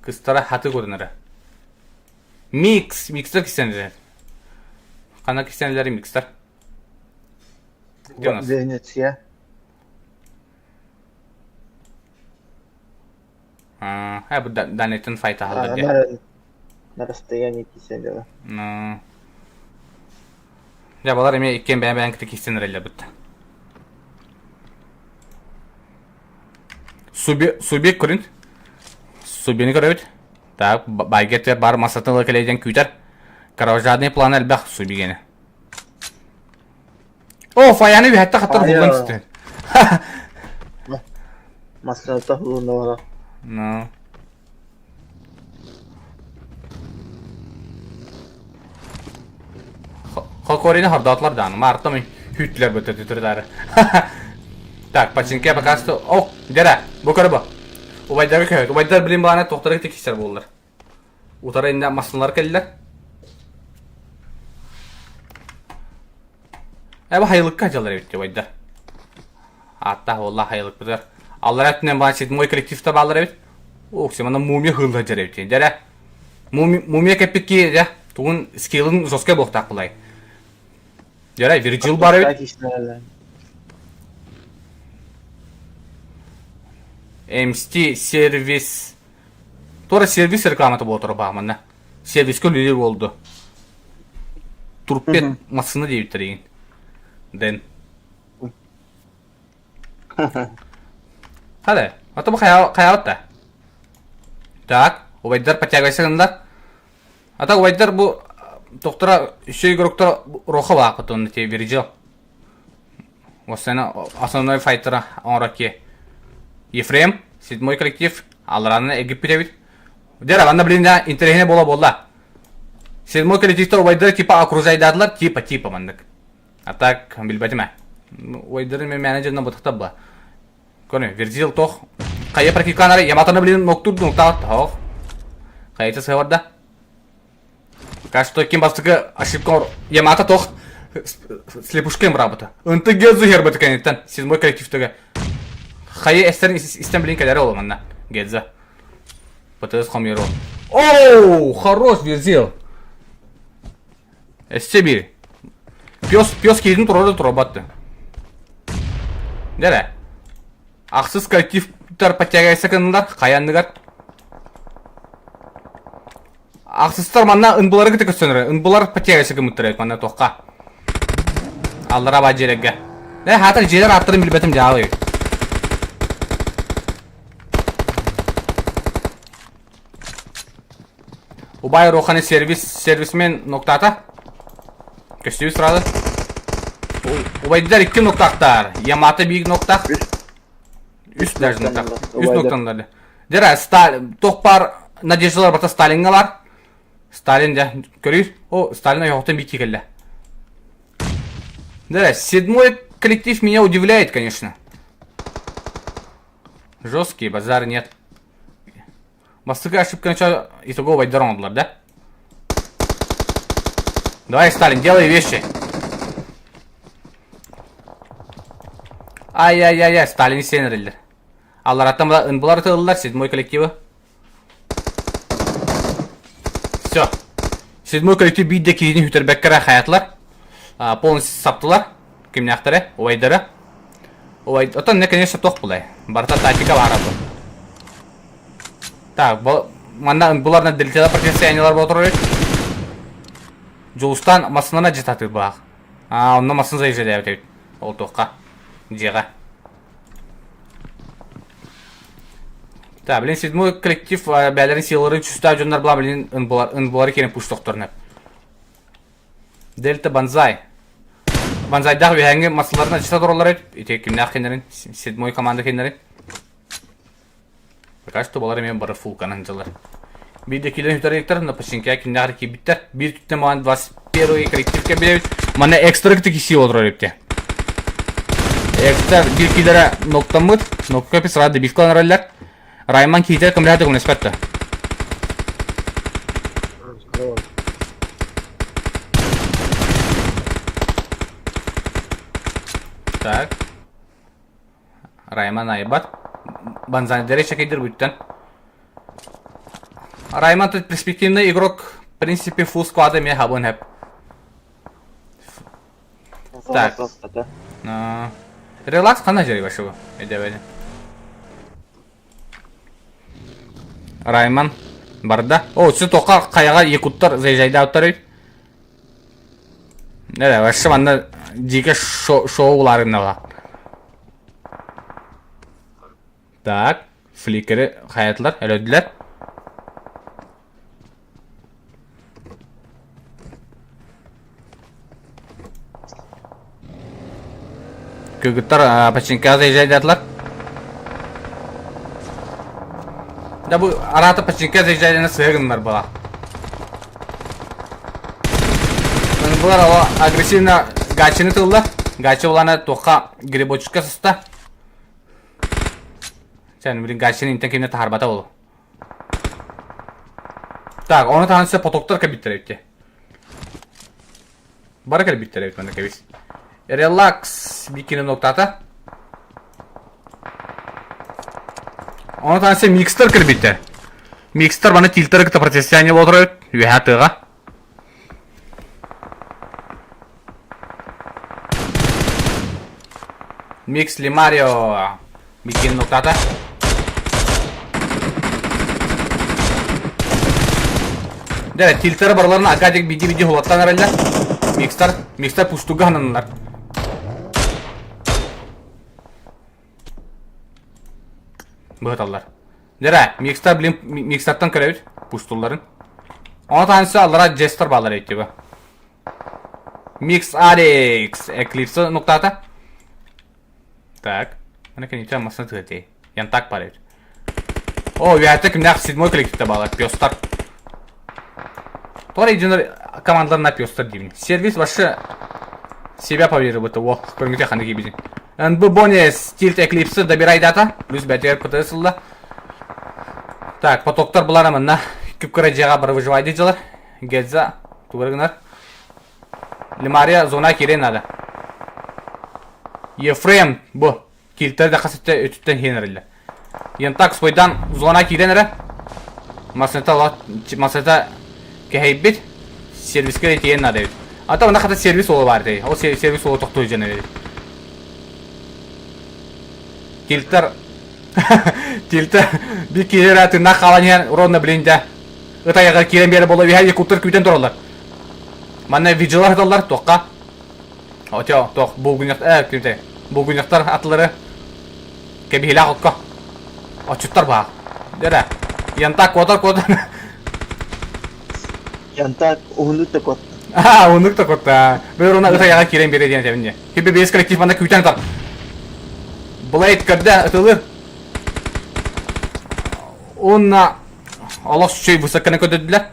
S4: Kıstara hatı görünür. Mixler kisenler. Qana kisenleri mixler. Где у нас?
S2: Венеция.
S4: Bu Danetin fayta halde.
S2: На расстоянии кисен.
S4: Ya balar emeğe ikken beğen kıtık istenir elle bitti. Subi kurin. Subini görüyoruz. Так, байгет бар масатылы келейден күйтер. Караважадный план әлбәқ суби гені. О, фаяны bir hatta қатыр бұлдан істер.
S2: Масата хулунда.
S4: No. Халқорины хардатлар даны. Мартамын хүтлер бөтті түрдәрі. Так, пачинке бақасты. О, дәрі. Бұл көрі бұл. Убайдары көйді. Убайдар білім бағана тоқтары кеті кесер болдыр. Утары енді масынлар келділер. Әбі хайылыққа жалар өтті убайдар. Атта, олла хайылық бұдар. Аллар әттінен бағана сетім ой коллективті бағалар өт. Оқсы, мана мумия хылда жар өтті. Дәрі. Мумия кәппетке, туғын скейлін жосқа боқтақ бұлай. Дәрі, Virgil бар өт. MST servis. Tora servis reklamı bu oturup bağımında. Servis kölüler oldu. Turpet masını diye bitireyim. Den. Hadi. Ata bu kayavat da. Так. Увайдар потягайсыңдар. Ата увайдар bu doktora şey doktora roha vaqt onu te Virgil. Осына основной файтера онраки. Ефрем, седьмой коллектив, алраны эгип биребит. Дер аванда билинде интернете бола. Седьмой коллективте увайдар типа окружайдадылар, типа мандык. А так билбетиме. Увайдарын мен менеджерден ботакта ба. Көне, Virgil тох кая практиканары Яматаны билин ноктурду ноктат. Хох. Кайта севарда. Кажется, ким бастыгы ошибка Ямата тох слепушкем работа. Онты гезу хербет кенеттен. Седьмой коллективтеге. Хайе эстерин истем билин кадары олу манна. Геза. ПТС хомеро. Оу, хорош Virgil. Эсте бир. Пёс кейдин турады батты. Дере. Ақсыз коллективтер подтягайсы кындар, қаяндығар. Ақсыздар манна ынбылары кіті көстенір. Ынбылар подтягайсы кымыттырайды манна тоққа. Аллара ба жереге. Хатыр жерлер аттырын білбетім жағы. Убай рухани сервисмен ноктата. Көстеуі сұрады. Убайдыдар 2 ноктақтар. Яматы бейік ноктақ. Üst даже ноктақ. Üst ноктандарды. Дера, тоқпар надеждалар бата Сталинға бар. Сталин да, көрейіз. О, Сталин аяқтан бейті келді. Дера, седьмой коллектив меня удивляет, конечно. Жесткий, базар нет. Бастыға ошибка начал итого Убайдар ондылар, да? Давай, Сталин, делай вещи. Ай-яй-яй-яй, Сталин сенерилдер. Алар аттан ынбылар тылылар, 7-й коллективы. Все. 7-й коллектив бейді кейден хүтербәккері қаятлар. Полностью саптылар. Кемняқтары, овайдары. Отан не, конечно, тоқ бұлай. Барта тактика бар абы. Так, манда ынбыларына ділтелі противостояниялар болып тұрыр. Жолыстан масынына жетатыр бұлақ. Онна масын заезжады әбітеуді. Ол тоққа. Жеға. Так, блин, 7-й коллектив бәлерін силарын чүстау жондар бұла, блин, ынбылары керен пұш тоқтырынып. Дельта Банзай. Банзайдағы өйәңгі масыларына жета тұралар өтіп. Ете кімнақ кендерін, 7-й команда кендерін. Бірқаш тұбалары мен бары фулканын жылар. Бейді келен үтәректер, на пашинкая кімнағыр кебіттер. Bir түтті маған 21-й коллективке білеуіт. Мана экстракты кесі олдыр өтіпте. Экстра bir келері ноқтамыд, ноққа көпі сырады бифклан роллар. Райман кейтер кімләді күн әспәтті. Так. Райман айбат. Банзан дереча кейдер бүттен. Райман тут перспективный игрок. В принципе, фул сквада мен хабын хэп. Так. Релакс қана жері башы бұл. Эдебеді. Райман барда. О, сіз тоқа қаяға екуттар зайжайды ауттар өйт. Неде, башы манда жеке шоуларына ба. Так, фликері қаятылар, әлөділер. Көгіттар пачинка зайжайды атылар. Да bu arada пачинка зайжайдына сығынлар бұла. Бұлар агрессивно гачыны тылды. Гачы оланы тоққа грибочка сыста. Сән, білін гачыны интен кеміне тахарбата болу. Так, оны танысы потоктар кәбіттер өтте. Бары кәбіттер өтті мәнді кәбіс. Релакс бикini ноқтаты. Оны танысы микстер кірбіттер. Микстер баны тилтері күті протестияне болдыр өт. Үйәтіға. Микс Лимарио бикини ноқтаты. Дәрі тилтері барларына агадик биди-биди хулаттан әрелдер. Микстер пуштуға хананылар. Бұғыталар. Дәрі, микстер білім микстерттан көрәуіт пуштуларын. Оны танысы аллара жестер балар өйтті бұ. Микс Арикс Эклипсы ноқтаты. Так. Оны кәнетен масыны тұғытей. Янтак бар өйт. О, өйәті кімнәқ 7-й коллективті балар. Пёстар. Τώρα иденер командаларына пёстар деймін. Сервис башы себя поверил бұты. О, көріңгіте қанды кейбізін. НБ Бонес Тильт Эклипсы добирай дата. Плюс бәтер күтесілді. Так, потоктар бұлар амынна. Күпкірі жеға бір выживайды жылар. Гедза туғырғынар. Лимария зона керен ады. Ефрем бұ. Килтері де қасетті өтіттен хенерілді. Ентак спойдан зона керен әрі. Масета кехейбет сервиске етейін ады. Ата онда қата сервис олы бар дей. Ол сервис олы тоқты өжен еді. Тилтер bir келер атына қаланиян ровно білінде. Ұтаяға келен бері болы вихай екуттыр күйтен тұралар. Мана виджылар адалар тоққа. Отео, тоқ, бұл күнектар атылары кәбейілі ақыққа. Очуттар бағ. Дәрі, янтак қотар.
S2: Янтак, ұғындық кот.
S4: Ұғындық кот. Бір оны ұтаяға келен бері дейін тәбінде. Кебе бейс коллектив манда күйтен тар. Бұлай еткірді ұтылыр. Онна Allah şey bu sakına kötüdüler.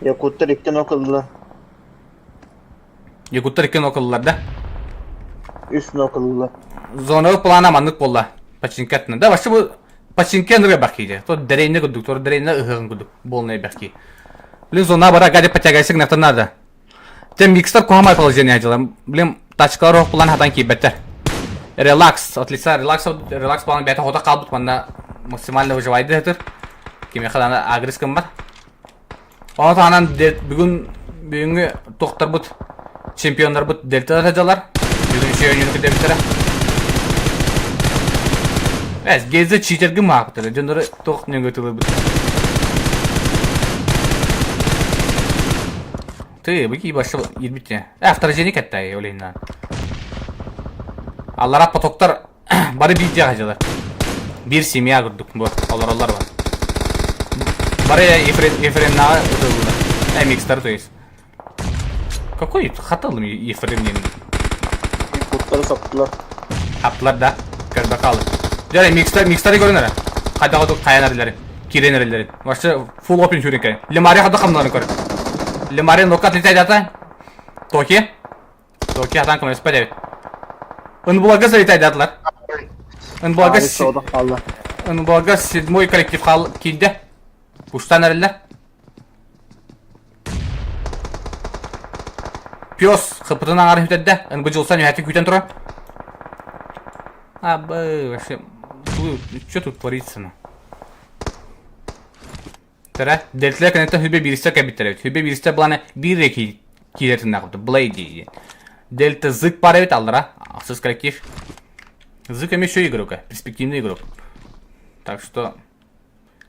S2: Yakutlar ikten okıldılar.
S4: Yakutlar ikten okıldılar da.
S2: Üstüne okıldılar.
S4: Zonalı plana manlık bolla. Paçinkatına da başı bu Paçinken nere bakıydı. To dereyine güdük, to dereyine ıhığın güdük. Bolnaya bakıydı. Bilin zona bara gadi paçagaysak neftanada. Tem mixler kuhamay положение ajılar. Bilem taçkalar ok bulan hatan kiybetter. Relax, отлично, relax bulan beta hoda kalbut bana maksimal выживайды hıtır. Kime kadar agreskim var. Onu tanan bugün doktor but çempiyonlar but delta atacalar. Bugün şey oyununu debitere. Ez gezi çiçergi mahkutları. Canları tok ne götürülür but. Tüy bu ki başta yirmit ya. Afterjenik etti ya öyleyinler. Allah rappa toktar bari bir diye hacılar. Bir simya kurduk bu. Allah var. Bari ya Ефрен на это микстер то есть. Какой хаталım Ефрем'nin.
S2: Kurtları saptılar.
S4: Haplar da kız bakalım. Yani mixleri görün ara. Hadi kayan arileri. Kiren arileri. Başta full open shooting kay. Lemari hadi kamlarını kör. Lemari nokat litay data. Toki hatan kamera spade evet. Unbulaga litay datalar. Unbulaga 7-й коллектив kilde. Uçtan ariler. Piyos kıpırtından arı hütedde. Bıcılsan yönetik hüten turan. Abi вообще что тут творится? Тара deltler kanıtta hübe birisi kabitler. Hübe birisi bana bir reki kilertinden kaptı. Blade. Delta zık para evet aldıra. Asıl коллектив. Зык еще игрока, перспективный игрок. Так что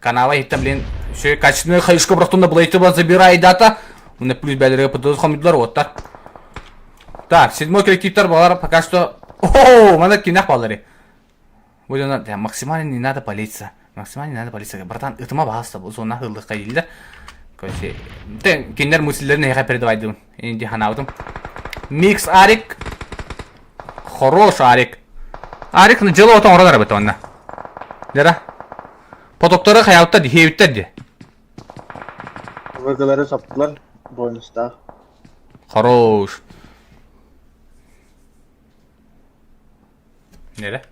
S4: канава хитта блин еще качественный хайшка брахтунда Блейти была забирает дата. У меня плюс бәлерге поддоз хамидлар оттар. Так, 7-й коллективтар балар пока что. О, мана кинах балары. Вот она, да, максимально не надо палиться. Максимально не надо палиться. Братан, ытыма бағасты бұл зона хылдыққа елдер. Короче, кендер мыслелерін еға передавайды. Енді ханаудым. Микс Арик. Хорош Арик. Арик жылы отан оран арабыты онна. Дера. Потоктары қаябытта дейбіттер де.
S2: Vırgıları saptılar. Boynuzda.
S4: Хорош. Nere?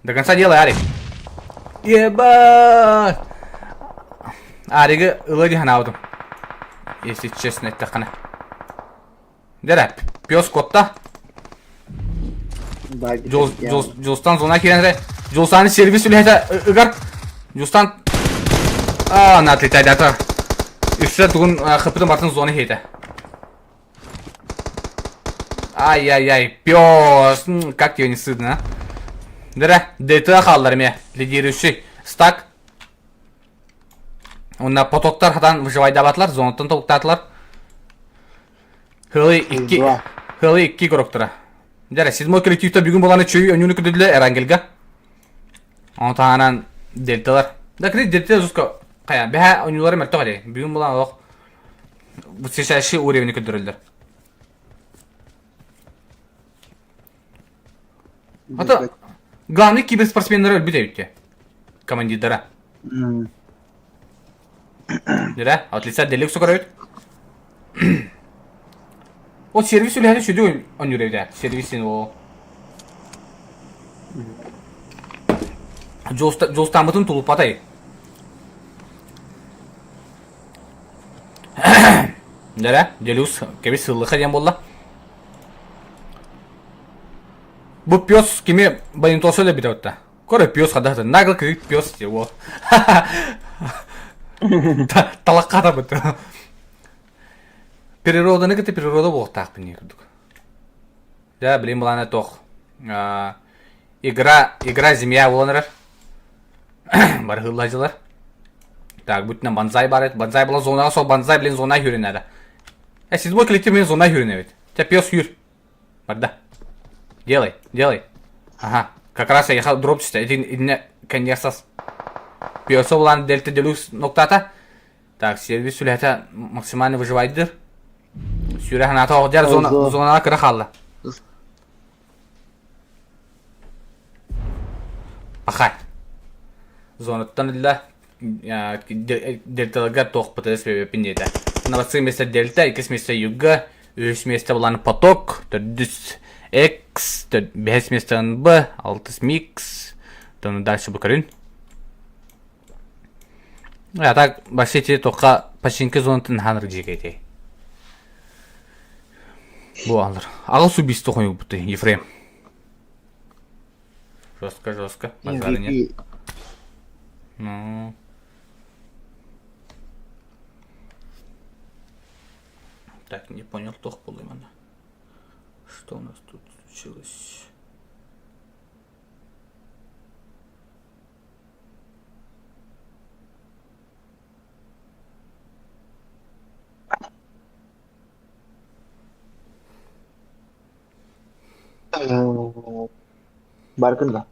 S4: До конца делай, Арик. Ебать! Арик'ı ılığı hanaudum. Если честно, это хана. Dere, piyos kotta. Julstan zona kirenre. Julstan'ın servis ülhete ıgar. Julstan... Aaa, natlitay data. Üstüne tuğun kıpıtın batın zona heyte. Ай-яй-яй, пёс, как тебе не стыдно, а? Дыра, ДТ халларыме, лидирующий стак. Онна потоктар хатан выживайда батлар, зонтан токтатлар. Хылы 2 короктора. Дыра, 7-й коллективта бүгін боланы чөй өнюні күділі әрангелга. Онтанан дельталар. Да, кредит дельталар жуска, қая, бәхә өнюлары мәрті қадай. Бүгін боланы оқ, бұл сешәші уровені күдірілдер. Hatta главный киберспортсменler ölbüde ülke. Командирдара. Dira, от лица делик сокарают. O servis ülhede şöyle oynuyor evde. Servisin o. Jostan batın tulup atay. Dira, delus kebi sığlık edem bolla. Bu piyos kimi bayıntosu da bir de Kore piyos kadar nagıl kırık piyos diye o. Talakka da bıdı. Природа не като природа бог так пенирдук. Да, блин, была на тох. Игра земля вонер. Бархыллажылар. Так, будь на банзай барет. Банзай была зона, со банзай, блин, зона хюринада. Седьмой коллектив мне зона хюринавит. Тебя пьес хюр. Барда. Делай. Ага, как раз я ехал дроп чисто. Это конечно. Пьесо была дельта делюкс ноктата. Так, сервис сюлета максимально выживает. Сюля ханата оғдер зонана кірі қалды. Ақай. Зонаттан ілі дельталарға тоқ бұты себебін еді. Навасы месте дельта, екіс месте юга, үш месте бұланы поток, түрдіс X, 5 месте NB, 6 микс. Тоны дальше бұкарын. Я так басите тоқа пашинке зонтын ханыр жекете. Бұл алыр. Ағыл су бисті қойып бұты, Ефрем. Жестко. Базары нет.
S2: MVP.
S4: Ну. Так, не понял, тох был именно. Что у нас тут случилось?
S2: Barkın da.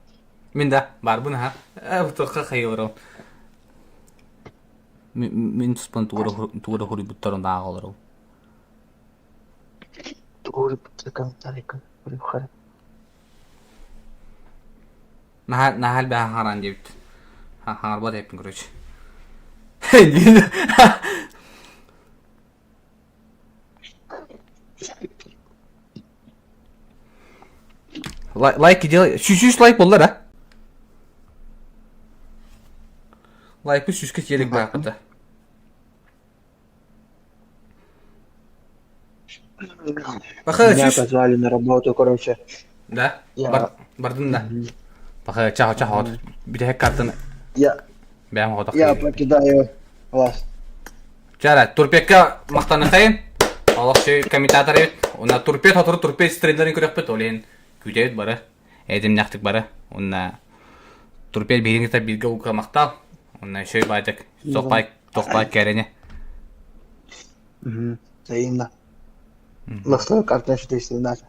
S4: Мен да, бар бұны ха. Бұл тоққа қайылырым. Мен тұспан туғыра хұры бұттарын да ағылырым.
S2: Doğru bir комментарий. Yukarı.
S4: Nahal бәға қаран дебіт. Харба дейптің көрөч. Лайк делай. Чуть-чуть лайк болар, а? Лайк пусть чуть-чуть елік бақыты.
S2: Меня позвали на работу, короче.
S4: Да?
S2: Я-
S4: Бардың да. Бақы чағы. Біде картын бәм қодақ.
S2: Я покидаю вас.
S4: Жара, турпекка мақтаны қайын. Аллах шей комментатор ет. Онна турпет атыры турпет стрендерін көрек бет. Олен күдет бары. Әдім нақтық бары. Онна турпет беріңізді білгі ұқа мақтал. Онна шей байдық. Тоқпай кәріне.
S2: Взаимно. На второй карте что если надо.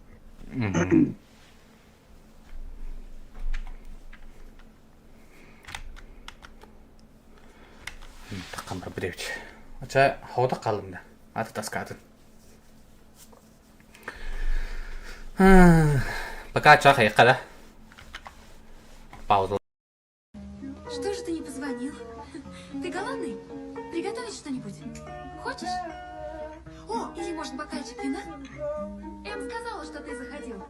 S4: Таққан бір біреуч. Ача, хауда қалымда. Аты таскатын. Пока чаха яқада. Пауза.
S3: Что же ты не позвонил? Ты голодный? Приготовить что-нибудь? Хочешь? О, или может бокальчик вина? Эм сказала, что ты заходил.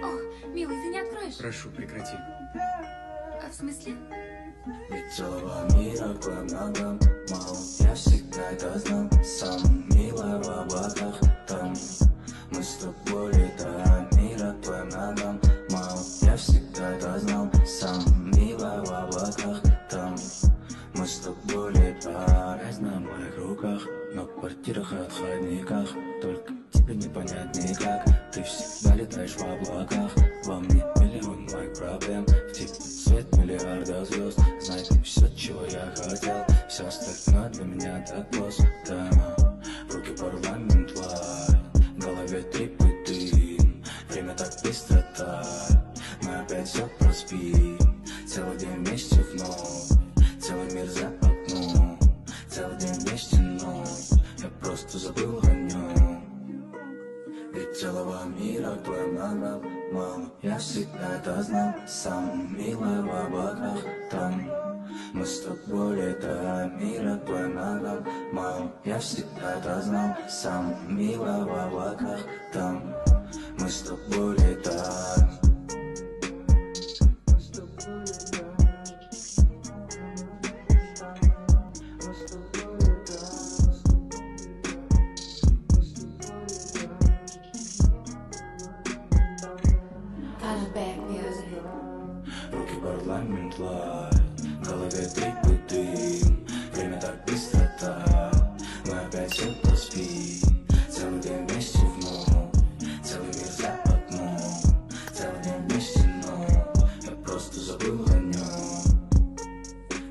S3: Ох, милый, ты не откроешь?
S5: Прошу, прекрати.
S3: А в смысле?
S5: Ведь целого мира к твоим ногам мало. Я всегда это знал. Сам милый в облаках там. Мы с тобой летаем. Мира к твоим ногам мало. Я всегда это знал. Сам милый в облаках там. Мы с тобой летаем. Грязь на моих руках, но в квартирах и отходниках. Только тебе не понять никак. Ты всегда летаешь в облаках. Во мне миллион моих проблем. В тебе свет миллиарда звезд. Знай ты все, чего я хотел. Все остальное для меня так просто. В руки парламент лай. В голове трип и дым. Время так быстро тает. Мы опять все проспим. Целый день вместе вновь. Целый мир за окном. Целый день вместе ночь. Я просто забыл о нем. Ведь целого мира к твоим ногам мало. Я всегда это знал. Сам милый в облаках там. Мы с тобой летаем. Мира к твоим ногам мало. Я всегда это знал. Сам милый в облаках там. Мы с тобой летаем.
S3: Back music.
S5: Руки парламент лайт. В голове трип и дым. Время так быстро тает. Мы опять все проспим. Целый день вместе вновь. Целый мир за окном. Целый день вместе ночь. Я просто забыл о нем.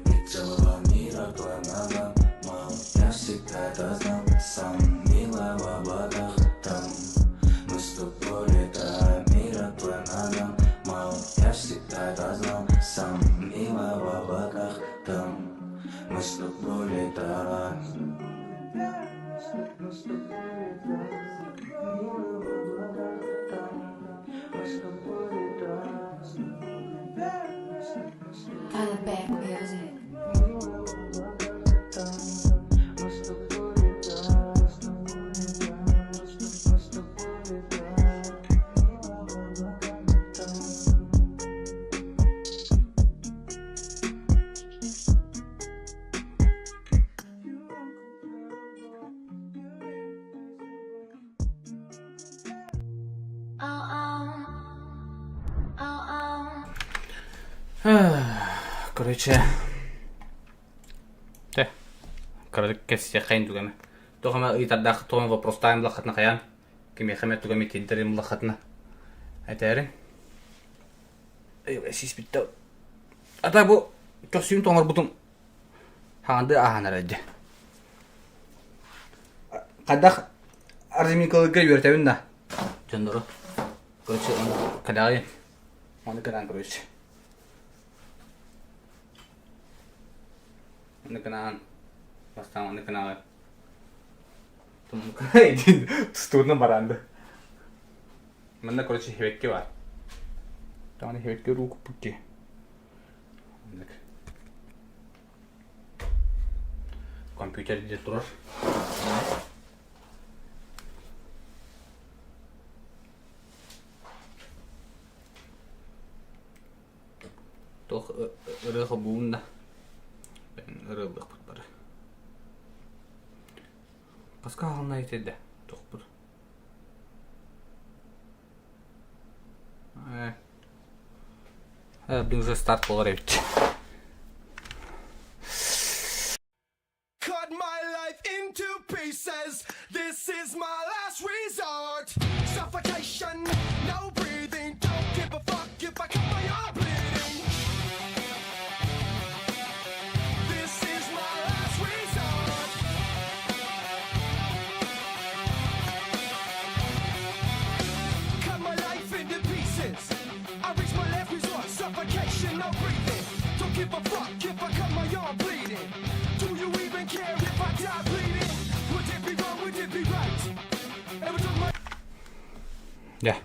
S5: Ведь целого мира к твоим ногам мало. Я всегда это знал. Сам милый в облаках там. Мы с тобой летаем. Мира к твоим ногам мало. Я всегда это знал. Сам милый в облаках там. Мы с тобой летаем.
S3: Back music.
S4: Короче. Те. Короче, кесте хайн тугаме. Тогама итардах тоон вопрос тайм лахатна хаян. Кеме хамет тугаме тидерим лахатна. Айтарин. Сис биттэ. Ата бу косюм тоңор бутум. Ханды аханараджа. Кадах арзимикалга юртабин да. Жондоро. Короче, кадай. Оны каран короче. Оны канан. Бастан оны канан. Том кай студна баранды. Мында короче хевекке бар. Таны хевекке руку пукке. Компьютерде турар. Toch ruggelboende. Ben ruglig putbar. Басқа алына етеді. Toch бір. Бұл уже старт болар еді.
S1: Cut my life into pieces. This is my last resort. Suffocation, no breathing. Don't give a fuck if I cut my arm bleeding. This is my last resort. Cut my life into pieces. I reach my last resort. Suffocation, no breathing. Don't give a fuck if I cut my arm bleeding. Do you even care if I die bleeding? Would it be wrong? Would it be right? Every time my
S4: Ya.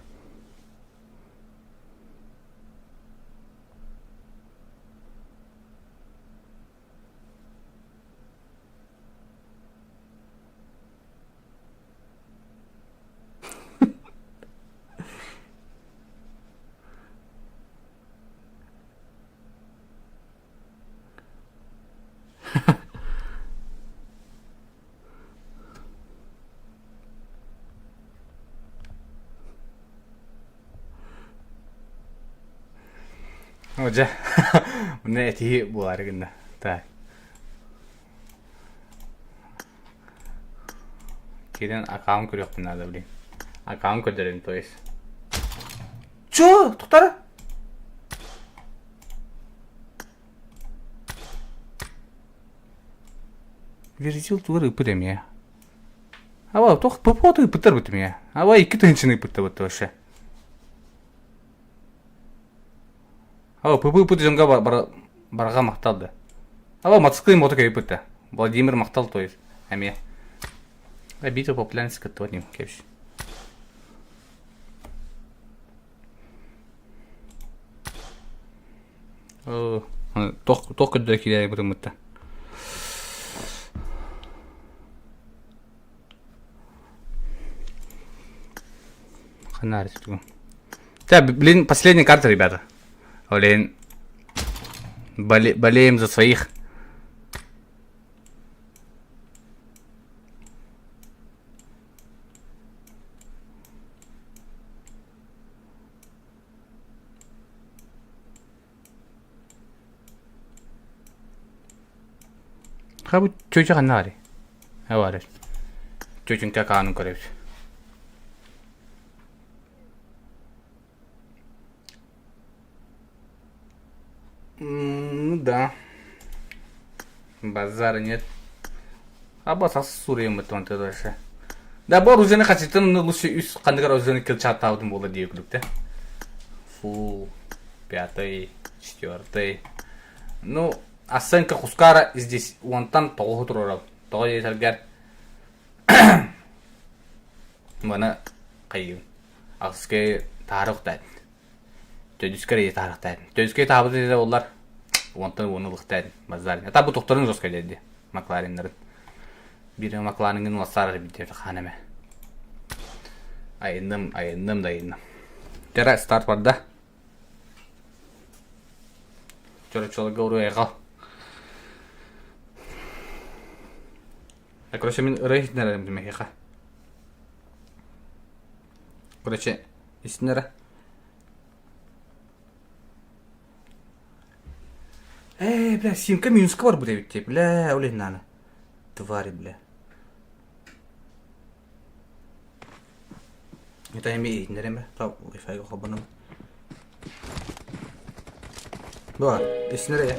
S4: Hoca. Bunu etiği bu arasında. Tak. Kedan akam kuruyor bunlar da bileyim. Akam kuruyorum то есть. Чё? Тоқтар? Верзил тугары ыпырем я. Ава, тоқ попоты ыпытар бітім я. Ава, екі тынчыны ыпытта бітті вообще. Ава, пыпы жонга барға мақталды. Ава, мотоциклы мотока ыпытта. Владимир мақтал то есть. Әме. Битва популярность катоним кепш. Тоқ көдді келе бір үмітті. Ханарь тут. Да, блин, последняя карта, ребята. Блин. Болеем за своих. Хабу чөчө ханарь. Авариш. Чөчөн какаанын көрөбүз. Ну да. Базара нет. Абасас суреем бітті дальше. Да, бұл өзені қачеттен лучше үс қандығар өзені кіл чаттаудың болды дейі күлікті. Фу, 5-й, 4-й. Ну, оценка Хускара здесь уантан тоғы тұрырау. Тоғы етергер. Мұны қайын. Ақсызке тарық дәдін. Төдіскер ете тарық дәдін. Төдіскер табы деді олар. Уантан онылық дәдін. Базарын. Ата бұл тоқтарын жоска деді. Макларинлерін. Бiri Maklarink'in vasarı bitirdi haneme. Ayındım da. Tera start var da. Çoluk oraya kal. Короче, мен рейд нерем demek ya. Короче, isimlere. Бля, симка минуска бар буде битте. Бля, олен наны. Твари, бля. Это имеет, наверное, то Wi-Fi хобаном. Бар, иснере.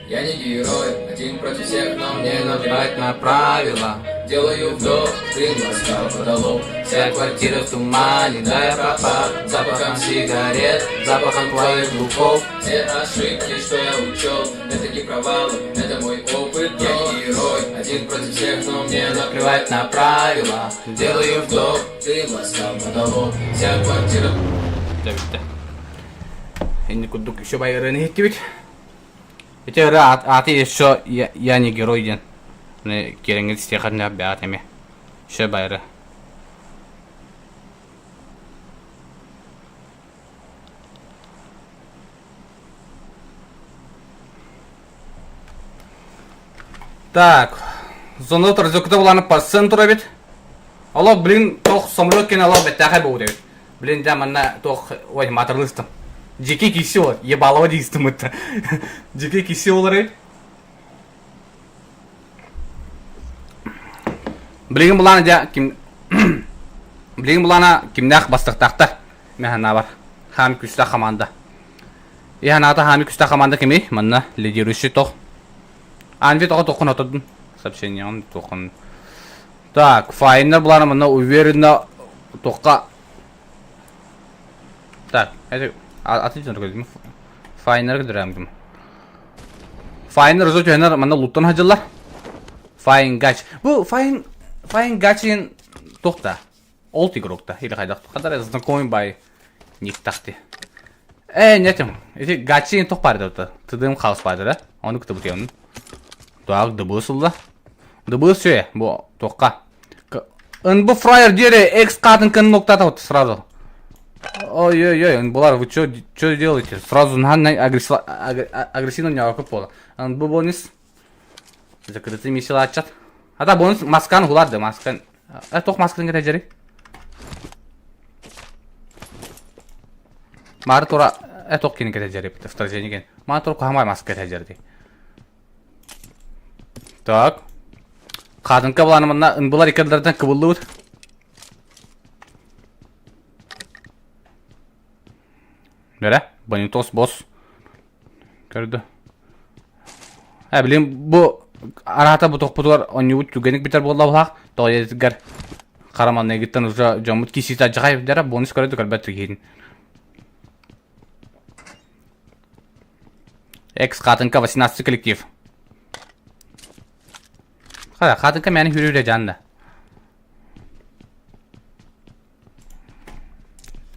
S5: Я не герой, один против всех, но мне наплевать на правила. Делаю вдох, дым ласкал потолок. Вся квартира в тумане, да я пропал запахом сигарет, запахом твоих духов. Все ошибки, что я учел, это не провалы, это мой опыт. Я не герой, один против всех, но мне наплевать на правила. Делаю вдох, дым ласкал потолок. Вся квартира...
S4: Bitti. Şimdi kurduk şu bayrağını hittik. İşte rahat atı şu yani geroyden. Ne kerengel isteğine beat emi. Şu bayrağı. Так. Зону разокта буланы пасын тура бит. Алла блин тох самолет кен алла бит тахай бу дебит. Блин да мана тох ой матерлыстым. Жеке кисел ебалова дейстім это. Жеке киселлары. Блин буланы да ким Блин буланы кимнах бастыктактар. Механа бар. Хам күстә команда. Яната хам күстә команда кими? Манна лидирующий тох. Анви тох тохун отодун. Сообщение он тохун. Так, файнер буланы мына уверенно тохка. Так, это отлично говорим. Файнер гидрамгим. Файнер зо жөнөр мына луттан хажылар. Файн гач. Бу файн гачин тохта. Олд игрокта или хайдак. Кадар знакомый бай никтахти. Нетем. Эти гачин тох бар да. Тыдым хаус бар да. Оны күтүп өтөйүн. Так, дыбысылда. Дыбыс ше, бу тохка. Бу фраер дере экс катын ноктата вот сразу. Ой-ой-ой, булар, вы что делаете? Сразу на агрессивно не окупало. Бу бонус. Закрытый миссия ачат. Ата бонус маскан гулады, маскан. Тох маскан гере жери. Мар тора тох кин гере жери, вторжение ген. Мар тора хамай маска гере жери. Так. Кадынка буланымына булар икелерден кыбылды. Nere? Bonitos boss. Gördü. Bileyim bu arata bu tokpular onyu tügenik biter bolla bulak. Toyetgar. Karaman ne gitten uza camut kisita jagay dera bonus gördü kalbette gidin. X katınka 18 коллектив. Hadi katınka meni hürüyle canlı.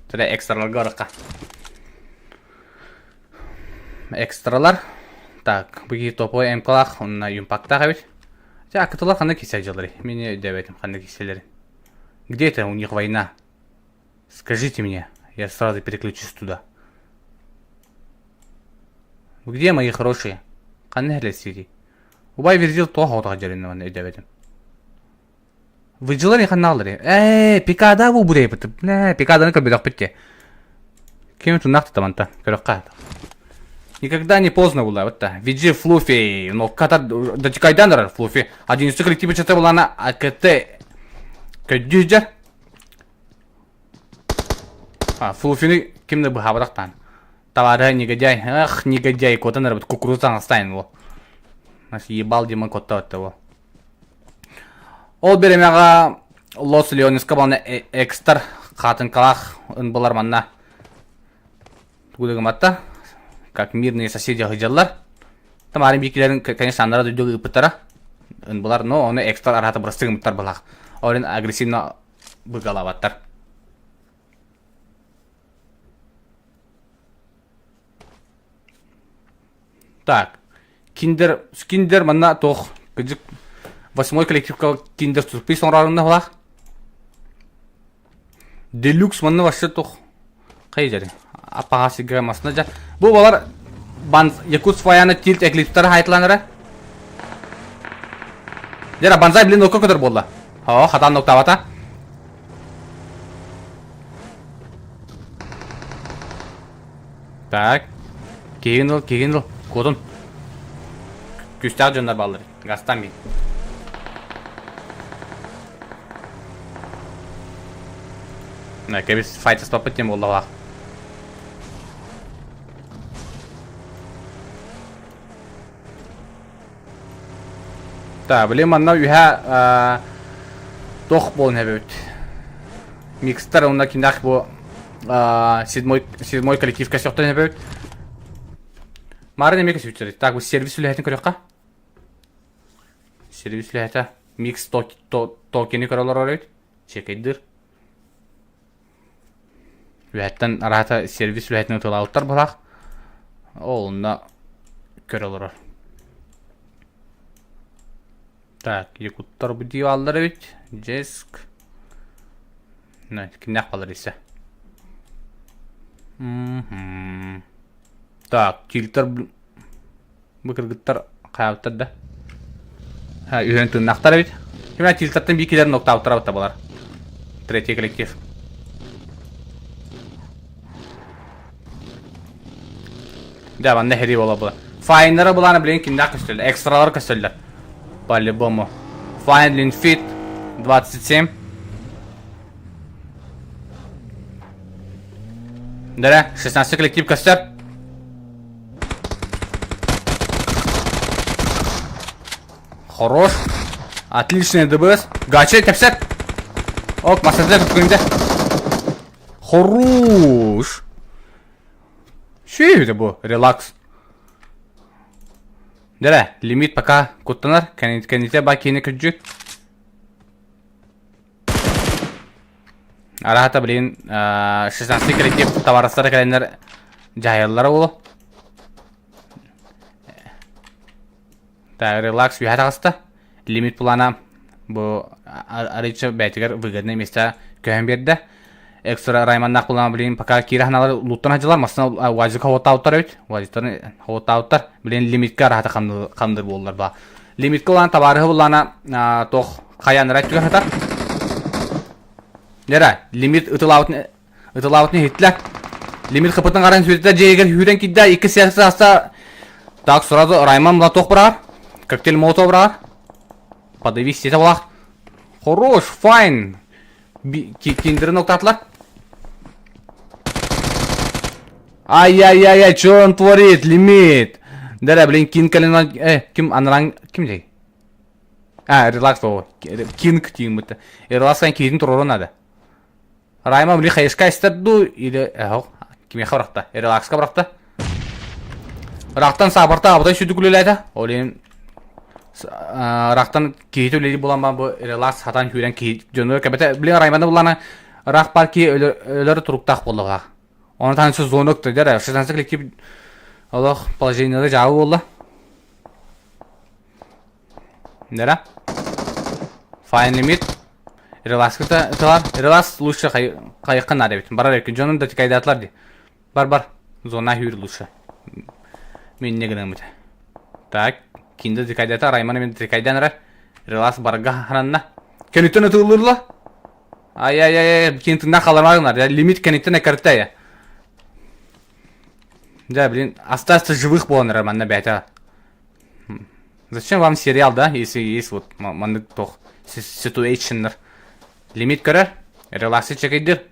S4: Tele ekstralar garaka. Экстралар. Так, быги топовый МКлах, он на юмпакта гавит. А каталар хана кисяджалары. Меня девятым хана киселери. Где это у них война? Скажите мне, я сразу переключусь туда. Где мои хорошие? Хана хлесиди. Убай верзил то хаута жарина ван девятым. Вы джилари ханалары. Пикада ву бурей бит. Пикада накал бедах битте. Кем тут нахта таманта? Кыракка. Никогда не поздно было, вот так. Види Флуфи, но когда дотекайдандар Флуфи, 11 коллектив чата была на АКТ. Кадюджар. Флуфи кем-то бы хаврахтан. Товары негодяй, ах, негодяй, кота на работу кукурузан оставил. Нас ебал Дима кота от того. Ол беремяга Лос Леонис кабаны экстр, хатын калах, он был арманна. Куда гамата? Как мирные соседи гыжаллар. Там армейкилерин, конечно, анара дүйдөгү ыпыттара. Булар, но оны экстра арата бырыстыгы мыттар булак. Орен агрессивно быгалабаттар. Так. Киндер манна тох. Кыжык 8-й коллективка киндер турпи сонрарында булак. Делюкс манна вообще тох. Кай жери? Апаға сиграмасына жа. Бұл балар Якут свояны тилт эклиптары хайтланыры. Дера банзай блин око көтөр болла. Хатан нокта бата. Так. Кегин ыл. Кодун. Күстәк жондар балдыр. Гастан бин. Кебис файтас паппетем болла бак. Та, блин, манна үһә тох болын әбәт. Микстер онда киндах бу седьмой коллектив кәсәктән әбәт. Мары неме кәсәктәр. Так, бу сервис үләһәтен көрәккә. Сервис үләһәтә микс токены көрәләр арайт. Чекайдыр. Үләһәттән арата сервис үләһәтен тылауттар булак. Ол онда көрәләр. Так, якуттар bu diyorlar evet. Jesk. Ne, kimler kalır ise. Так, tilter bu kırgıtlar kayıptır da. Ha, ühentün naktar evet. Şimdi tilterden bir kiler nokta avtara batabalar. Tretye kolektif. Devam ne heri ola bu. Fine'lara bulanı bilen kimler köstüler. Ekstralar köstüler. По-любому. Final Fit 27. Да, 16 коллектив костер. Хорош. Отличный ДБС. Гачи, капсет. Ок, массажер открынды. Хорош. Что это было? Релакс. Да, лимит пока куттанар, каните бакины күджүк. Арахата блин 16 коллектив товарыстары кәлендер жайыллары болу. Так, релакс үйәті қасты. Лимит плана бұл арычы бәйтігер выгодный места көйін берді. Экстра райманнақ бұлана білейін пока кирахналар луттан хажылар. Масына вазик хауыттауыттар өйт. Вазиктарын хауыттауыттар. Білейін лимитке арахаты қамдыр болылар ба. Лимитке олан табарығы бұлана тоқ қаян райт түгер хатар. Дера, лимит ытылауытны хитлер. Лимит қыпытын қаран сөйтті жегер хүрен кидді. 2 сәлсі аста. Так, сразу райман бұла тоқ бұрағар. Коктейль молотов бұрағар. Подавись сеті болақ. Хорош, файн. Киндеры ноктатылар. Ай-яй-яй-яй, что он творит? Лимит. Да, блин, кинг калина... Ким анранг... Ким дей? Релакс бау. Кинг тиң бұтты. Релакс кайын кейдің тұрору надо. Райма, блин, хайышқа істерду. Или... Киме қабырақта? Релаксқа бұрақта. Рақтан сабырта абыдай сөйді күлеледі. Олейін... Рақтан кейті өледі болан ба бұл релакс хатан күйрен кейт жөнді. Кәбәті, блин, райманда боланы рақ бар кей өлері тұруқтақ болды ға. Оны танысы зонокты, дәрі. 16 коллектив олық положениялы жауы болды. Дәрі. Файн лимит. Релакс кіталар. Релакс лучше қайыққан әрі бетін. Барар екен, жонын да текайдатылар де. Бар. Зона хүйір лучше. Мен не гінің біті. Так. Кинді текайдата, райманы мен текайдан әрі. Релакс барға хананна. Кәнеттен ұтылырла. Ай-ай-ай, кенттіңна қалармағынар. Лимит кәнеттен әкәртті я. Да, блин, остаться живых боланыр, манна бәйті. Зачем вам сериал, да, если есть вот манны тоқ ситуэйшнер. Лимит көрер, релаксы чекейдір.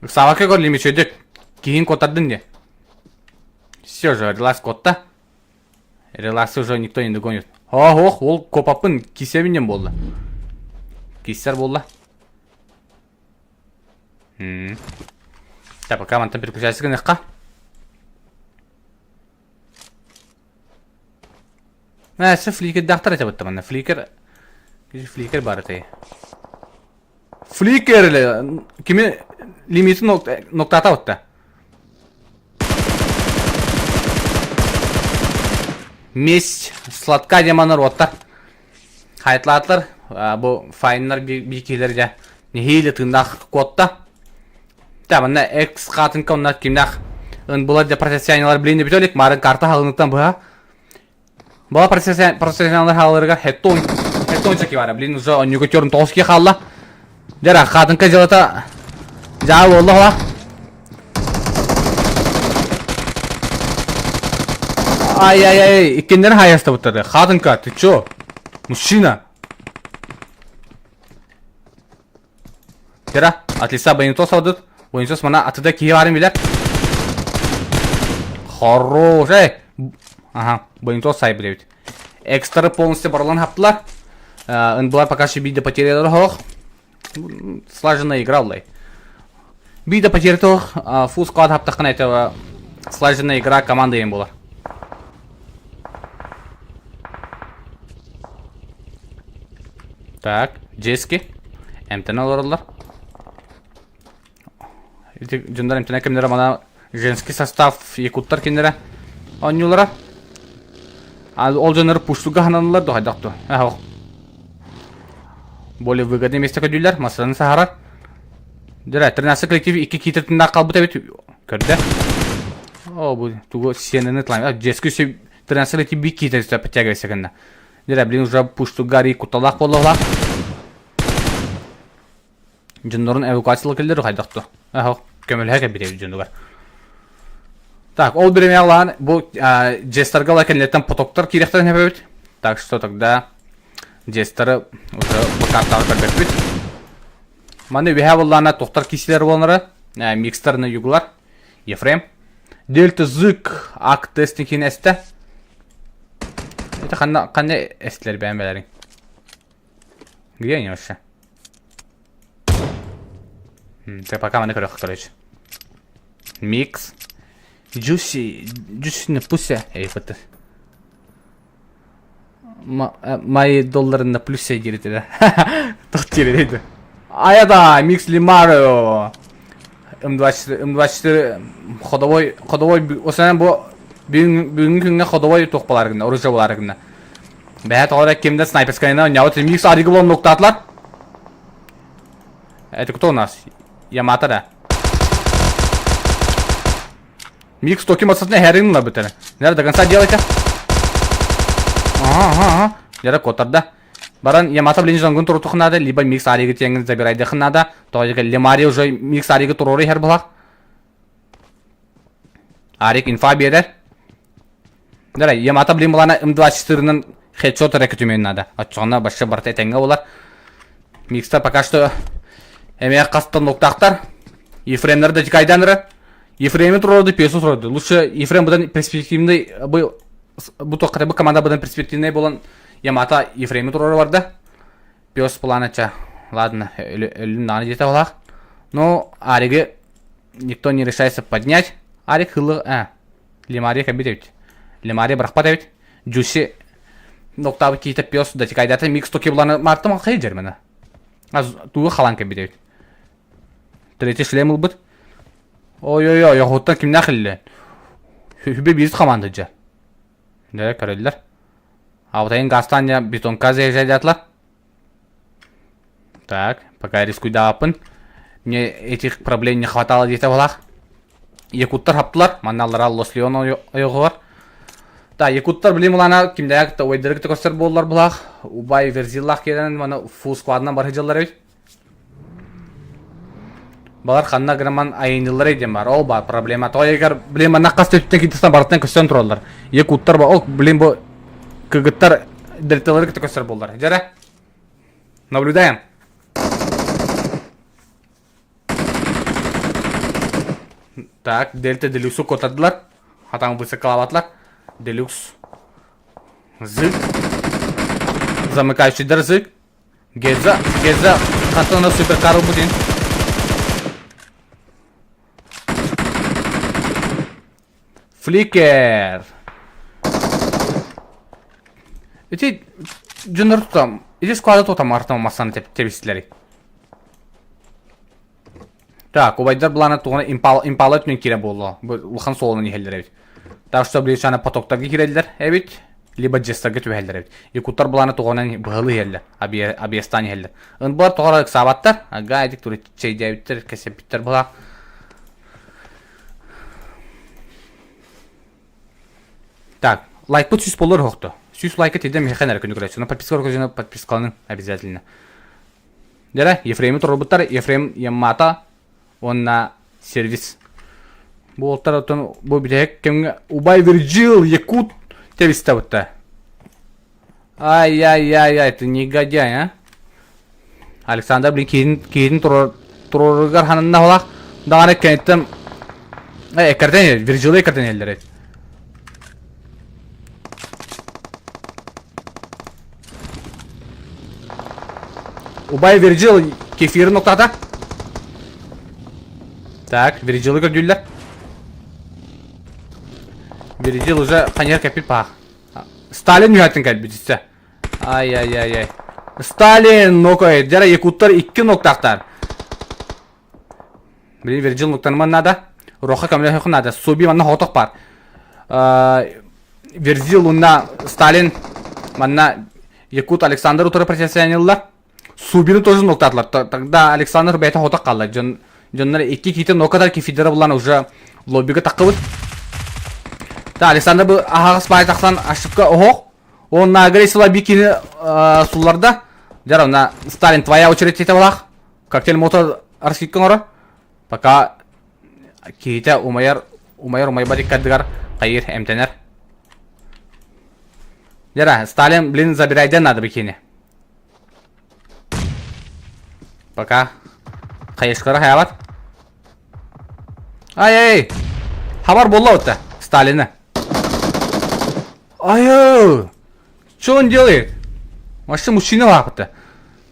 S4: Сабақы көр лимит шөйдік. Кейін котардың де. Все же, релакс котта. Релаксы уже никто не догонит. Ох, ол копапын кисебінен болды. Кисер болды. Так, пока мантан переключайся кінекқа. Сі фликер дақтар әте бұтты мана. Фликер бар әте. Фликер кеме лимиті ноқтата бұтты. Месть сладка деманыр оттар. Хайтлатлар, бұл файнлар бейкелер жа. Нехейлі тыңдақ котта. Та, мына экс қатынка онлар кемдақ Ын була де профессионалдар билин деп битөлик, марын карта халыныктан буга. Була профессионалдар халырга хеттон чеки бара. Билин уже онюго төрүн тоски халла. Жара хатынка жалата. Жабы Аллах. Ай, икендер хаяста буттарды. Хатынка, ты чё? Мужчина. Жара, атлиса бойнитос алдыт. Бойнитос мана атыда кие барын билер. Хорош, Ага, бойнитос сай билебит. Экстра полностью барлан хаптылар. Ын булар пока что биде потерялар хох. Слаженная игра, блай. Биде потеряли хох, фул склад хаптакан этого. Слаженная игра команда им была. Так, Джески. МТН аларлар. Жундар МТН кемдер мана женский состав якуттар кемдер. Онюлара. Ол жанр пуштуга хананлар да хайдакту. Более выгодное место көдүлөр, масалан Сахара. Жара, 13 коллектив 2 китертинде калбыта бит. Көрдө. О, бу туго сенени тлайм. Джески 13 коллектив 2 китертинде подтягивайся гана. Жара, блин, уже пуштугари куталак болдула. Жындорун эвакуациялык келдер хайдакту. Көмөлгө биребиз жындугар. Так, ол биреме алган бу жестарга лакенлеттен потоктор керектен хебебит. Так что тогда жестары уже бу картага көрбөкпүт. Маны вехабылларына токтор кисилер болнары, микстерны югулар, Ефрем. Дельта зык ак тестинкин эсте. Это қандай эстилер бәмбелерин? Где они вообще? Так пока маны көрөк, короче. Микс. Джуси на пусе. Вот. Мои доллары на плюсе делите, да? Тут делите. Аяда, микс Лимарио. М24 ходовой, осынан бу бүгүнкү күнгө ходовой токпаларыгында, оружабаларыгында. Бәят олар кемде снайперскайна, няут микс арыгы болон ноктатлар. Это кто у нас? Ямато, да? Микс токи масатны херинла битер. Нер до конца делайте. Ага. Жара котарда. Баран Ямато блин жангун турутук надо, либо микс арыгы теңин забирайды надо. Тоyga Лемари уже микс арыгы туроры хер булак. Арик инфа берер. Дара Ямато блин булана М24-нын хедшот рекетүмен надо. Ачыгына башка барта теңге булар. Микста пока что эме кастан ноктактар. Ефремдер да кайданыры. Ефремет роды, песус роды. Лучше Ефрем будан перспективный был. Бу токката бу команда будан перспективный болан Ямато Ефремет роды бар да. Пес планача. Ладно, өлүн наны жете болак. Но Ариге никто не решается поднять. Арик хылы, Лемари кабитевит. Лемари брахпатевит. Джуси ноктабы кейте пес да кайдата микс токи буланы мартым хай жермена. Az тугу халан кабитевит. Третий шлем был бит. Ой-ой-ой, я хотта кимне хилле. Хүбе биз команда жа. Да, көрөлөр. Аутайын гастания бетонка заезжадатлар. Так, пока рискую дапын. Мне этих проблем не хватало где-то влах. Якуттар хаптылар, манналар Лос Леон ойгы бар. Да, якуттар билим улана кимдеак ойдырык көстөр болдулар булак. Убай верзиллах келен мана фул сквадынан бар хыжалар бит. Балар ханна граман айындылар еден бар. Ол бар проблема. Той егер билим ана кастеттен китсен бартан көстөн туралар. Якуттар бар. Ол билим бу кыгыттар дельталары көстөр болдулар. Жара. Наблюдаем. Так, дельта делюксу котадылар. Хатаң высоколоватлар. Делюкс. Зык. Замыкающий дырзык. Геза. Хатана суперкару будин. Фликер. Эти жунар тутам. Эти склады тутам артам масаны тебистилери. Так, убайдар булана тугана импала өтүнөн кире болду. Улхан солунун ихелдер эбит. Так что ближана потоктарга кирелдер эбит, либо жестарга түбелдер эбит. Якуттар булана туганан быгылы хелдер, абиестан хелдер. Ын булар тугара сабаттар, гайдик тур чейдебиттер, кесептер була. Так, лайк бут 100 болар хоқты. 100 лайка тедем хәнәр көне көрәсен. Подписка көрәсен, подписканы обязательно. Дәре, Ефремит роботтар, Ефрем Ямата, онна сервис. Бу оттан бу бидек кемгә Убай Вирджил Якут тевисте бутта. Ай, ты негодяй, а? Александр блин кейин тургар ханында була. Дагы кенттем. Экертен, Вирджил экертен элдер. Убай Вирджил кефир ноктада. Так, Вирджилы көрдүлләр. Вирджил уже ханер капит па. Сталин юатын калбитсе. Ай. Сталин нокой, жара якуттар 2 ноктактар. Блин, Вирджил ноктанман надо. Роха камера хок надо. Суби манна хоток бар. Вирджил унна Сталин манна Якут Александр утары протестянылар. Субины тоже ноктатлар. Тогда Александр бәйті хотақ қалды. Жонлар 2 кейті нокадар кефидері бұлан уже лоббиге таққыбыд. Да, Александр бұл ағағыз бай тақсан ашыққа оғық. Он на агрессия лобби кейіні суларда. Жара, на Сталин, твоя очередь ете болақ. Коктейль мотор арскеткен ора. Пока кейті умайбади кәдігар қайыр әмтенер. Жара, Сталин, блин, забирайден надо бекені. Пока қайышқары хаябат. Ай. Хабар болла өтті Сталины. Ай. Что он делает? Вообще мужчина вақытты.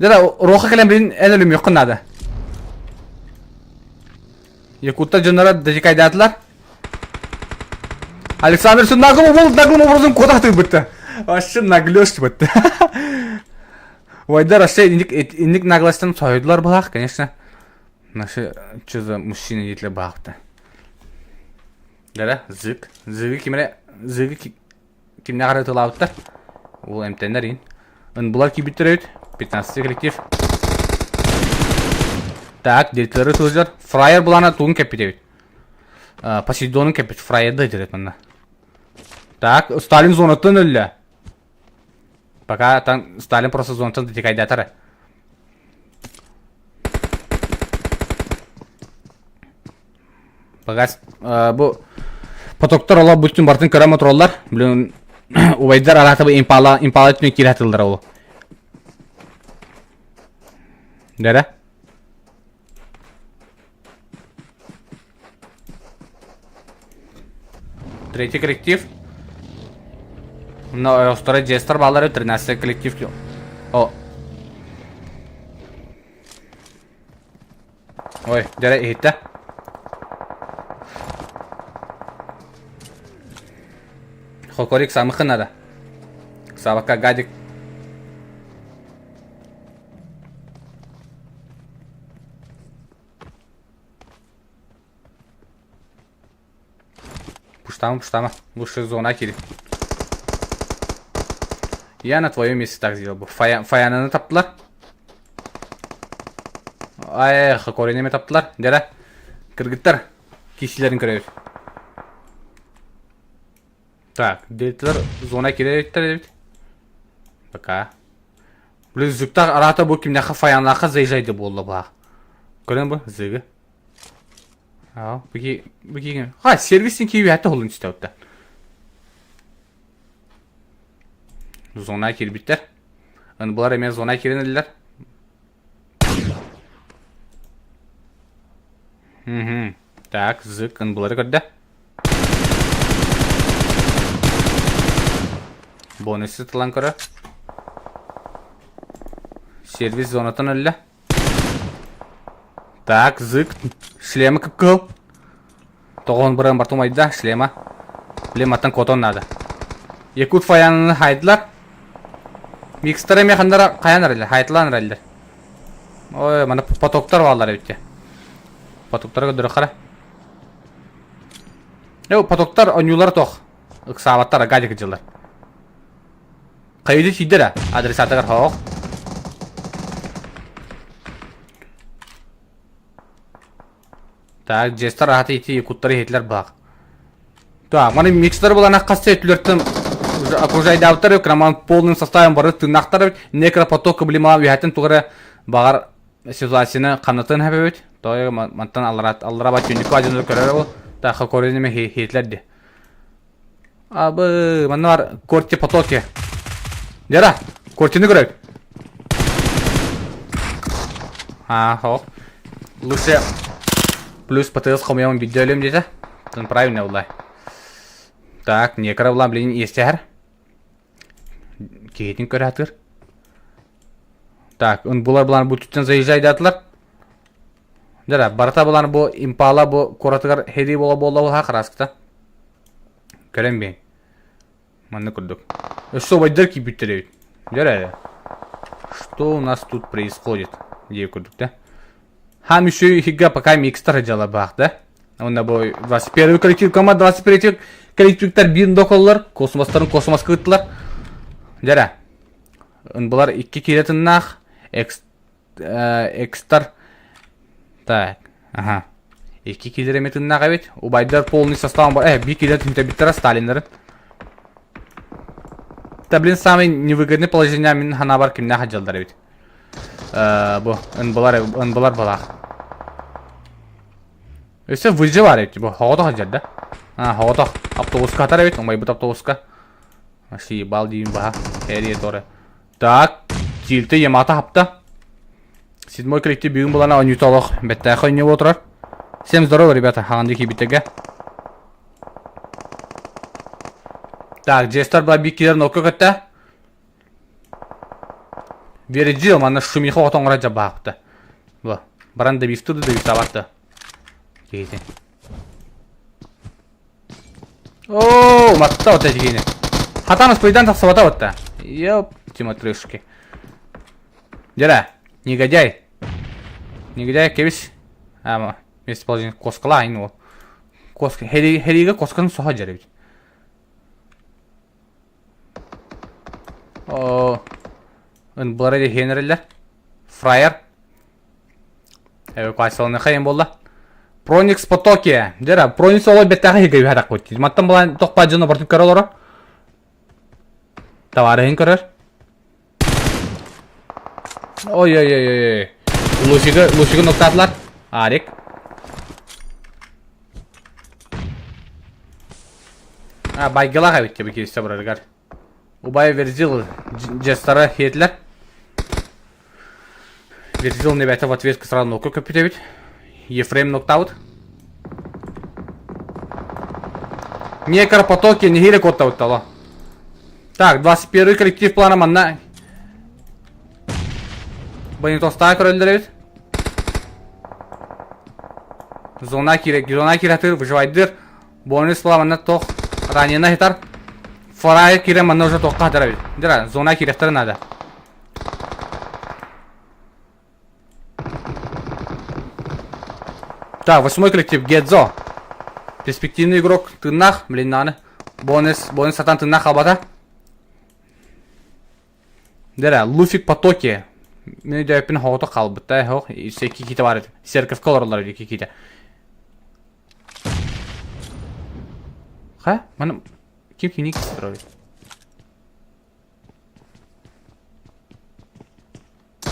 S4: Жара, роха кәлем блин әлілім еқін надо. Якутта жонлары дәжекайдатылар. Александр, сен наглым образом қодақтың бітті. Вообще наглёшті бітті. Вайдар вообще индик наглостан сойдылар бұлақ, конечно. Наши что за мужчины детлер бұлақты. Дара, зыгы кимне қарай тылауыттар. Ол әмтендер ең. Бұлар кибиттер өйт. 15 коллектив. Так, детлері тылжар. Фрайер бұлана туғын кәппет өйт. Посейдонын кәппет. Фрайерді дерет мұнда. Так, Сталин зонатын өлі. Пока там Сталин просто зонтан детекайдатары. Пока bu потоктар ола бүтін бартын көрәмі тұралар. Білін, увайдар араты бұл импала етмен келі әтілдір олы. Дәрі? Третий коллектив. Но второй джестер баллары 13 коллектив. О. Ой, дәрі ейтті. Хокорик самых надо. Савака гадик. Пуштама. Лучше зона кири. Я на твоем месте так сделал бы. Фаяны натаптылар. Ай, хокоринеме таптылар. Дәрі. Кыргыттар. Кисилерін көрейді. Так, дейтілер зона керейттер. Пока. Блин, зүктар арата бұл кімнеқі фаянлақы зайжайды болды бұға. Көрін бұл? Зігі. Ау, бүке. Ха, сервистің кейбі әтті олын түсті өтті. Зона кербіттер. Бұлар емен зона керенелілер. Так, зік, бұлары көрді. Бонусы тылан көрі. Сервис зонатын өлі. Так, зік. Шлемі кіп көл. Тоғын бұрын бартумайды, шлема. Блин, маттан котон нады. Якут фаянını хайдылар. Микстер еме қандары қаян әрелер, хайдылан әрелер. Ой, мана потоктар балар өтте. Потоктар көдірі қара. Потоктар онюлар тоқ. Үксабаттар, гадик жылар. Қайды түйдері, адресатығыр хоқ. Так, жестер аты еті якуттары етілер баг. Так, мана микстер булана кассе түлөртүм окружайда автор краман полным составом бары тынактар некропоток блима вятын тугара багар ситуацияны канатын хабебет. Той мантан аллара батюник ажын көрөр бул. Та хакоризме хетлерди. Абы манар корти потоки. Дера, кортини көрөк. Хо. Лучше плюс ПТС хомьем видеолем где-то. Тут правильно улай. Так, некоторые булан блин есть яр. Кейтин көрәтер. Так, он булар булан бу түттен заезжайды атлар. Дера, барта булан бу импала бу коратыгар хеди бола ха краскта. Көрем бен. Манны көрдүк. Что байдар ки бүттерет. Дера. Что у нас тут происходит? Где көрдүк да? Хам еще хига пока микстер жала бак, да? Онда бу 21 коллектив команда 21 коллективтер бин доколлар, космостарын космоска кыттылар. Дера. Булар 2 келетиннах экстар. Так. Ага. 2 километриннах бит. У байдар полный составом бар. 1 километр биттер Сталиндер. Та блин самый невыгодный положение мен хана бар кимне хаҗалдар бит. Бу булар балах. Өсө выживаре бу хавада хаҗар да. Хавада автобуска катар бит, омай бу автобуска. Аши балдиин ба. Эри торе. Так, тилте Ямато хапта. 7-й коллектив бүгүн булана онютолог бетте хойнеп отурар. Всем здорово, ребята, хандыки битеге. Так, жестер бла бикилер нокко катта. Вережил мана шумихо отоңра жабакта. Бу, баранда бифтуду да бифтабатты. Кейте. О, матта вот эти гены. Хатанус пойдан тапсавата ватта. Ёп, тиматрышки. Дера, негодяй. Негодяй кебис. Местоположение коскала айну. Коска, херига косканы соха жаребит. О, ын булар хенерлер. Фраер. Эвакуацияланы хайын болла. Проникс потоки. Дера, Проникс олой беттағы хеге бихадақ көтті. Маттан бұлан тоқпа жыны бартып көрі олары. Таварыхын көрір. Ой-ой-ой-ой. Лушигі ноқтатылар. Арик. Байгылаға бетке бұл келісті бұрарығар. Убай Верзил жестары хетлер. Верзил небәті в ответка сразу нокку көпітебет. Ефрем ноктаут. Некар потоки нехире коттаут тало. Так, 21 коллектив плана манна. Банитостаа көрөлдөрөбүт. Зона киретир, выживайдыр. Бонус плана тох ранена хитар. Фарай кире манна уже тохка хатарабит. Дера, зона киреттер надо. Так, 8-й коллектив Гедзо. Перспективный игрок тыннах, блин, наны. Бонус сатан тыннах албата. Дера, Луфик потоки. Мен дөпін хоғыты қалбытта, хоқ. Секи киті бар еді. Серков колорлар еді киті. Ха? Мана... Ким кимник строит?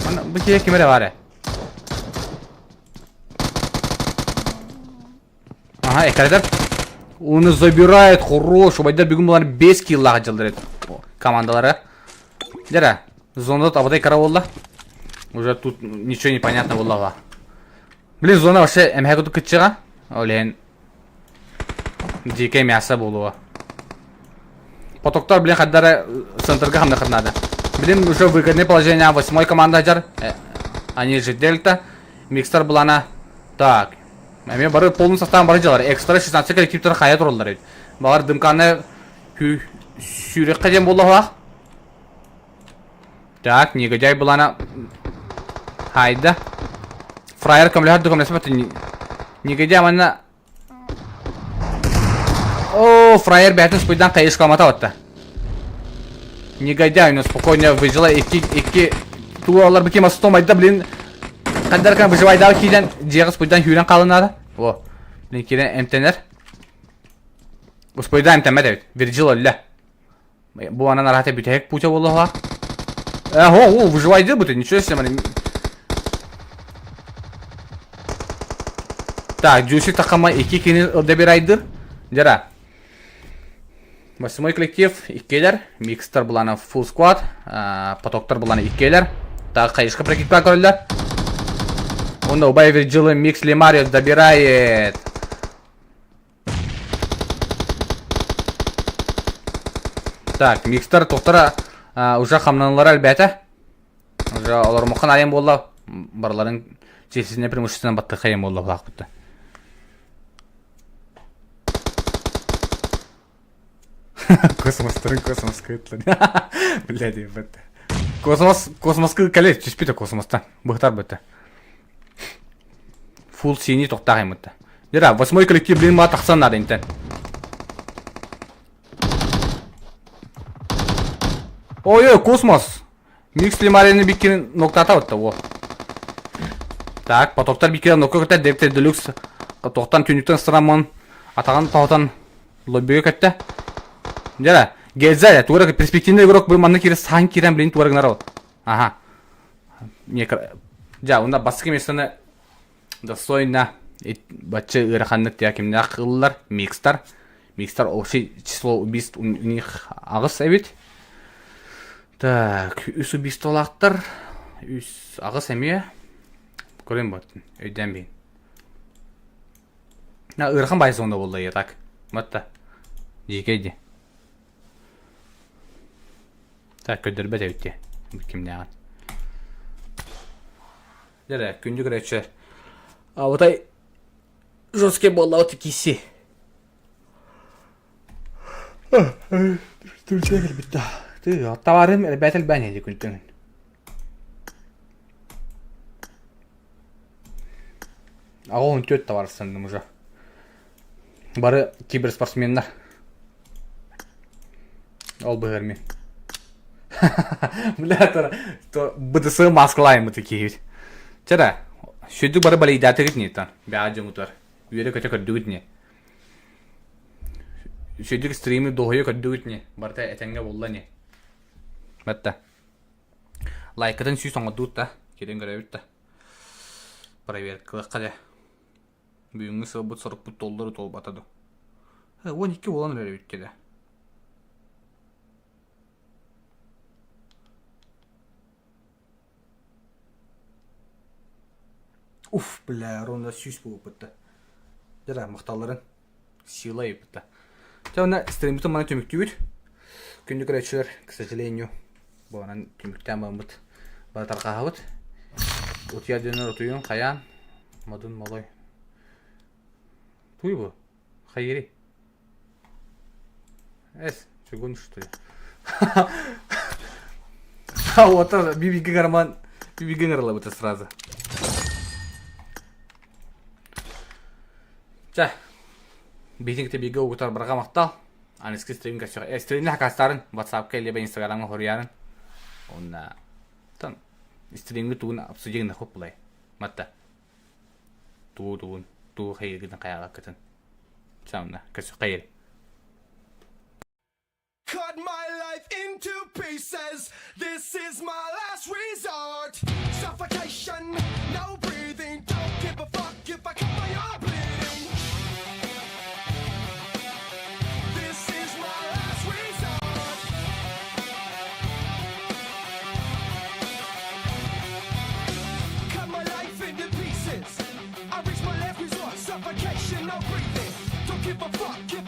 S4: Мана... Бұл кемере бар еді. Ага, экалдар. Он забирает, хорош. Убайдар бүгін бұлар 5 киллаға жылдырет. Командалары. Дера, зонада табатай кара болла. Уже тут ничего не понятно было. Блин, зона вообще эмхэгуду кытчыга. Олен. Дикий мясо болуа. Потоктар, блин, хаддары центрга хамда хаднада. Блин, уже выгодное положение. 8-й команда жар. Они же Дельта. Микстер булана. Так. Мен бары полный составын бары жалар. Экстра 16 коллективтер хаят уралдар. Балар дымканы сүйрек қаден болуа. Так, негодяй булана. Хайда. Фраер камлехар дукамлеса бәті. Негодяй манна. О, фраер бәтін спойдан қайыш қалмата бәтті. Негодяй, но спокойно выжила. Екі туалар бікем асы томайды, блин. Қаддарқан выживайдағы кейден жеғыз спойдан хүйрен қалынады. О, блин, кейден әмтенер. Успоедаем там это, Вирджил ля. Бу она нарахата битек путя воллаха. О, выживай бы ты, ничего себе, мани. Так, Джуси такама 2 кини добирайдыр. Жара. 8-й коллектив, 2-лер. Микстер булана full squad. Потоктар булана 2-лер. Так, кайышка прокидка көрілдер. Онда убай Вирджилы Микс Лемарио добирает. Так, Микстер тоқтара уже хамнаналар әлбәті. Уже олар мұқан әлем болды. Барларын жесізіне преимущественно батты қайым болды бұлақ бұтты. Космостарын космосқа өтлі. Блядь, ебәтті. Космосқа кәлет, түспейді космостан. Бұқтар бұтты. Фул синий тоқтағайым бұтты. Дера, 8-й коллектив блин ма тақсан надо интен. Ой, космос. Микс Лемарияны биккенін ноқтата бұтты, о. Так, потоқтар биккенін нокқа көтті, Дептер Делюкс. Тоқтан түніктен сұрамын. Атаған тауытан лоббиге көтті. Дера, гелзай, туғырық перспективный игрок бұл манны кері сан керен білін туғырық нарау. Ага. Жа, онда басқы местені достойна бачы ыраханлык тиякимне ақылылар, микстар. Микстар общий число убийств у них ағыс әбет. Так, үс убийств олақтар. Үс ағыс әме. Көрем бөттін, өйден бейін. Ырхан байыз онда болды, е, так. Мөтті. Жекейді. Так, көдірбет әуітте. Кімне ағын. Дәрі, күнді көрәтші. Ауытай жорстке болды ауыты кейсе. Түрсе кел бітті. Тауарым бәтіл бән еді күнтің. Ағы 14 тауар сандым ұжа. Бары киберспортсменнар. Ол бұғырмен. Бля, БДС маскалайым ұты кейбет. Чара, шөйдік бары бәлі идаты күтіне тан. Бәғаджы мұтар. Үйері көте көрді күтіне. Шөйдік стримі доғойы көрді күтіне. Барта әтенге болла не. Бәтті. Лайкатын сүй соңға дұтта. Керен көрі өтті. Проверк қылыққа де. Бүйіңі сығы бұт сұрық бұт толдыры тол батады. 12 болан өрі өткеді. Уф, бля, ровно сүйіс болып бітті. Жара, мұқталарын силай бітті. Жауына стримбіті мана төмікті өт. Күнді көрәтшілер, к сожалению, бұғанан төміктен бағын бұт. Бағытарға ғавыт. Утия дөнер ұтуын, қаян. Мадын малой. Туй бұ? Хайери. Әс, жүгін үшті. Отыр, бибигі ғарман, бибигі ғарла бұты сразу. Жа, бейтіңкті бегі оғытар бұрға мақтал. Анысқы стрим кәсіға. Стримді хақастарын WhatsApp-қа лебе Instagram-ға хорияның. Онна, тан, стримді туғын обсудегін қоп бұлай. Матта. Туғын, туғы қайыргідің қаяға кітін. Жамына, кәсі қайыр.
S1: Cut my life into pieces. This is my last resort. Suffocation.